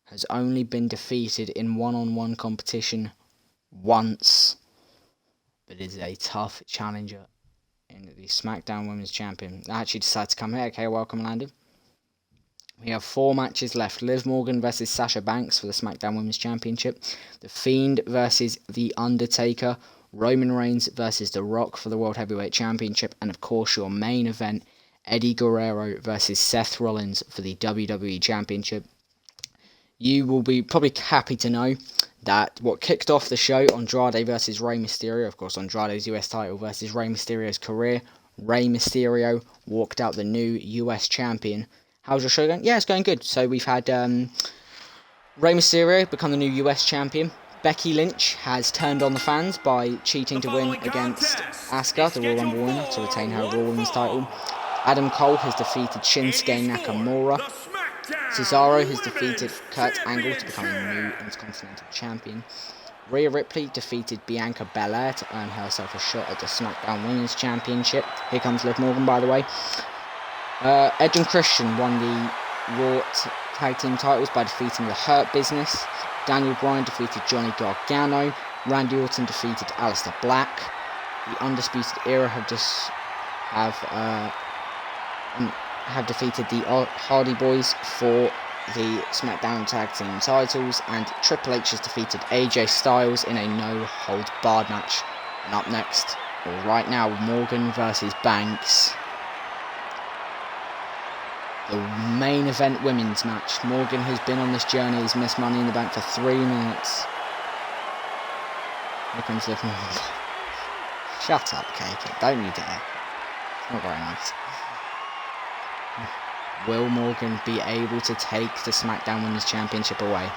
Has only been defeated in one-on-one competition once. But is a tough challenger in the SmackDown Women's Champion. I actually decided to come here. Okay, welcome, Landon. We have 4 matches left. Liv Morgan versus Sasha Banks for the SmackDown Women's Championship. The Fiend versus The Undertaker. Roman Reigns versus The Rock for the World Heavyweight Championship. And of course, your main event, Eddie Guerrero versus Seth Rollins for the WWE Championship. You will be probably happy to know that what kicked off the show, Andrade versus Rey Mysterio, of course Andrade's US title versus Rey Mysterio's career, Rey Mysterio walked out the new US champion. How's your show going? Yeah, it's going good. So we've had Rey Mysterio become the new US champion. Becky Lynch has turned on the fans by cheating to win against Asuka, the Royal Rumble winner, to retain her Raw Women's title. Adam Cole has defeated Shinsuke Nakamura. Cesaro has defeated Kurt Angle to become a new Intercontinental Champion. Rhea Ripley defeated Bianca Belair to earn herself a shot at the SmackDown Women's Championship. Here comes Liv Morgan, by the way. Edge and Christian won the Raw Tag Team titles by defeating the Hurt Business. Daniel Bryan defeated Johnny Gargano. Randy Orton defeated Aleister Black. The Undisputed Era have defeated the Hardy Boys for the SmackDown Tag Team titles, and Triple H has defeated AJ Styles in a no-holds-barred match. And up next, right now, Morgan versus Banks. The main event women's match. Morgan has been on this journey, has missed Money in the Bank for 3 minutes. Here comes Liv Morgan. Shut up, Cake. Don't you dare. It's not very nice. Will Morgan be able to take the SmackDown Women's Championship away?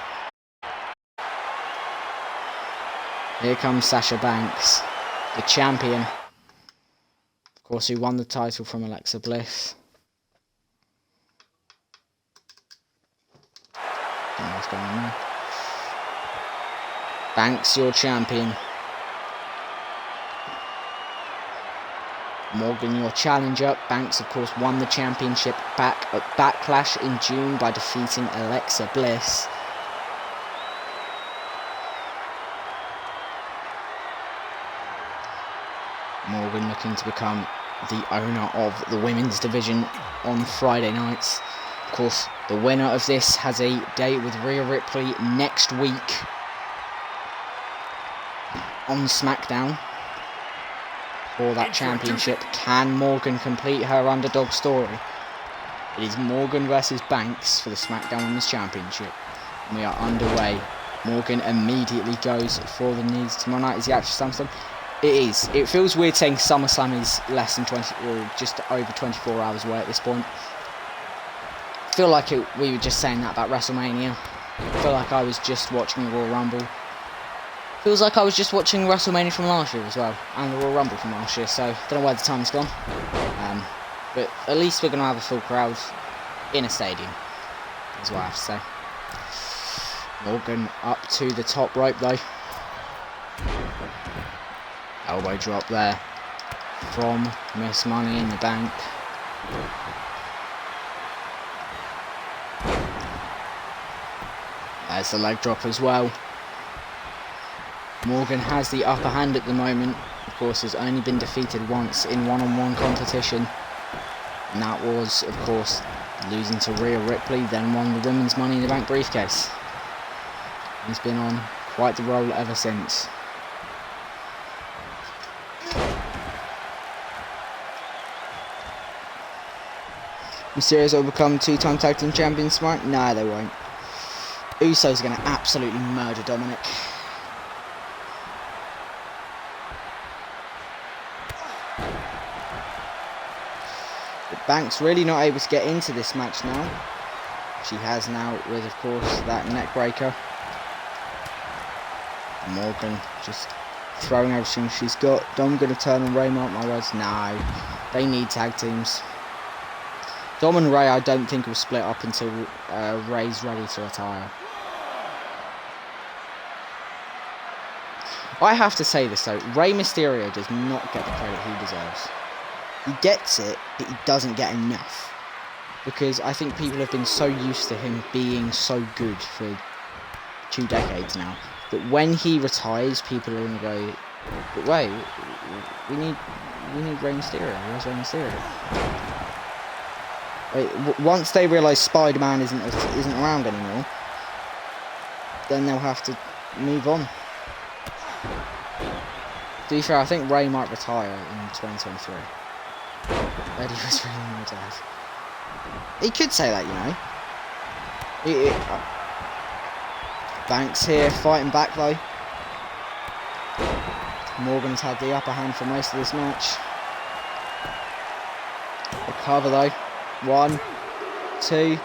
Here comes Sasha Banks, the champion. Of course, who won the title from Alexa Bliss. Don't know what's going on there. Banks, your champion. Morgan, your challenger. Banks, of course, won the championship back at Backlash in June by defeating Alexa Bliss. Morgan looking to become the owner of the women's division on Friday nights. Of course, the winner of this has a date with Rhea Ripley next week on SmackDown for that championship. Can Morgan complete her underdog story? It is Morgan versus Banks for the SmackDown Women's Championship. And we are underway. Morgan immediately goes for the knees. Tomorrow night is the actual SummerSlam. It is. It feels weird saying SummerSlam is less than 20, or just over 24 hours away at this point. I feel like we were just saying that about WrestleMania. I feel like I was just watching the Royal Rumble. Feels like I was just watching WrestleMania from last year as well, and the Royal Rumble from last year, so don't know where the time's gone. But at least we're going to have a full crowd in a stadium, is what I have to say. Morgan up to the top rope though. Elbow drop there from Miss Money in the Bank. There's the leg drop as well. Morgan has the upper hand at the moment. Of course, has only been defeated once in one-on-one competition. And that was, of course, losing to Rhea Ripley, then won the Women's Money in the Bank briefcase. He's been on quite the roll ever since. Mysterios will become two-time tag team champions tomorrow? No, they won't. Usos are going to absolutely murder Dominic. But Banks really not able to get into this match now. She has now with, of course, that neck breaker. Morgan just throwing everything she's got. Dom going to turn on Ray, mark my words. No, they need tag teams. Dom and Ray, I don't think will split up until Ray's ready to retire. I have to say this though, Rey Mysterio does not get the credit he deserves. He gets it, but he doesn't get enough. Because I think people have been so used to him being so good for 2 decades now, that when he retires, people are going to go, but wait, we need Rey Mysterio. Where's Rey Mysterio? Wait, once they realise Spider-Man isn't around anymore, then they'll have to move on. To be fair, I think Ray might retire in 2023. Eddie was really my dad. He could say that, you know. Banks here, fighting back though. Morgan's had the upper hand for most of this match. The cover though. 1, 2.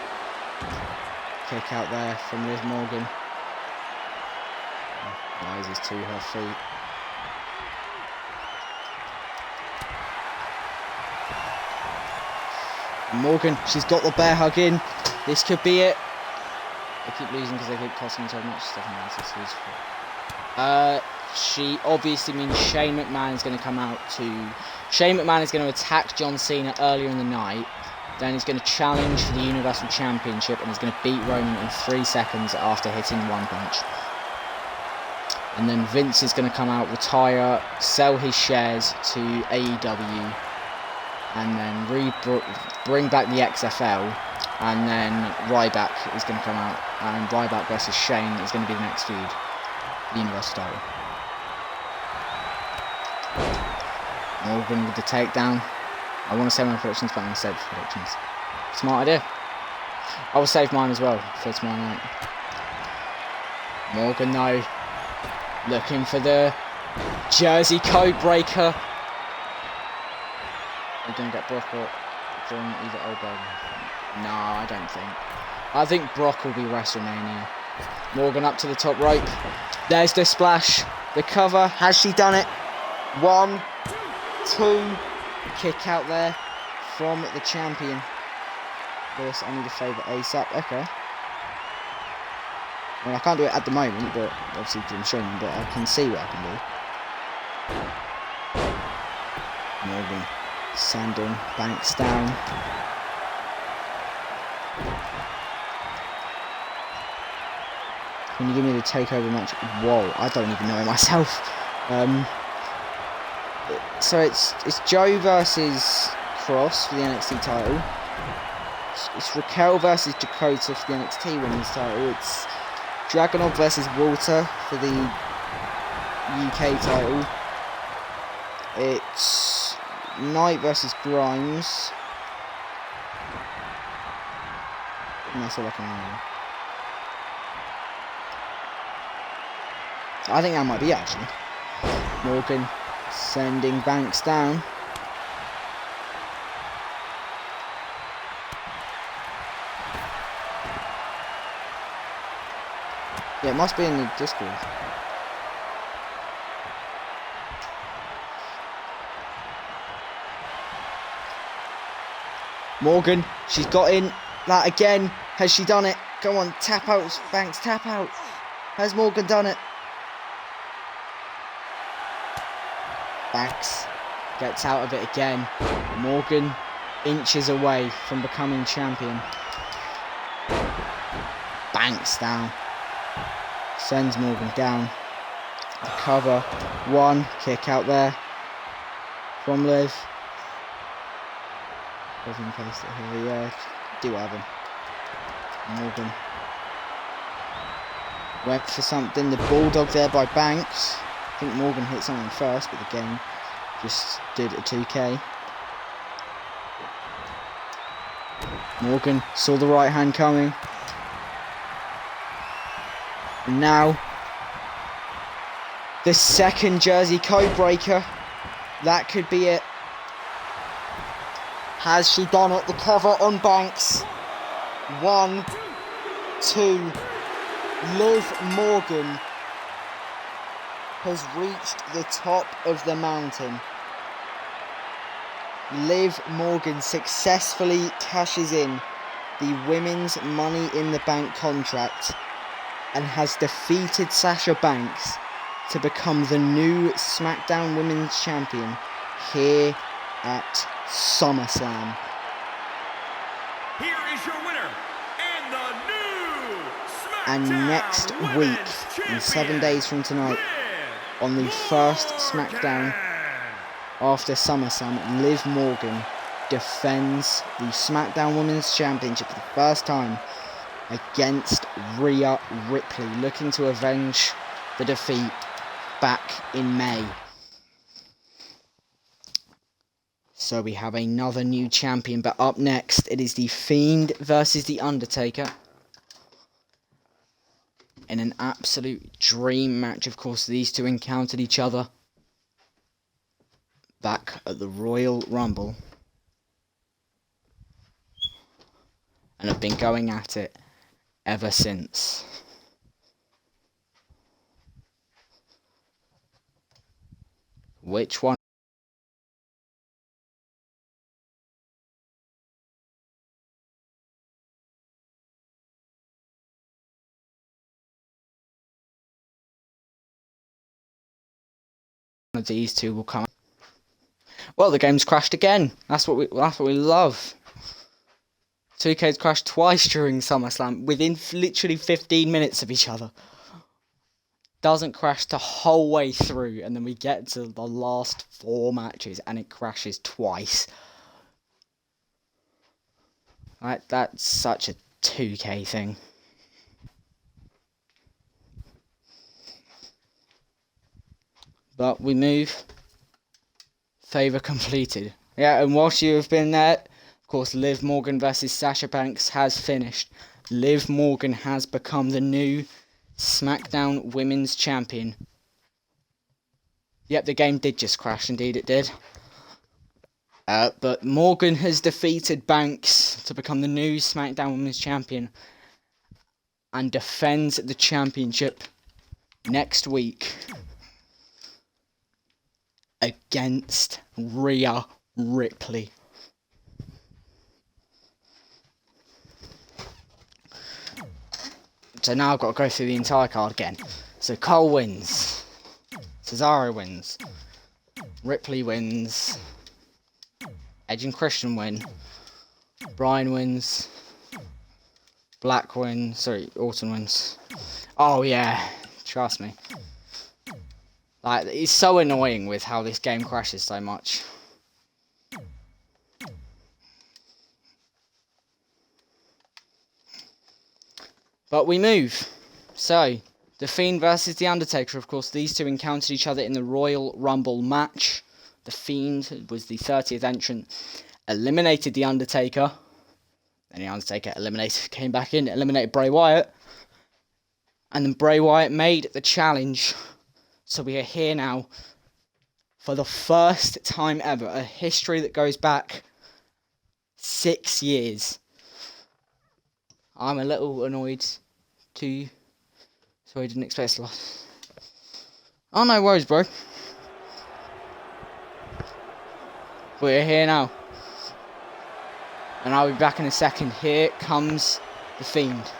Kick out there from Liv Morgan. Rises to her feet. Morgan, she's got the bear hug in. This could be it. They keep losing because they keep costing so much stuff. She obviously means Shane McMahon is going to come out to... Shane McMahon is going to attack John Cena earlier in the night. Then he's going to challenge for the Universal Championship and he's going to beat Roman in 3 seconds after hitting one punch. And then Vince is going to come out, retire, sell his shares to AEW, and then bring back the XFL, and then Ryback is going to come out, and Ryback versus Shane is going to be the next feud, the Universal title. Morgan with the takedown. I want to save my predictions, but I'm going to save the predictions. Smart idea. I will save mine as well for tomorrow night. Morgan though, looking for the Jersey code breaker. We're going to get Brock or from either elbow. No, I don't think. I think Brock will be WrestleMania. Morgan up to the top rope. There's the splash. The cover. Has she done it? 1, 2. Kick out there from the champion. Of course, I need a favourite ASAP. Okay. Well, I can't do it at the moment, but obviously I'm showing you, but I can see what I can do. Morgan Sending Banks down. Can you give me the takeover match? Whoa, I don't even know myself. So it's Joe versus Cross for the NXT title. It's Raquel versus Dakota for the NXT Women's title. It's Dragunov versus Walter for the UK title. It's Knight versus Grimes. And that's all I can remember. I think that might be actually. Morgan sending Banks down. Yeah, it must be in the Discord. Morgan, she's got in that again. Has she done it? Go on, tap out, Banks, tap out. Has Morgan done it? Banks gets out of it again. Morgan inches away from becoming champion. Banks down. Sends Morgan down. The cover. One. Kick out there. From Liv. Copy and paste it here. Yeah. Do whatever. Morgan. Went for something. The bulldog there by Banks. I think Morgan hit something first, but the game just did a 2K. Morgan saw the right hand coming. And now, the second Jersey code breaker. That could be it. Has she done it? The cover on Banks. 1, 2. Liv Morgan has reached the top of the mountain. Liv Morgan successfully cashes in the Women's Money in the Bank contract and has defeated Sasha Banks to become the new SmackDown Women's Champion here at SummerSlam. Here is your winner and the new SmackDown And next week, in 7 days from tonight, on the first SmackDown after SummerSlam, Liv Morgan defends the SmackDown Women's Championship for the first time against Rhea Ripley, looking to avenge the defeat back in May. So we have another new champion, but up next it is The Fiend versus The Undertaker. In an absolute dream match, of course, these two encountered each other back at the Royal Rumble and have been going at it ever since. Which one? Of these two will come? Well, the game's crashed again. That's what we love. 2K's crashed twice during SummerSlam within literally 15 minutes of each other. Doesn't crash the whole way through, and then we get to the last 4 matches and it crashes twice. That's such a 2K thing. But we move. Favour completed. Yeah, and whilst you have been there, of course, Liv Morgan versus Sasha Banks has finished. Liv Morgan has become the new SmackDown Women's Champion. Yep, the game did just crash, indeed it did. But Morgan has defeated Banks to become the new SmackDown Women's Champion and defends the championship next week against Rhea Ripley. So now I've got to go through the entire card again. So Cole wins. Cesaro wins. Ripley wins. Edge and Christian win. Brian wins. Black wins. Sorry, Orton wins. Oh yeah, trust me. Like, it's so annoying with how this game crashes so much. But we move. So, The Fiend versus The Undertaker. Of course, these two encountered each other in the Royal Rumble match. The Fiend was the 30th entrant, eliminated The Undertaker. Then The Undertaker came back in, eliminated Bray Wyatt. And then Bray Wyatt made the challenge. So we are here now for the first time ever. A history that goes back 6 years. I'm a little annoyed too. So I didn't expect a lot. Oh, no worries, bro. We're here now. And I'll be back in a second. Here comes The Fiend.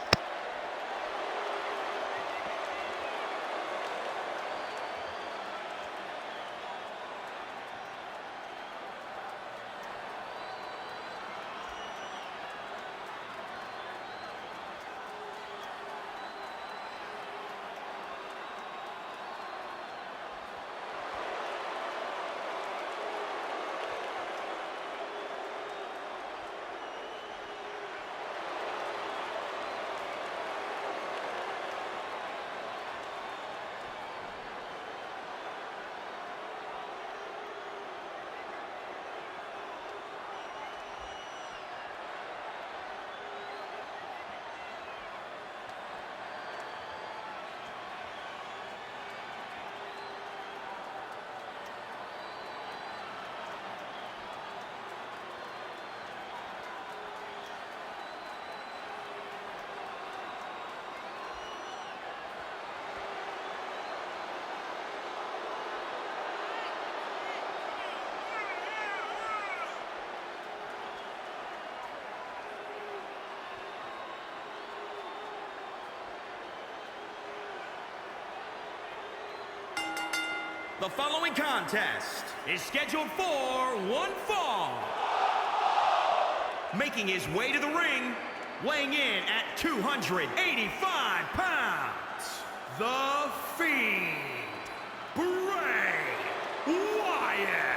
The following contest is scheduled for one fall. Making his way to the ring, weighing in at 285 pounds, The Fiend, Bray Wyatt.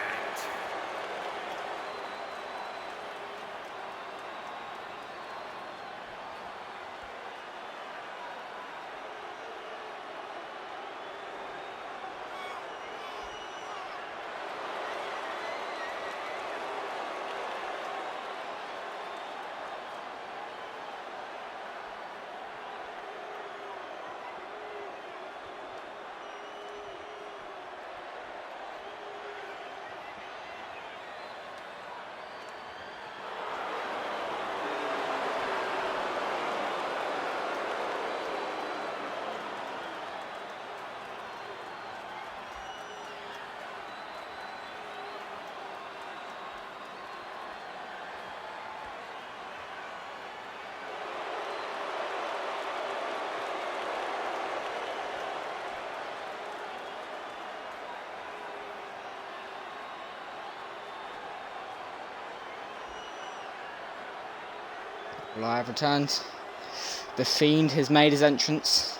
Live returns. The Fiend has made his entrance.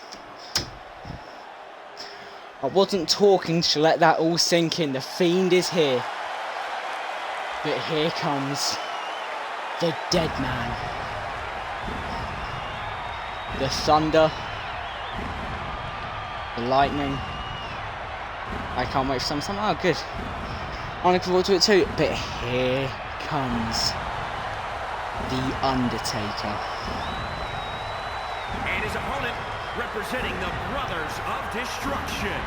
I wasn't talking to let that all sink in. The Fiend is here. But here comes the Dead Man. The Thunder. The Lightning. I can't wait for some. Oh, good. I'm looking forward to it too. But here comes The Undertaker. And his opponent, representing the Brothers of Destruction,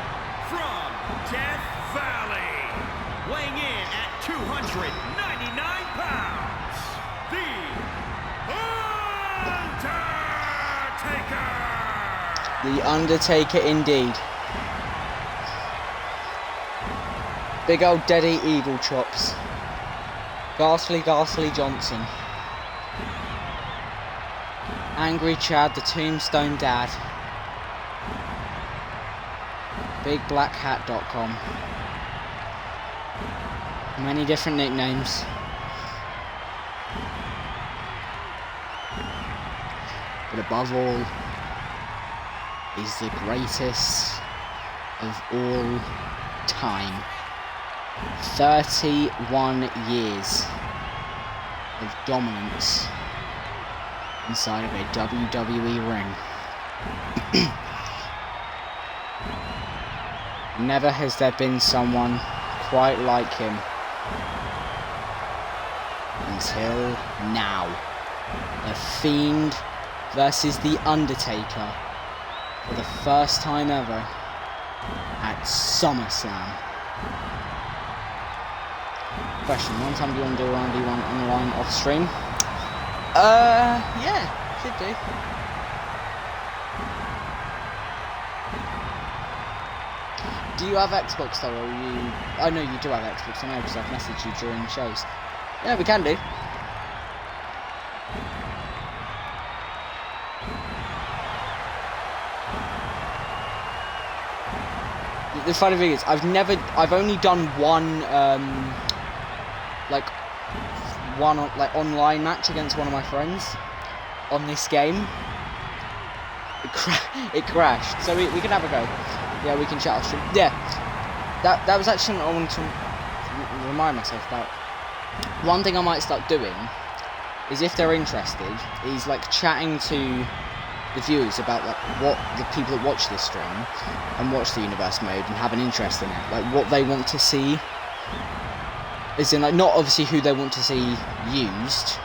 from Death Valley, weighing in at 299 pounds, The Undertaker! The Undertaker indeed. Big old Daddy Eagle chops. Ghastly Johnson. Angry Chad, the Tombstone Dad. BigBlackHat.com. Many different nicknames. but above all, he's the greatest of all time. 31 years of dominance inside of a WWE ring. Never has there been someone quite like him until now. The Fiend versus The Undertaker for the first time ever at SummerSlam. Question, one time do you want to do one online off stream? Yeah, should do. Do you have Xbox though, or you... I know you do have Xbox, I know, because I've messaged you during shows. Yeah, we can do. The funny thing is, I've only done one, online match against one of my friends on this game. It crashed, so we can have a go. Yeah, we can chat off stream. Yeah, that was actually what I wanted to remind myself about. One thing I might start doing is, if they're interested, is like chatting to the viewers about like what the people that watch this stream and watch the universe mode and have an interest in it, like what they want to see. As in, like, not obviously who they want to see used,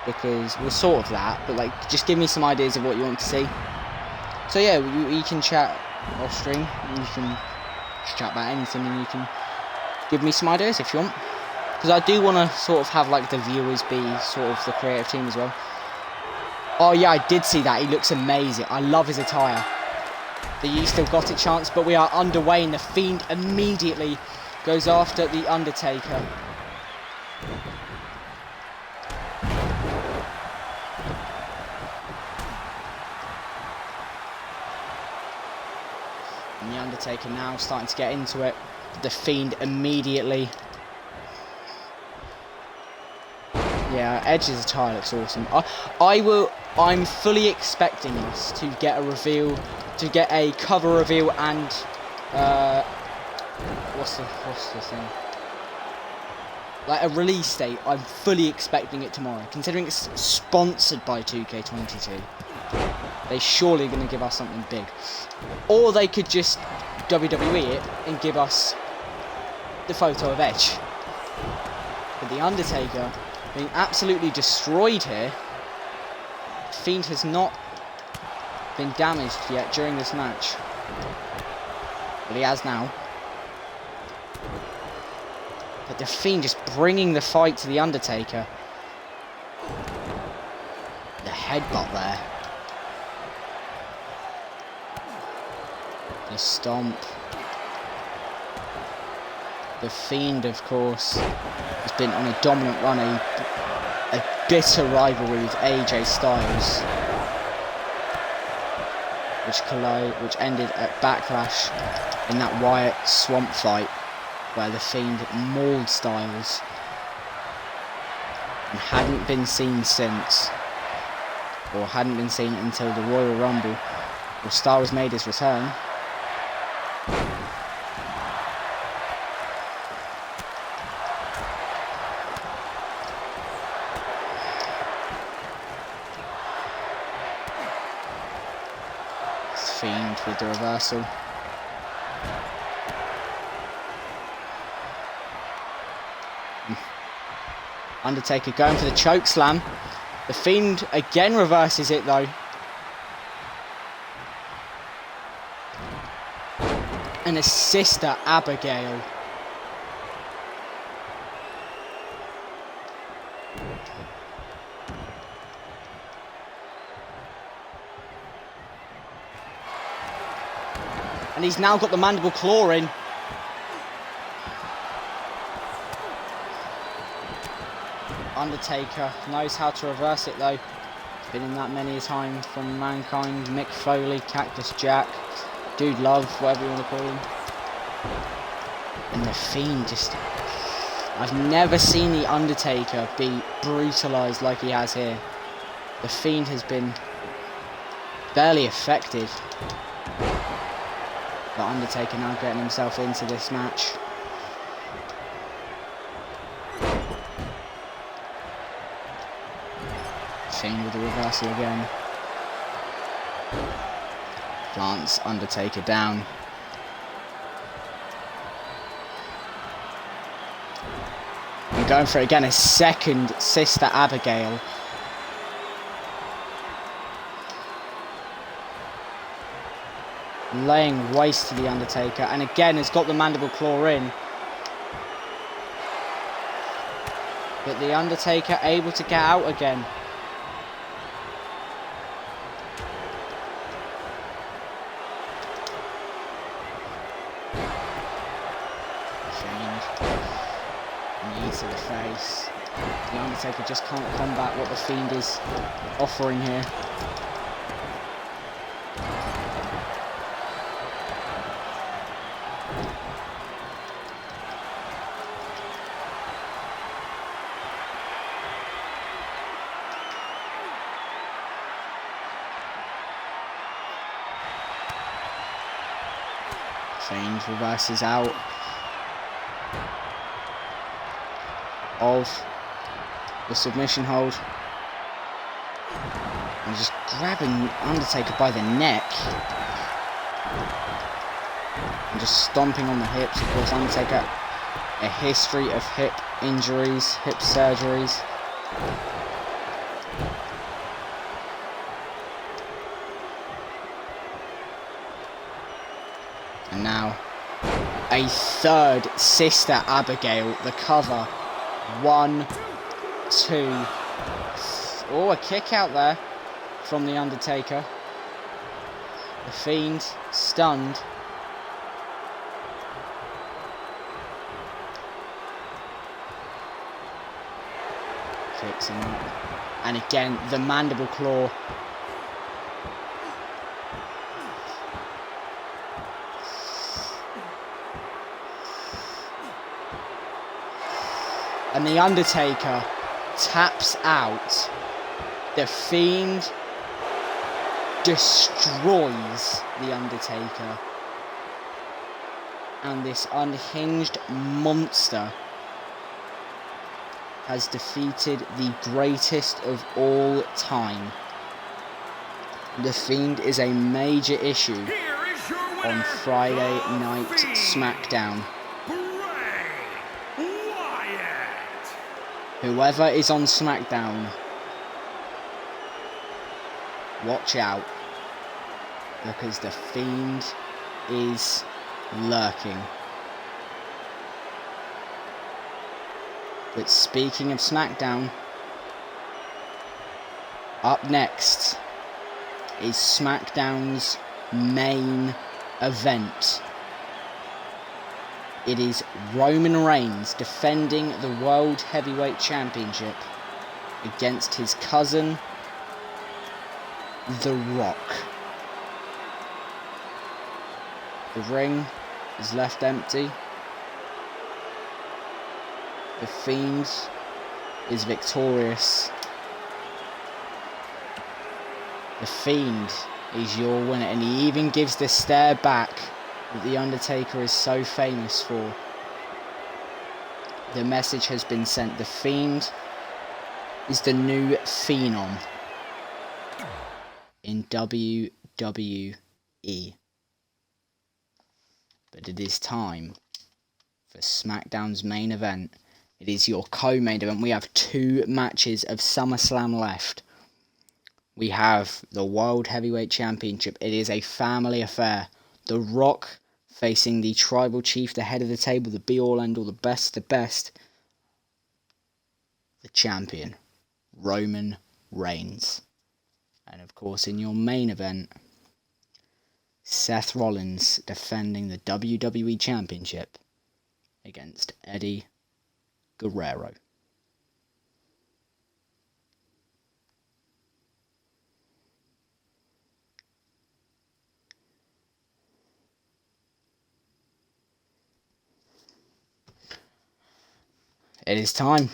because we're sort of that, but like just give me some ideas of what you want to see. So yeah, we can chat off stream, and you can chat about anything, and you can give me some ideas if you want, because I do want to sort of have like the viewers be sort of the creative team as well. Oh yeah, I did see that, he looks amazing. I love his attire. The You Still Got It chance, but we are underway, and the Fiend immediately goes after The Undertaker. And The Undertaker now starting to get into it. The Fiend immediately. Yeah, Edge's attire looks awesome. I'm fully expecting us to get a reveal, to get a cover reveal and what's the thing? Like a release date. I'm fully expecting it tomorrow, considering it's sponsored by 2K20. They're surely going to give us something big, or they could just WWE it and give us the photo of Edge. But The Undertaker being absolutely destroyed here. Fiend has not been damaged yet during this match, but he has now. But the Fiend just bringing the fight to The Undertaker. The headbutt there. The stomp. The Fiend, of course, has been on a dominant run, a bitter rivalry with AJ Styles, which ended at Backlash in that Wyatt Swamp fight, where the Fiend mauled Styles and hadn't been seen since, or hadn't been seen until the Royal Rumble, where Styles made his return. Fiend with the reversal. Undertaker going for the choke slam. The Fiend again reverses it though. And his sister Abigail. And he's now got the mandible claw in. Undertaker knows how to reverse it though. Been in that many times from Mankind, Mick Foley, Cactus Jack, Dude Love, whatever you want to call him. And the Fiend just... I've never seen the Undertaker be brutalised like he has here. The Fiend has been barely affected. But Undertaker now getting himself into this match. Fiend with the reversal again. Plants Undertaker down. And going for it again, a second Sister Abigail. Laying waste to the Undertaker, and again has got the mandible claw in. But the Undertaker able to get out again. Knee to the face. The Undertaker just can't combat what the Fiend is offering here. Fiend reverses out of the submission hold. And just grabbing Undertaker by the neck. And just stomping on the hips. Of course, Undertaker, a history of hip injuries, hip surgeries. And now, a third Sister Abigail, the cover. 1, 2. Oh, a kick out there from the Undertaker. The Fiend stunned. Kicks him up. And again, the mandible claw. And the Undertaker taps out. The Fiend destroys the Undertaker. And this unhinged monster has defeated the greatest of all time. The Fiend is a major issue on Friday Night SmackDown. Whoever is on SmackDown, watch out, because the Fiend is lurking. But speaking of SmackDown, up next is SmackDown's main event. It is Roman Reigns defending the World Heavyweight Championship against his cousin, The Rock. The ring is left empty. The Fiend is victorious. The Fiend is your winner, and he even gives the stare back that The Undertaker is so famous for. The message has been sent. The Fiend is the new Phenom in WWE. But it is time for SmackDown's main event. It is your co-main event. We have 2 matches of SummerSlam left. We have the World Heavyweight Championship. It is a family affair. The Rock facing the Tribal Chief, the head of the table, the be-all, end-all, the best, the champion, Roman Reigns. And of course, in your main event, Seth Rollins defending the WWE Championship against Eddie Guerrero. It is time.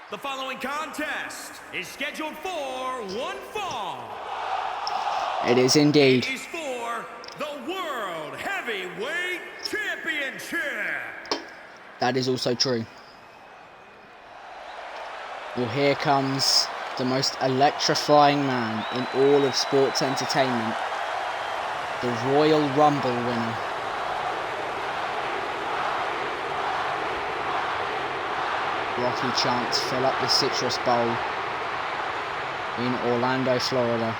The following contest is scheduled for one fall. It is indeed. It is for the World Heavyweight Championship. That is also true. Well, here comes the most electrifying man in all of sports entertainment. The Royal Rumble winner. Rocky chants fill up the Citrus Bowl in Orlando, Florida.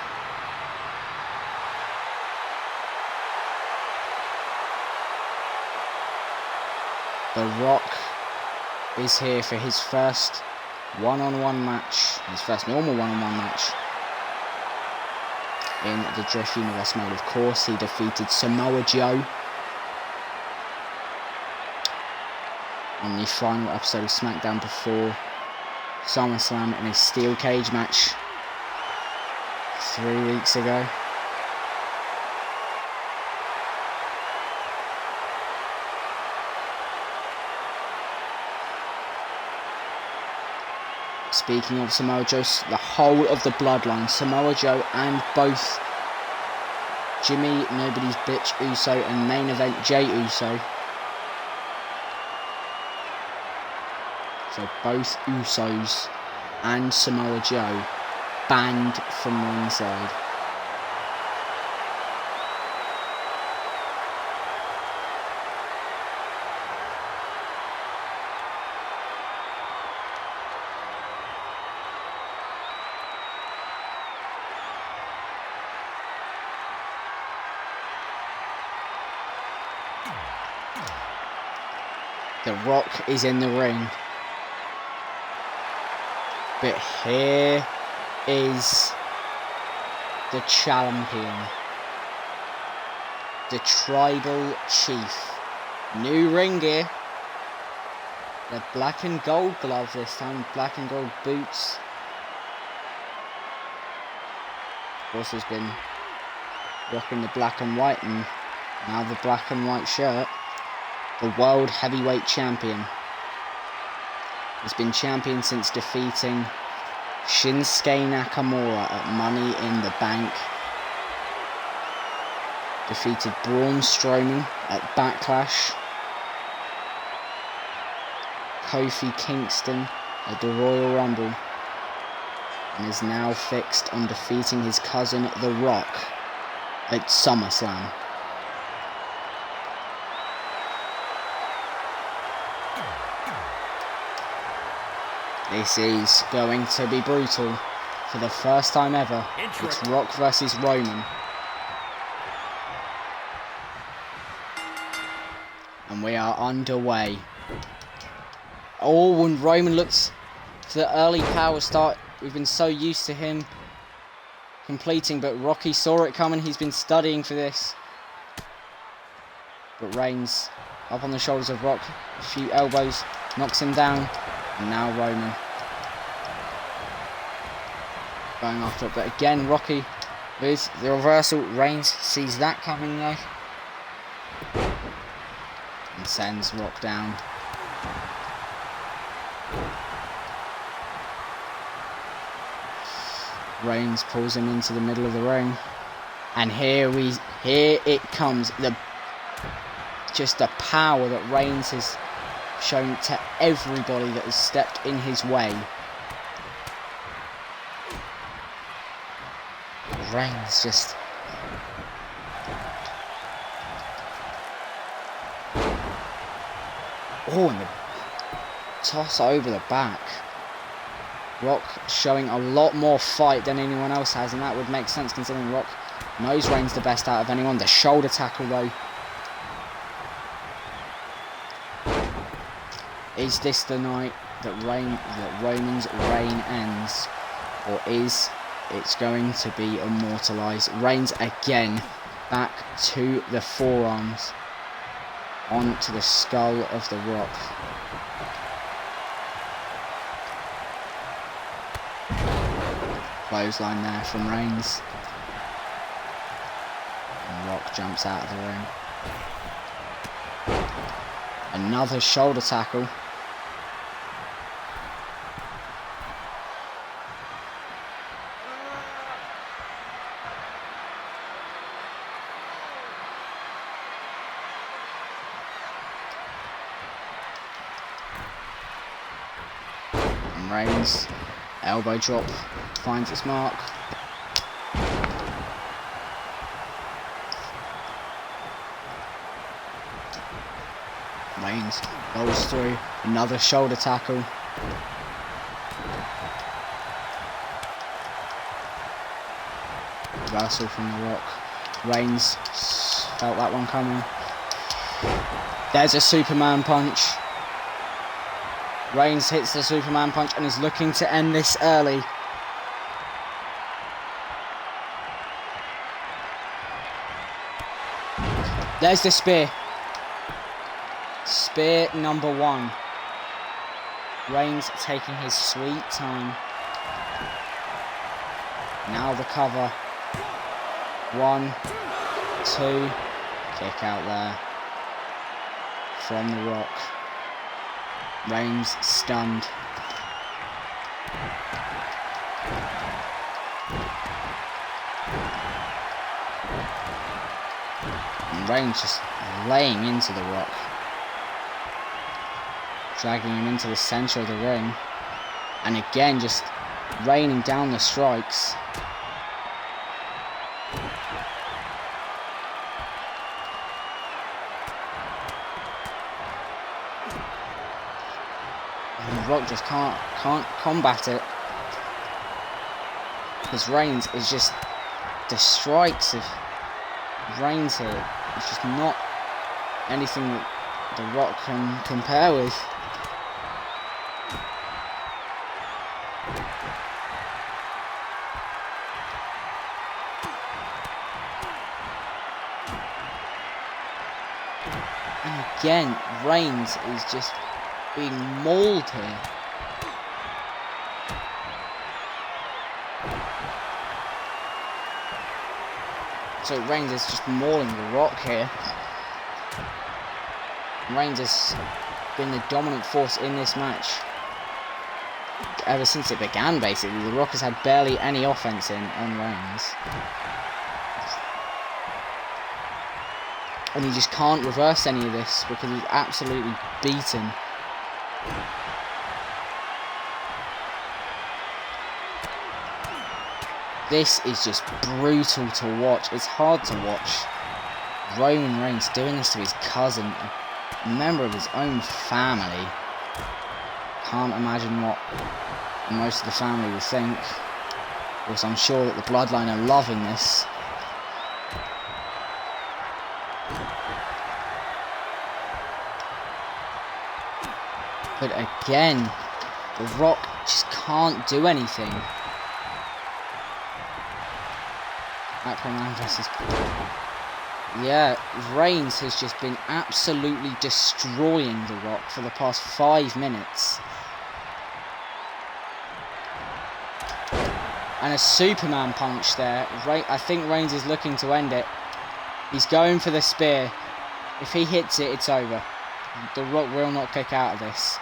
The Rock is here for his first one-on-one match, his first normal one-on-one match in the DriFt Universe mode. Of course, he defeated Samoa Joe on the final episode of SmackDown before SummerSlam in a steel cage match 3 weeks ago. Speaking of Samoa Joe, the whole of the bloodline, Samoa Joe and both Jimmy, Nobody's Bitch Uso and main event Jey Uso. So both Usos and Samoa Joe banned from ringside. The Rock is in the ring. But here is the champion. The tribal chief. New ring gear. The black and gold glove this time. Black and gold boots. Of course, has been rocking the black and white and now the black and white shirt. The World Heavyweight Champion. Has been champion since defeating Shinsuke Nakamura at Money in the Bank. Defeated Braun Strowman at Backlash. Kofi Kingston at the Royal Rumble. And is now fixed on defeating his cousin The Rock at SummerSlam. This is going to be brutal. For the first time ever, it's Rock versus Roman. And we are underway. Oh, when Roman looks for the early power start, we've been so used to him completing, but Rocky saw it coming. He's been studying for this. But Reigns up on the shoulders of Rock, a few elbows, knocks him down. And now Roman going after it, but again Rocky with the reversal. Reigns sees that coming though and sends Rock down. Reigns pulls him into the middle of the ring, and here it comes. Just the power that Reigns has shown to everybody that has stepped in his way. Reigns just and the toss over the back. Rock showing a lot more fight than anyone else has, and that would make sense considering Rock knows Reigns the best out of anyone. The shoulder tackle though. Is this the night that Roman's reign ends, or is it's going to be immortalised? Reigns again back to the forearms, onto the skull of the Rock. Clothesline there from Reigns. And Rock jumps out of the ring. Another shoulder tackle. And Reigns, elbow drop, finds its mark. Reigns goes through, another shoulder tackle. Reversal from The Rock. Reigns felt that one coming. There's a Superman punch. Reigns hits the Superman punch and is looking to end this early. There's the spear. Spear number 1. Reigns taking his sweet time. Now the cover. 1, 2. Kick out there. From The Rock. Reigns stunned. And Reigns just laying into The Rock. Dragging him into the centre of the ring. And again just raining down the strikes. And The Rock just can't combat it. Because Reigns is just... the strikes of Reigns here. It's just not anything that The Rock can compare with. And again, Reigns is just being mauled here. So Reigns is just mauling The Rock here. Reigns has been the dominant force in this match. Ever since it began, basically. The Rock has had barely any offense on Reigns. And he just can't reverse any of this because he's absolutely beaten. This is just brutal to watch. It's hard to watch. Roman Reigns doing this to his cousin, a member of his own family. Can't imagine what most of the family will think. Of course, I'm sure that the bloodline are loving this. But again, The Rock just can't do anything. Aquaman versus... yeah, Reigns has just been absolutely destroying The Rock for the past 5 minutes. And a Superman punch there. I think Reigns is looking to end it. He's going for the spear. If he hits it, it's over. The Rock will not kick out of this.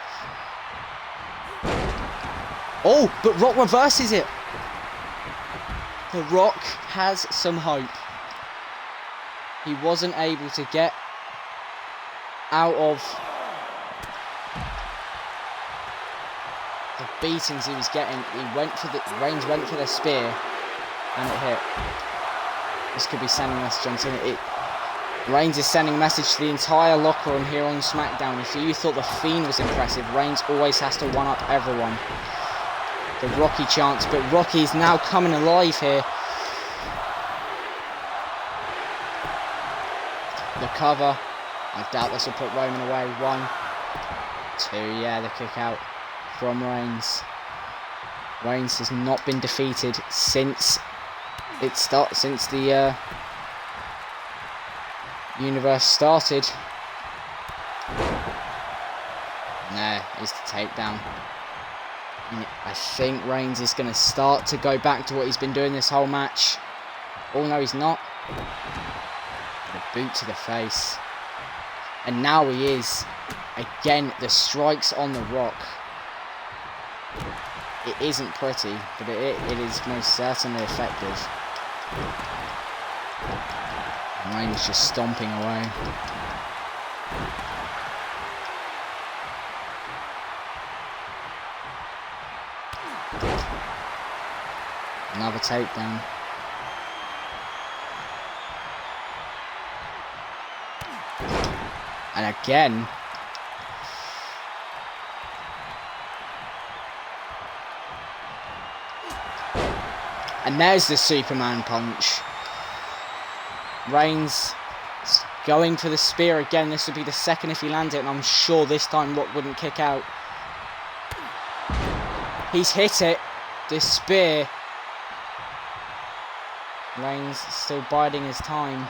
Oh, but Rock reverses it. The Rock has some hope. He wasn't able to get out of the beatings he was getting. Reigns went for the spear, and it hit. This could be sending a message on Cena. Reigns is sending a message to the entire locker room here on SmackDown. If you thought The Fiend was impressive, Reigns always has to one-up everyone. The Rocky chants, but Rocky is now coming alive here. The cover. I doubt this will put Roman away. 1, 2, yeah, the kick out from Reigns. Reigns has not been defeated since the universe started. There is the takedown. I think Reigns is going to start to go back to what he's been doing this whole match. Oh no, he's not. A boot to the face. And now he is. Again, the strikes on The Rock. It isn't pretty, but it is most certainly effective. And Reigns just stomping away. Another takedown. And again. And there's the Superman punch. Reigns going for the spear again. This would be the second if he lands it, and I'm sure this time Rock wouldn't kick out. He's hit it. This spear. Reigns still biding his time.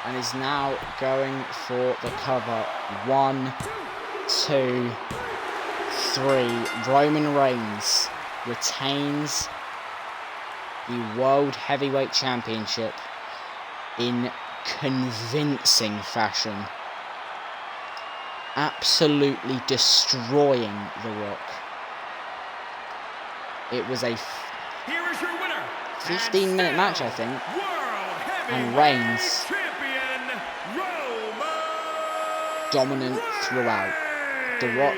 And is now going for the cover. 1, 2, 3. Roman Reigns retains the World Heavyweight Championship in convincing fashion. Absolutely destroying The Rock. It was a 15-minute match, I think. And Reigns dominant throughout. The Rock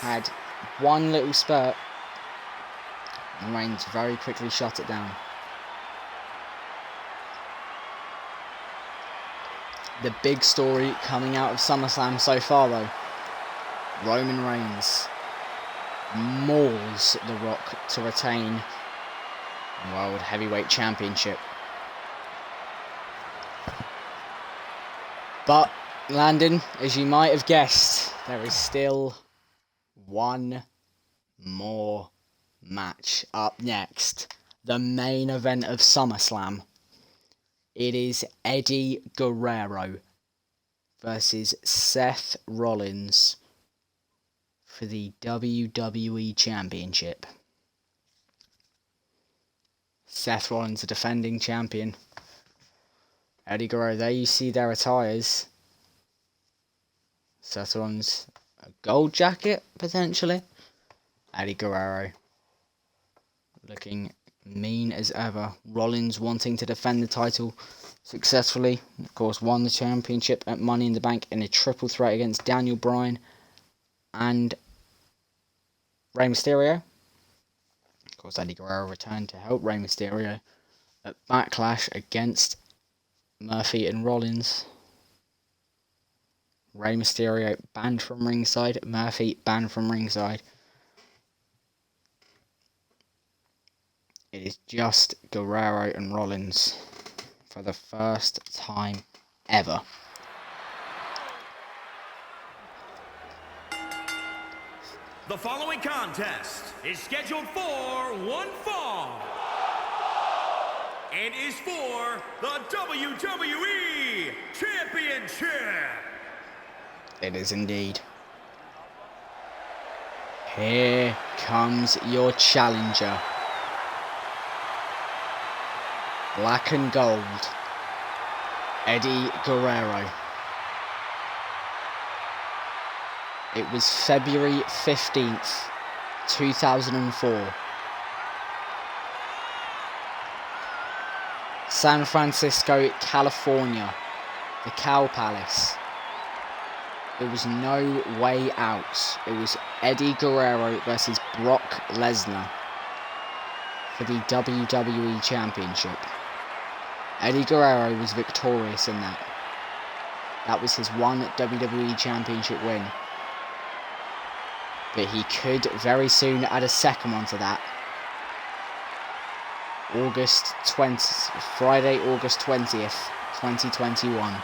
had one little spurt, and Reigns very quickly shut it down. The big story coming out of SummerSlam so far, though, Roman Reigns mauls The Rock to retain the World Heavyweight Championship. But, Landon, as you might have guessed, there is still one more match up next. The main event of SummerSlam. It is Eddie Guerrero versus Seth Rollins for the WWE Championship. Seth Rollins, the defending champion. Eddie Guerrero, there you see their attires. Seth Rollins, a gold jacket, potentially. Eddie Guerrero, looking mean as ever. Rollins wanting to defend the title successfully. Of course, won the championship at Money in the Bank in a triple threat against Daniel Bryan and Rey Mysterio. Of course, Eddie Guerrero returned to help Rey Mysterio at Backlash against Murphy and Rollins. Rey Mysterio banned from ringside. Murphy banned from ringside. It is just Guerrero and Rollins for the first time ever. The following contest is scheduled for one fall and is for the WWE Championship. It is indeed. Here comes your challenger. Black and gold. Eddie Guerrero. It was February 15th, 2004. San Francisco, California. The Cow Palace. There was no way out. It was Eddie Guerrero versus Brock Lesnar for the WWE Championship. Eddie Guerrero was victorious in that. That was his one WWE Championship win. But he could very soon add a second one to that. Friday, August 20th, 2021.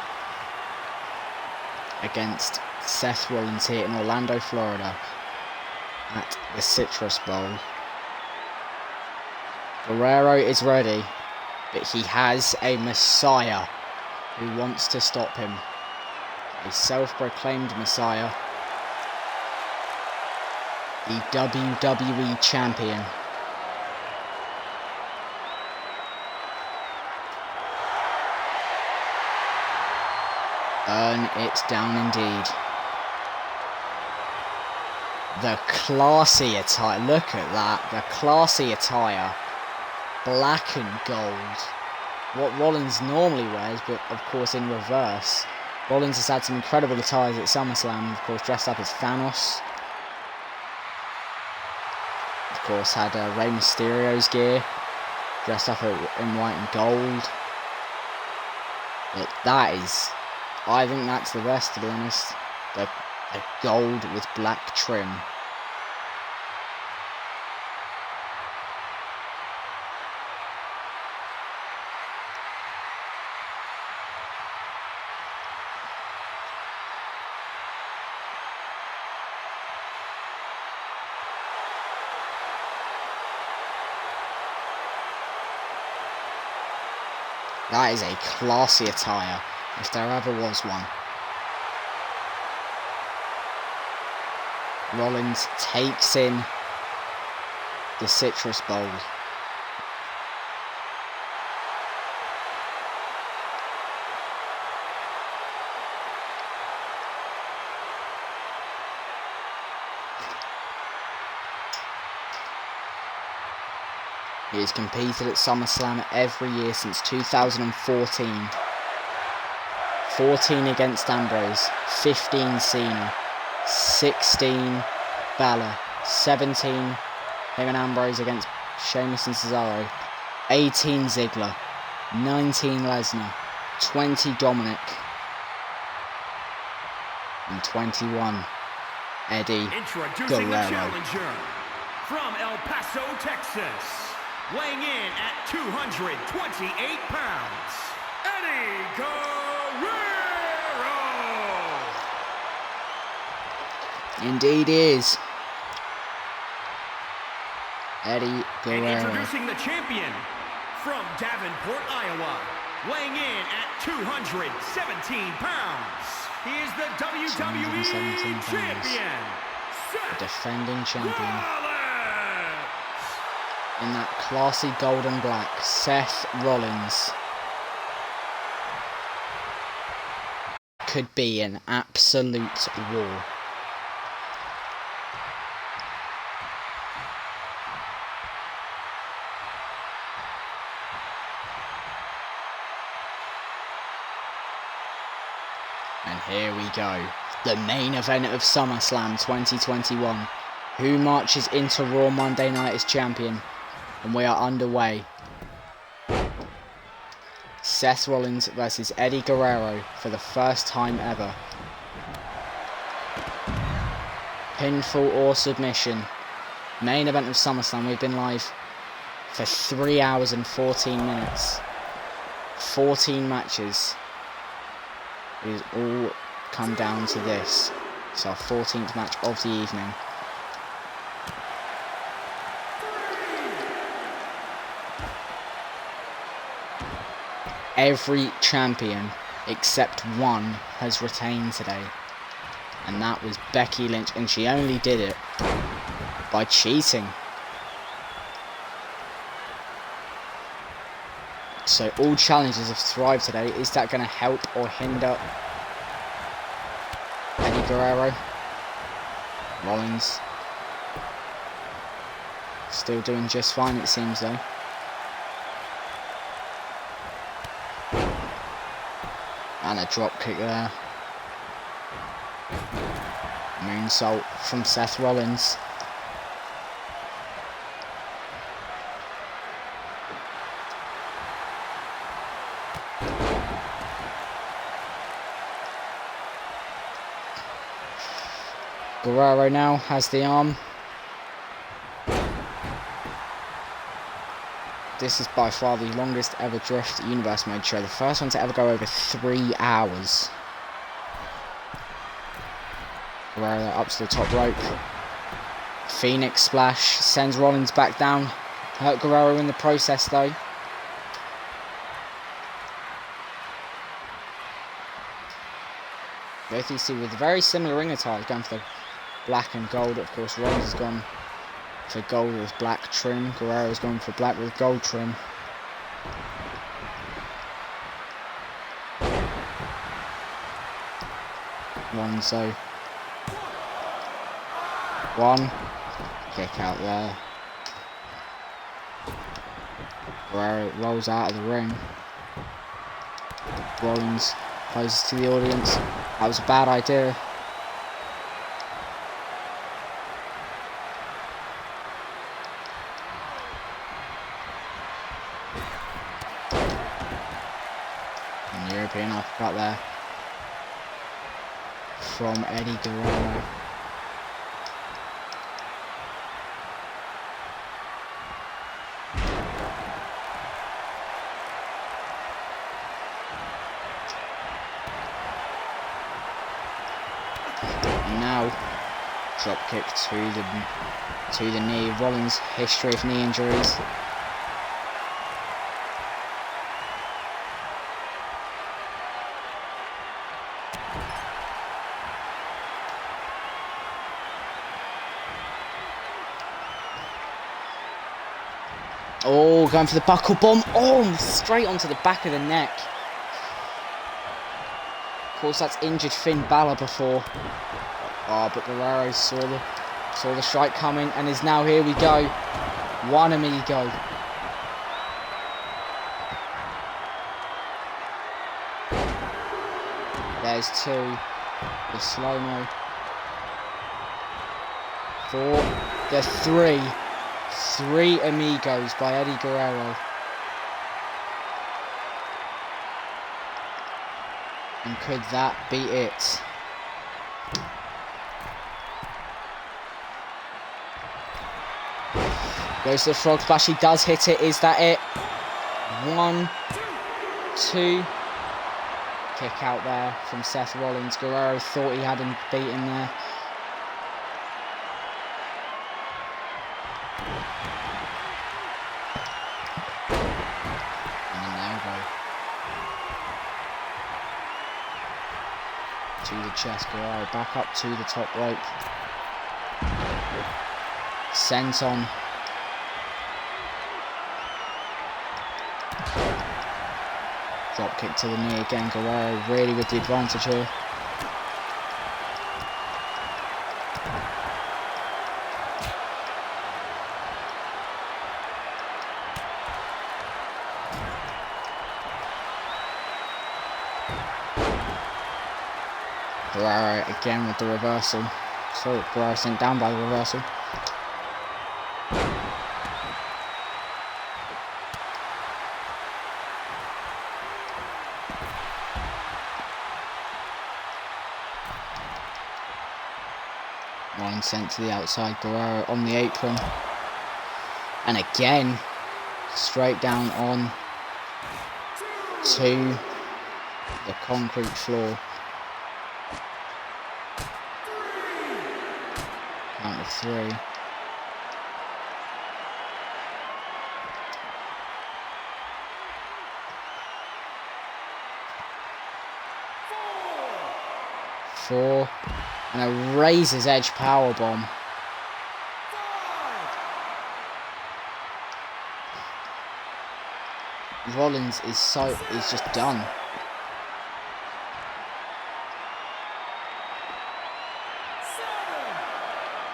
Against Seth Rollins here in Orlando, Florida. At the Citrus Bowl. Guerrero is ready. But he has a Messiah who wants to stop him. A self-proclaimed Messiah. The WWE Champion. Burn it down indeed. The classy attire. Look at that. The classy attire. Black and gold. What Rollins normally wears, but of course in reverse. Rollins has had some incredible attires at SummerSlam. Of course, dressed up as Thanos. Of course, had Rey Mysterio's gear, dressed up in white and gold. But that is, I think that's the best, to be honest. The gold with black trim. That is a classy attire, if there ever was one. Rollins takes in the citrus bowl. He has competed at SummerSlam every year since 2014. 14 against Ambrose, 15 Cena, 16 Balor, 17 him and Ambrose against Sheamus and Cesaro, 18 Ziggler, 19 Lesnar, 20 Dominic, and 21 Eddie Introducing the Guerrero. challenger from El Paso, Texas, weighing in at 228 pounds, Eddie Guerrero. Indeed is. Eddie Guerrero. And introducing the champion from Davenport, Iowa, weighing in at 217 pounds. He is the WWE champion, The defending champion. Rollins. In that classy gold and black, Seth Rollins could be an absolute war. And here we go, the main event of SummerSlam 2021. Who marches into Raw Monday night as champion? And we are underway. Seth Rollins versus Eddie Guerrero for the first time ever. Pinfall or submission. Main event of SummerSlam. We've been live for 3 hours and 14 minutes. 14 matches. It has all come down to this. It's our 14th match of the evening. Every champion except one has retained today, and that was Becky Lynch, and she only did it by cheating. So all challenges have thrived today. Is that going to help or hinder Eddie Guerrero? Rollins still doing just fine, it seems, though. And a drop kick there. Moonsault from Seth Rollins. Guerrero now has the arm. This is by far the longest ever DriFt Universe Mode show. The first one to ever go over 3 hours. Guerrero up to the top rope. Phoenix Splash sends Rollins back down. Hurt Guerrero in the process though. Both these two with very similar ring attires, going for the black and gold. Of course, Rollins has gone for gold with black trim. Guerrero's gone for black with gold trim. So one kick out there. Guerrero rolls out of the ring. Rollins closes to the audience. That was a bad idea. European uppercut there from Eddie Guerrero. And now, drop kick to the knee. Rollins' history of knee injuries. Oh, going for the buckle bomb. Oh, straight onto the back of the neck. Of course, that's injured Finn Balor before. Oh, but Guerrero saw the strike coming and is now, here we go. One amigo. There's two. The slow-mo. Four. There's three. Three amigos by Eddie Guerrero. And could that be it? Goes to the frog splash. He does hit it. Is that it? 1, 2. Kick out there from Seth Rollins. Guerrero thought he had him beaten there. To the chest, Guerrero back up to the top rope. Senton. Drop kick to the knee again. Guerrero really with the advantage here. Guerrero again with the reversal. So Guerrero sent down by the reversal. One sent to the outside. Guerrero on the apron. And again, straight down on to the concrete floor. Count of 3. Four. And a razor's edge powerbomb. Rollins is just done.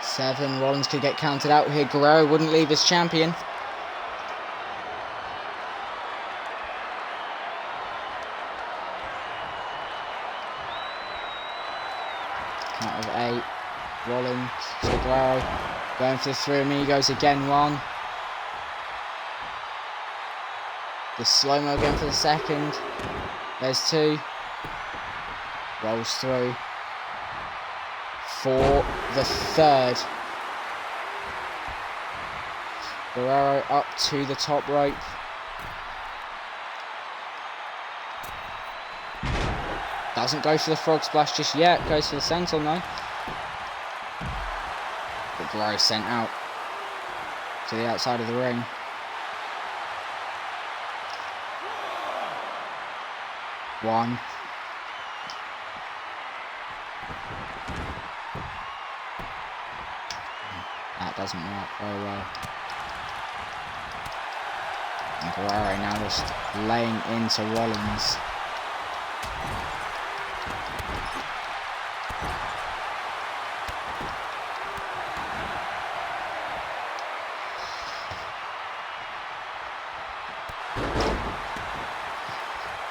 7. Rollins could get counted out here. Guerrero wouldn't leave as champion. Count of 8. Rollins to Guerrero. Going for the 3 amigos again. 1. The slow-mo again for the 2nd. There's 2. Rolls through. For the 3rd. Guerrero up to the top rope. Doesn't go for the frog splash just yet. Goes for the senton though. But Guerrero sent out to the outside of the ring. One. That doesn't work very well. And Guerrero now just laying into Rollins.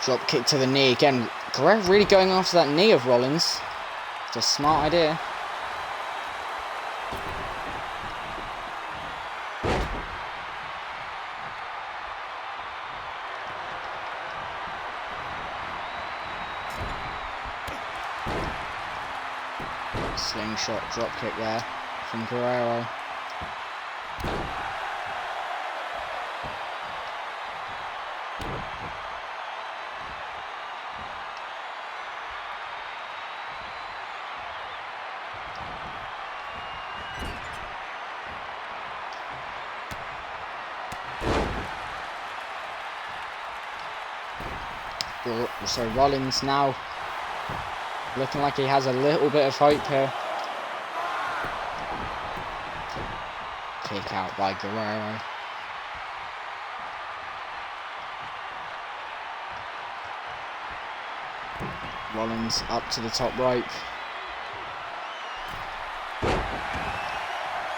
Drop kick to the knee again. Guerrero really going after that knee of Rollins. It's a smart idea. Slingshot drop kick there from Guerrero. So Rollins now looking like he has a little bit of hope here. Kick out by Guerrero. Rollins up to the top rope.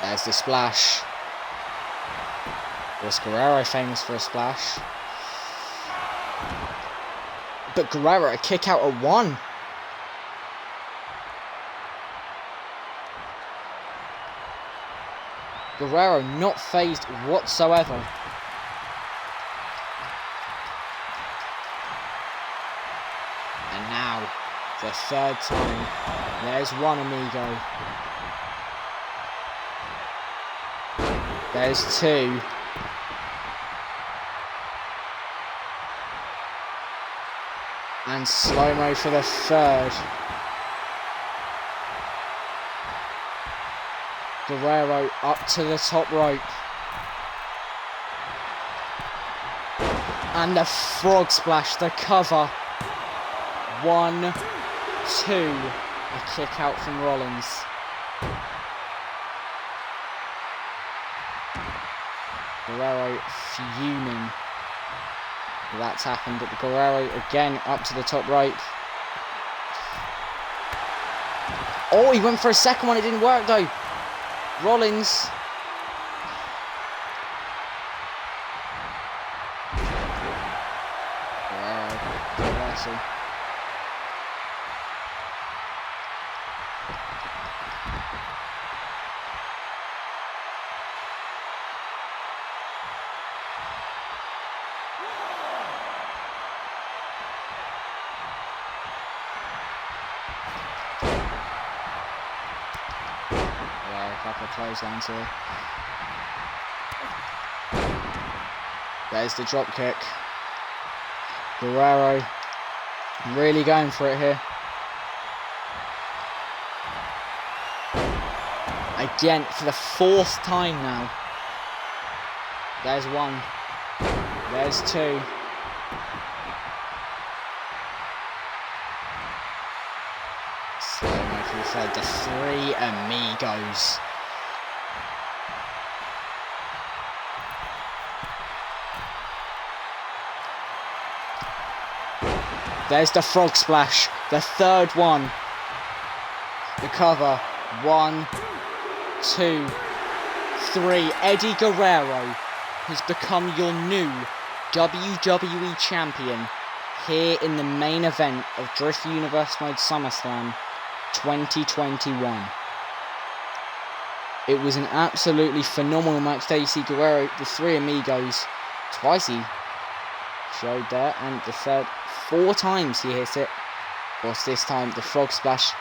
There's the splash. Was Guerrero famous for a splash? But Guerrero, a kick out at 1. Guerrero not phased whatsoever. And now, the 3rd time, there's one amigo. There's 2. And slow-mo for the 3rd. Guerrero up to the top rope. And the frog splash, the cover. 1, 2. A kick out from Rollins. Guerrero fuming. That's happened, but Guerrero again up to the top rope. Oh, he went for a second one, it didn't work though. Rollins. Guerrero, reversal. Couple of clotheslines here. There's the drop kick. Guerrero really going for it here. Again for the 4th time now. There's 1. There's 2. Slow-mo for the 3rd. The 3 amigos. There's the frog splash, the 3rd one. The cover, 1, 2, 3. Eddie Guerrero has become your new WWE Champion here in the main event of Drift Universe Mode SummerSlam 2021. It was an absolutely phenomenal match there. You see Guerrero, the 3 amigos, twice he showed there, and the 3rd, 4 times he hit it. Whilst this time the frog splash.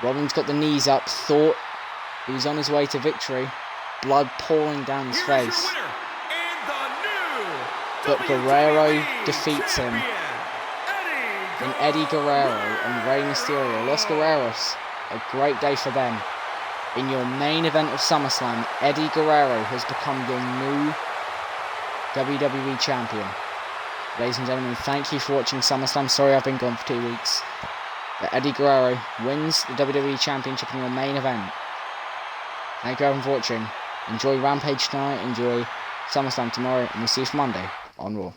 Rollins got the knees up, thought he was on his way to victory. Blood pouring down his face. But Guerrero defeats him. And Eddie Guerrero and Rey Mysterio, Los Guerreros, a great day for them. In your main event of SummerSlam, Eddie Guerrero has become your new WWE Champion. Ladies and gentlemen, thank you for watching SummerSlam. Sorry I've been gone for 2 weeks. But Eddie Guerrero wins the WWE Championship in your main event. Thank you everyone for watching. Enjoy Rampage tonight, enjoy SummerSlam tomorrow, and we'll see you for Monday on Raw.